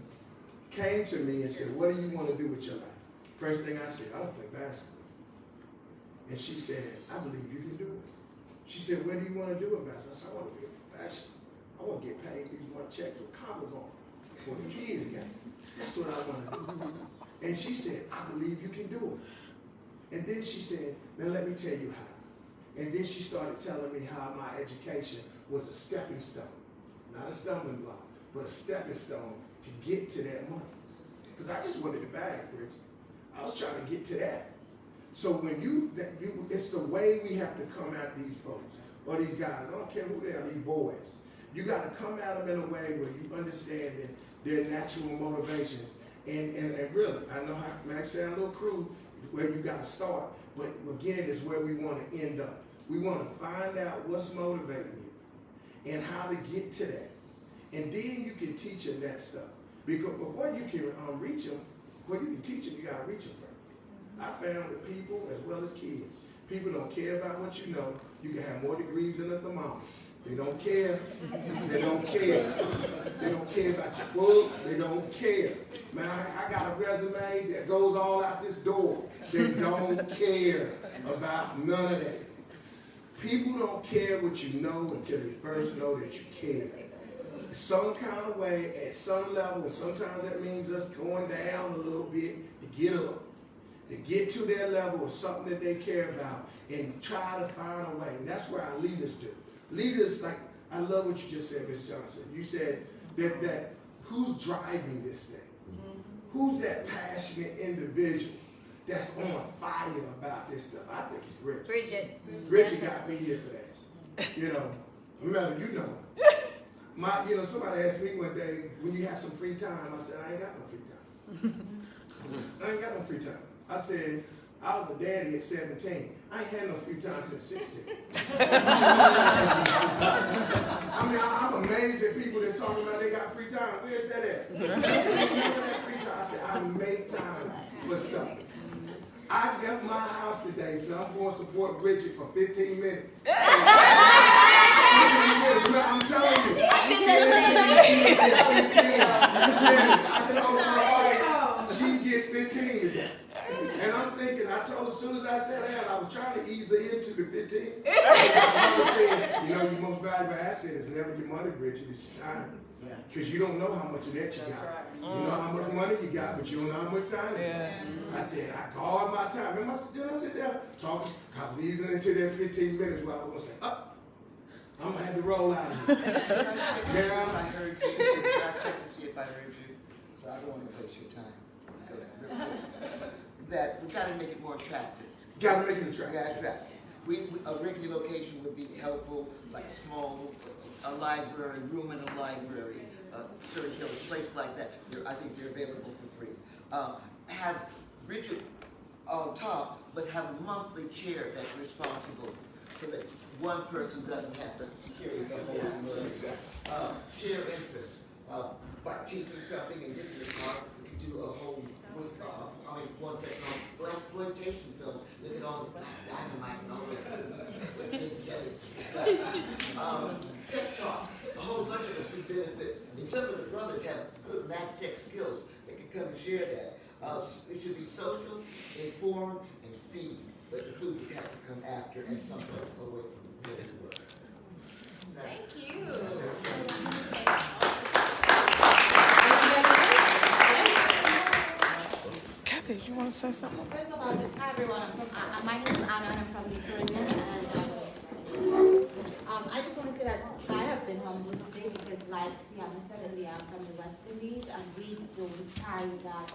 came to me and said, what do you want to do with your life? First thing I said, I want to play basketball. And she said, I believe you can do it. She said, what do you want to do with basketball? I said, I want to be a professional. I want to get paid these month checks with commas on for the kids' game. That's what I want to do. And she said, I believe you can do it. And then she said, now let me tell you how. And then she started telling me how my education was a stepping stone. Not a stumbling block, but a stepping stone to get to that money. Because I just wanted the bag, Bridget. I was trying to get to that. So when it's the way we have to come at these folks, or these guys, I don't care who they are, these boys. You got to come at them in a way where you understand their natural motivations. And really, I know how Max sound a little crude, where you got to start, but again, is where we want to end up. We want to find out what's motivating you and how to get to that. And then you can teach them that stuff. Because before you can reach them, before you can teach them, you got to reach them first. I found that people, as well as kids, people don't care about what you know. You can have more degrees than a thermometer. They don't care. They don't care. They don't care about your book. They don't care. Man, I got a resume that goes all out this door. They don't care about none of that. People don't care what you know until they first know that you care. Some kind of way, at some level, and sometimes that means us going down a little bit to get up. To get to their level of something that they care about and try to find a way. And that's what our leaders do. Leaders, like, I love what you just said, Ms. Johnson. You said that who's driving this thing? Mm-hmm. Who's that passionate individual that's on fire about this stuff? I think it's Bridget. Bridget got me here for that. You know, remember, you know. Somebody asked me one day, when you have some free time, I said, I ain't got no free time. I ain't got no free time. I said, I was a daddy at 17. I ain't had no free time since 16. I mean, I'm amazed at people that's talking about they got free time. Where's that at? I said, I make time for stuff. I left my house today, so I'm going to support Bridget for 15 minutes. I'm telling you. I told my wife she gets 15 today. And I'm thinking, I told her as soon as I sat down, I was trying to ease her into the 15. I was saying, your most valuable asset is never your money, Bridget, it's your time. Because you don't know how much of that you got. You know how much money you got, but you don't know how much time you got. I said, I guard my time. Then I sit there talking, I'm easing into that 15 minutes where I was going to say, I'm going to have to roll out of here. I heard you. I checked to see if I heard you, so I don't want to waste your time. That we got to make it more attractive. Got to make it attractive. Yeah, attractive. A regular location would be helpful, like a library, room in a library, Surrey Hills, place like that. I think they're available for free. Have Richard on top, but have a monthly chair that's responsible, so that one person doesn't have to carry the whole load. Share interest. By teaching something and giving your part, you can do a whole one second on exploitation films. Look at all the dynamite and all that. Tech talk. A whole bunch of us could benefit. And some of the brothers have good math tech skills. They can come and share that. It should be social, inform, and feed. But the food would have to come after and someplace away from the work. Thank you. Kathy, do you want to say something? First of all, hi everyone. My name is Anna and I'm from the Caribbean. And I just want to say that I have been humbled today because, like Sienna said earlier, I'm from the West Indies and we don't carry that.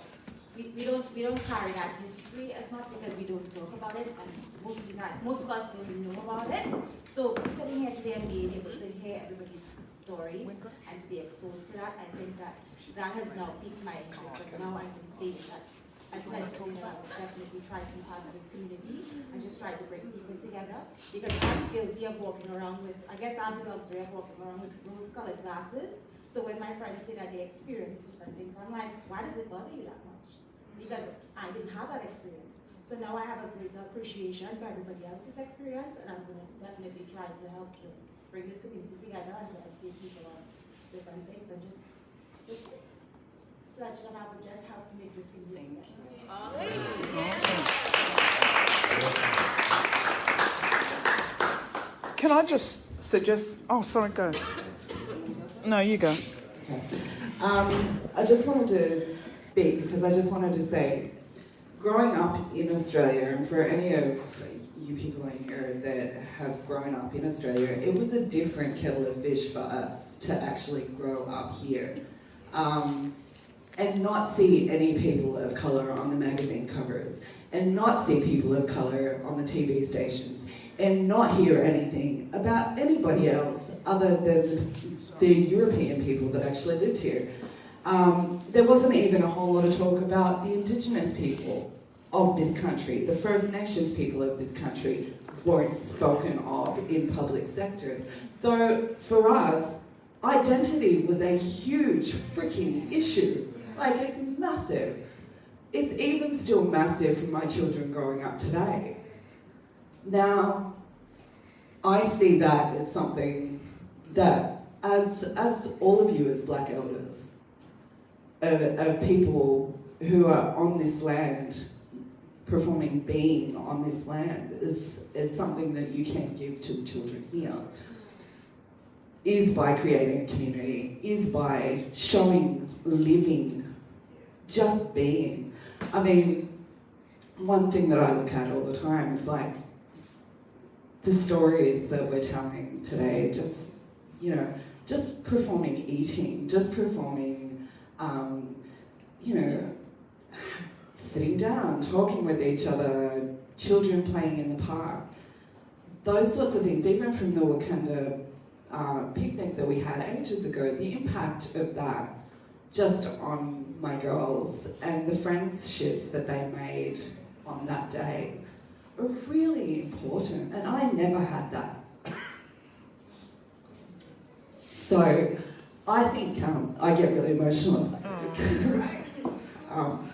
We don't carry that history. It's not because we don't talk about it, and most of us don't know about it. So sitting here today and being able to hear everybody's stories and to be exposed to that, I think that has now piqued my interest. But now I can say that I can definitely try to be part of this community and just try to bring people together, because I'm guilty of walking around with, I guess I have the luxury of walking around with rose-colored glasses. So when my friends say that they experience different things, I'm like, why does it bother you that much? Because I didn't have that experience. So now I have a greater appreciation for everybody else's experience, and I'm going to definitely try to help to bring this community together and to educate people on different things, and just pledge that I would just help to make this community better. Can I just suggest? Oh, sorry, go. No, you go. Okay. I just wanted to speak because I just wanted to say, growing up in Australia, and for any of you people in here that have grown up in Australia, it was a different kettle of fish for us to actually grow up here. And not see any people of colour on the magazine covers, and not see people of colour on the TV stations, and not hear anything about anybody else other than the European people that actually lived here. There wasn't even a whole lot of talk about the Indigenous people of this country. The First Nations people of this country weren't spoken of in public sectors. So for us, identity was a huge freaking issue. Like, it's massive. It's even still massive for my children growing up today. Now, I see that as something that, as all of you as Black elders, of people who are on this land, performing being on this land, is something that you can give to the children here, is by creating a community, is by showing, living, just being. I mean, one thing that I look at all the time is like the stories that we're telling today, just performing eating, just performing, sitting down, talking with each other, children playing in the park. those sorts of things, even from the Wakanda picnic that we had ages ago, the impact of that just on my girls and the friendships that they made on that day are really important, and I never had that. So I think I get really emotional.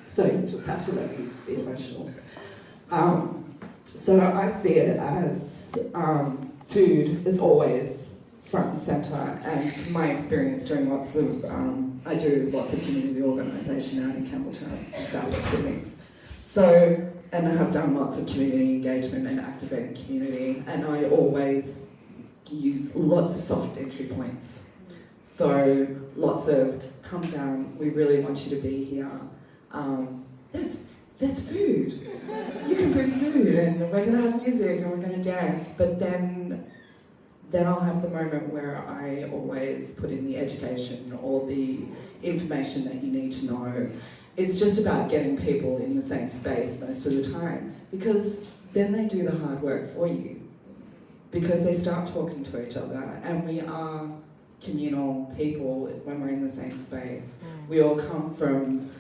So you just have to let me be emotional. So I see it as food is always front and centre, and from my experience doing I do lots of community organisation out in Campbelltown in South West Sydney. So, and I have done lots of community engagement and activating community, and I always use lots of soft entry points. So lots of, come down, we really want you to be here. There's food. You can bring food, and we're gonna have music and we're gonna dance, but then I'll have the moment where I always put in the education or the information that you need to know. It's just about getting people in the same space most of the time, because then they do the hard work for you, because they start talking to each other, and we are communal people when we're in the same space. We all come from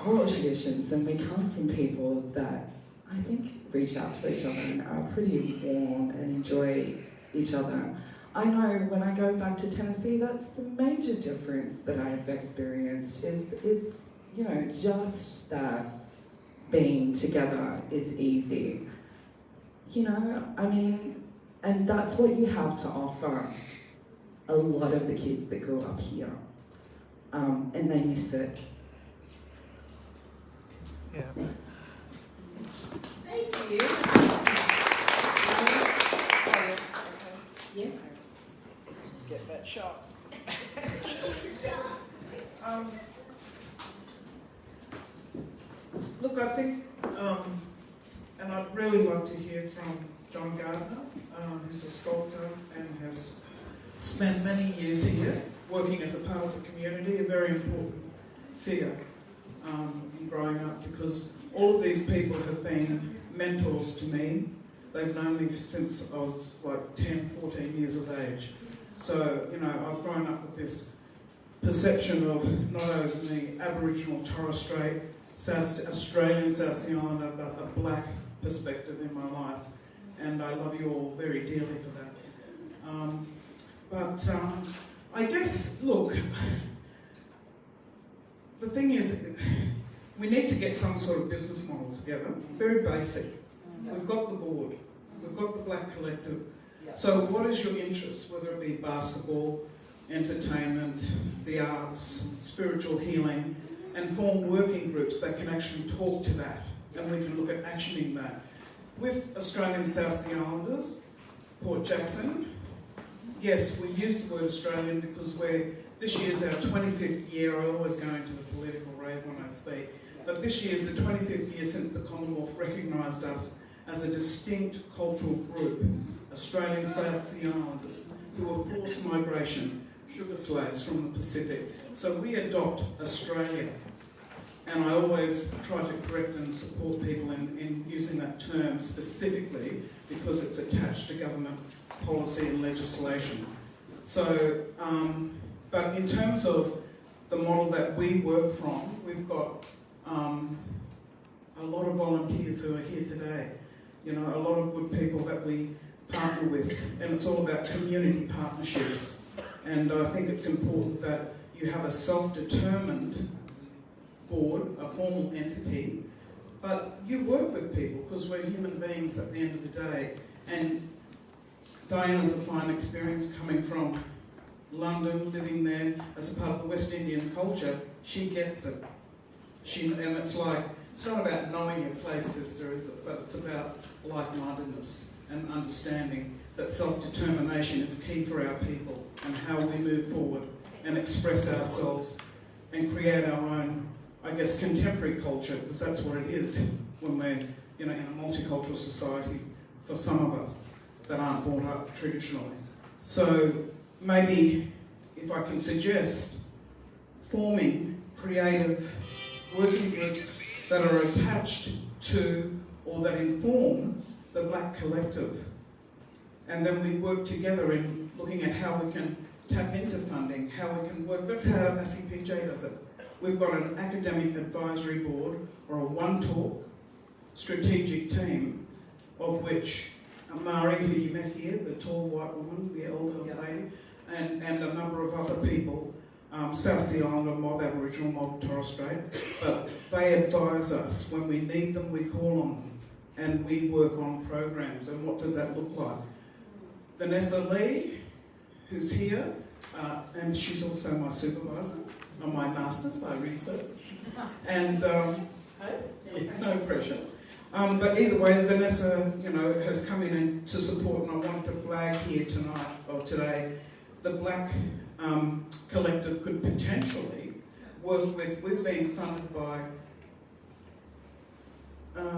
oral traditions, and we come from people that I think reach out to each other and are pretty warm and enjoy each other. I know when I go back to Tennessee, that's the major difference that I've experienced is you know, just that being together is easy. You know, I mean, and that's what you have to offer a lot of the kids that grew up here. And they miss it. Yeah. Thank you. Yes. Get that shot. Look, I think, and I'd really like to hear from John Gardner, who's a sculptor and has spent many years here working as a part of the community, a very important figure in growing up, because all of these people have been mentors to me. They've known me since I was like 10, 14 years of age. So, you know, I've grown up with this perception of not only Aboriginal, Torres Strait, Australian South Sea Islander, but a black perspective in my life. And I love you all very dearly for that. But I guess, look, the thing is, we need to get some sort of business model together, very basic. We've got the board, we've got the Black Collective. So what is your interest, whether it be basketball, entertainment, the arts, spiritual healing, and form working groups that can actually talk to that, and we can look at actioning that. With Australian South Sea Islanders, Port Jackson, yes, we use the word Australian because this year's our 25th year. I always go into the political rave when I speak, but this year's the 25th year since the Commonwealth recognised us as a distinct cultural group, Australian South Sea Islanders, who were forced migration, sugar slaves from the Pacific. So we adopt Australia, and I always try to correct and support people in using that term specifically because it's attached to government policy and legislation. So, but in terms of the model that we work from, we've got a lot of volunteers who are here today. You know, a lot of good people that we partner with, and it's all about community partnerships. And I think it's important that you have a self-determined board, a formal entity, but you work with people because we're human beings at the end of the day. And Diana's a fine experience coming from London, living there as a part of the West Indian culture. She gets it. And it's like, it's not about knowing your place, sister, is it? But it's about like-mindedness and understanding that self-determination is key for our people and how we move forward and express ourselves and create our own, I guess, contemporary culture, because that's what it is when we're, you know, in a multicultural society for some of us that aren't brought up traditionally. So maybe if I can suggest forming creative working groups that are attached to or that inform the Black Collective, and then we work together in looking at how we can tap into funding, how we can work. That's how ACPJ does it. We've got an academic advisory board, or a one-talk strategic team, of which Amari, who you met here, the tall white woman, the elder lady, and a number of other people, South Sea Islander mob, Aboriginal mob, Torres Strait, but they advise us. When we need them, we call on them, and we work on programs. And what does that look like? Vanessa Lee, who's here, and she's also my supervisor on my master's by research. And hey, no pressure. But either way, Vanessa, has come in to support, and I want to flag here tonight or today, the Black Collective could potentially work with. We've been funded by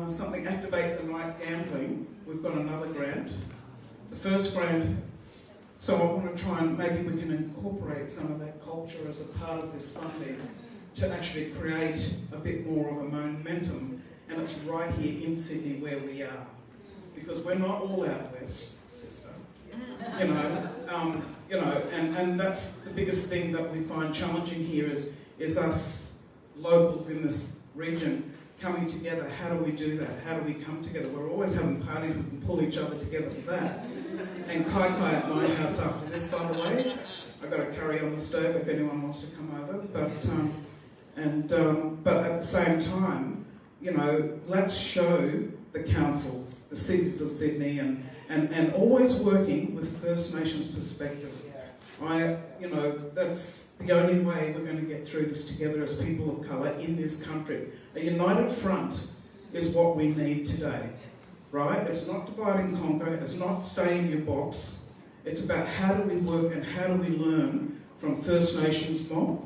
something, Activate the Night Gambling. We've got another grant. The first grant. So I want to try and maybe we can incorporate some of that culture as a part of this funding to actually create a bit more of a momentum, and it's right here in Sydney where we are, because we're not all out west, sister. And that's the biggest thing that we find challenging here is us locals in this region coming together. How do we do that? How do we come together? We're always having parties, we can pull each other together for that. And kai at my house after this, by the way. I've got a curry on the stove if anyone wants to come over. But at the same time, let's show the councils, the cities of Sydney, and always working with First Nations perspectives. That's the only way we're going to get through this together as people of colour in this country. A united front is what we need today. Right? It's not divide and conquer, it's not stay in your box. It's about how do we work and how do we learn from First Nations mob.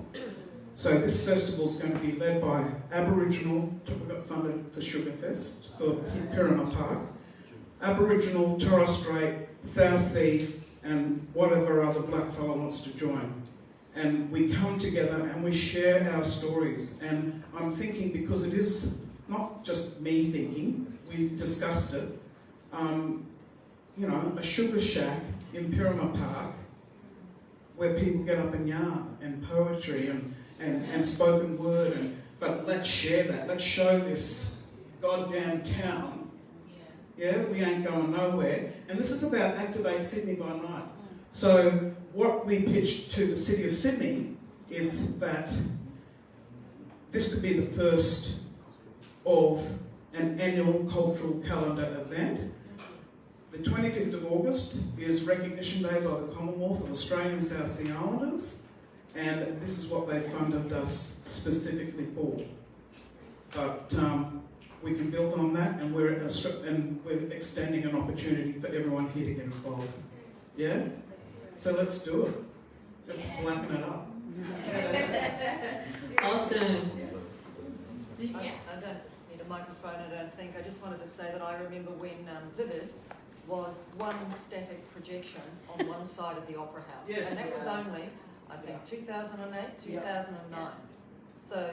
So this festival is going to be led by Aboriginal, we got funded for Sugar Fest, for Pyramid Park, Aboriginal, Torres Strait, South Sea, and whatever other blackfellow wants to join. And we come together and we share our stories. And I'm thinking, because it is not just me thinking, we discussed it, a sugar shack in Pyramid Park where people get up and yarn, and poetry and spoken word, but let's share that. Let's show this goddamn town. Yeah, we ain't going nowhere. And this is about Activate Sydney by Night. So what we pitched to the City of Sydney is that this could be the first of an annual cultural calendar event. The 25th of August is Recognition Day by the Commonwealth of Australian South Sea Islanders, and this is what they funded us specifically for. But we can build on that, and we're extending an opportunity for everyone here to get involved. Yeah? So let's do it. Let's blacken it up. Awesome. I don't need a microphone, I don't think. I just wanted to say that I remember when Vivid was one static projection on one side of the Opera House. Yes. And that was only, I think, 2008, 2009. So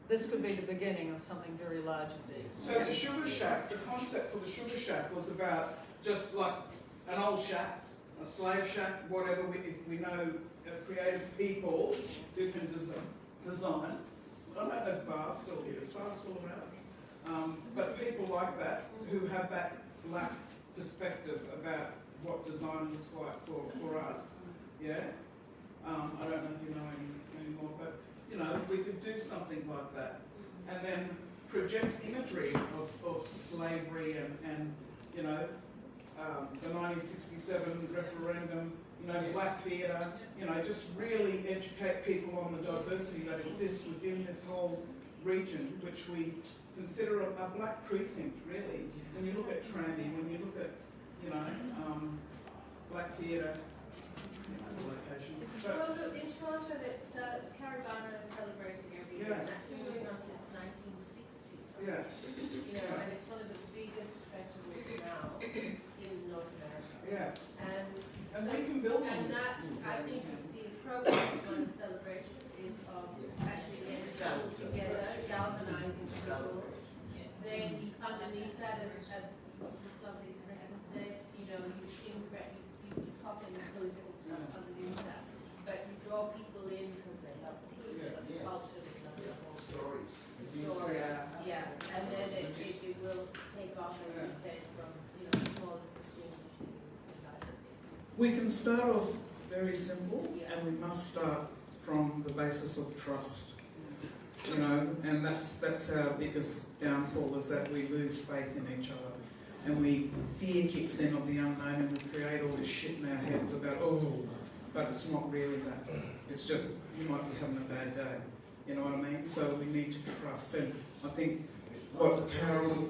this could be the beginning of something very large indeed. So the Sugar Shack, the concept for the Sugar Shack was about just like an old shack, a slave shack, whatever. We know creative people who can design. I don't know if Bar's still here. Is Bar still around? But people like that who have that black perspective about what design looks like for us. Yeah. I don't know if you know anymore, but we could do something like that, and then project imagery of slavery and the 1967 referendum. Black theatre. Just really educate people on the diversity that exists within this whole region, which we consider a black precinct, really. When you look at Tranby, when you look at, black theatre, locations. Well, look, in Toronto, it's Caravana is celebrating every year, and that's been going on since 1960. So, and it's one of the biggest festivals now in North America. Yeah. And So, we can build on and this. that, I think, is the appropriate one celebration is of actually getting people together, galvanizing people. Then underneath that, as this lovely person said, know, you pop in the political stuff underneath that, but you draw people in because they love the food, they love the culture, they love the whole Stories. story. Yeah, and then it will take off, as you said, from, you know, small things. We can start off very simple, and we must start from the basis of trust. You know, and that's our biggest downfall, is that we lose faith in each other. And fear kicks in of the unknown, and we create all this shit in our heads about, but it's not really that. It's just, you might be having a bad day. You know what I mean? So we need to trust. And I think what Carol,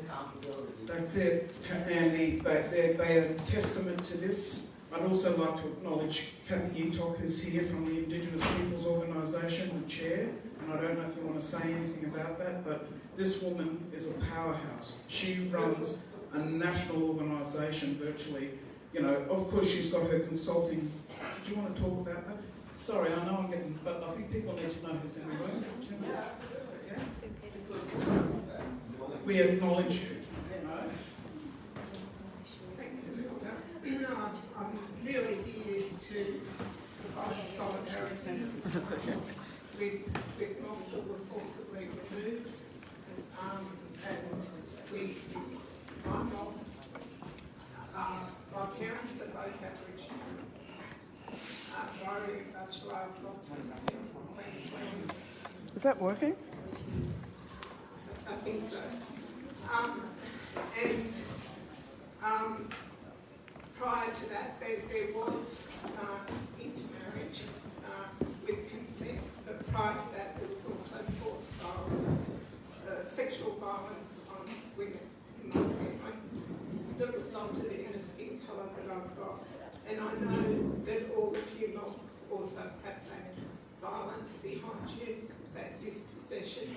that's it, Andy, they are testament to this. I'd also like to acknowledge Kathy Utok, who's here from the Indigenous Peoples Organisation, the chair. And I don't know if you want to say anything about that, but this woman is a powerhouse. She runs a national organisation virtually. You know, of course she's got her consulting. Do you want to talk about that? Sorry, I know I'm getting, but I think people need to know who's in the room. Yeah? We acknowledge you. Thanks, Amanda. I'm really here to provide solidarity with people that were forcibly removed. I'm not, my parents are both Aboriginal. Laurie Bachelor from Queensland. Is that working? I think so. Prior to that, there was intermarriage with consent, but prior to that, there was also forced violence, sexual violence on women in my family that resulted in the skin colour that I've got. And I know that all of you lot also have that violence behind you, that dispossession.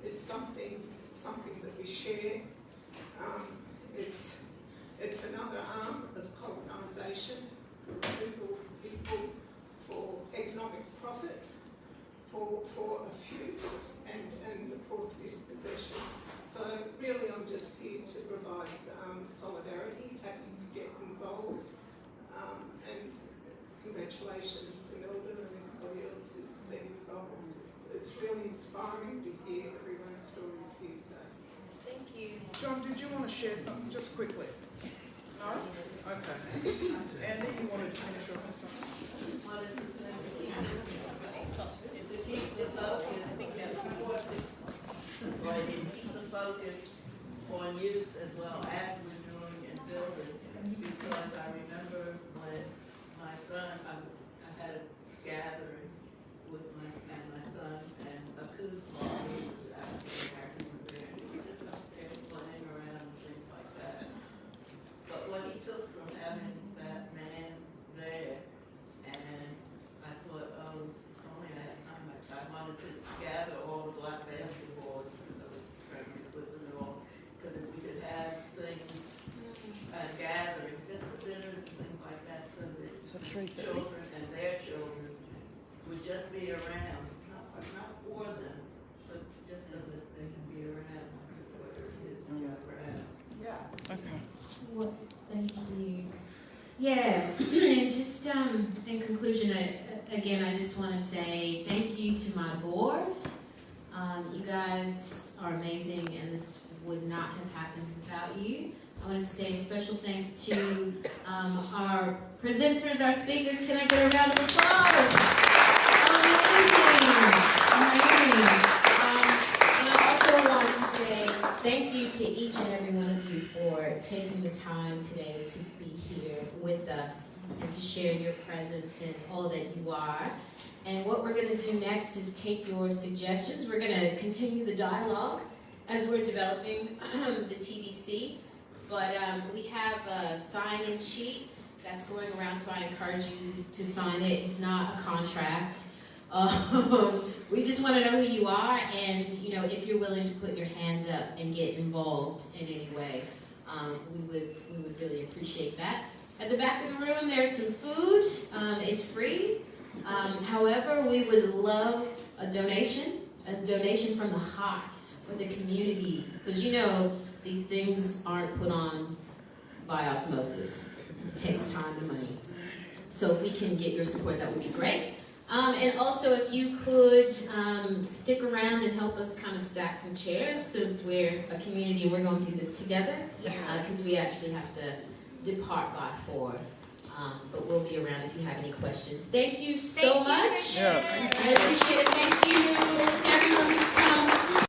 It's something that we share. It's another arm of colonisation, removal of people for economic profit, for a few, and the forced dispossession. So really I'm just here to provide solidarity, happy to get involved, and congratulations Imelda and everybody else who's been involved. It's really inspiring to hear everyone's stories here today. Thank you. John, did you want to share something just quickly? No? Okay. Andy, you wanted to finish off with something? Well, it's the keep the focus, I think that's important. Right, and keep the focus on youth as well as we're doing and building. Because I remember when my son, I had a gathering with my son and a who's mom, who was African American, was there, and we were just upstairs playing around and things like that. But what he took from having that man there, and I thought, oh, if only I had time, I wanted to gather all the black basketballs because I was trying to put them all, because if we could have things, gathering, just for dinners and things like that, so that children and their children would just be around, not for them, but just so that they can be around, whatever it is, around. Yeah. Okay. Well, thank you. Yeah, and just in conclusion, again, I just want to say thank you to my board. You guys are amazing, and this would not have happened without you. I want to say special thanks to our presenters, our speakers. Can I get a round of applause? Amazing. And I also want to say thank you to each and every one of you for taking the time today to be here with us and to share your presence and all that you are. And what we're going to do next is take your suggestions. We're going to continue the dialogue as we're developing the TDC. But we have a sign-in sheet that's going around, so I encourage you to sign it. It's not a contract. We just want to know who you are, and if you're willing to put your hand up and get involved in any way, we would really appreciate that. At the back of the room, there's some food. It's free. However, we would love a donation from the heart for the community, because these things aren't put on by osmosis. takes time and money. So if we can get your support, that would be great. And also if you could stick around and help us kind of stack some chairs, since we're a community, we're going to do this together, because we actually have to depart by 4. But we'll be around if you have any questions. Thank you so much. Yeah. I appreciate it. Thank you to everyone.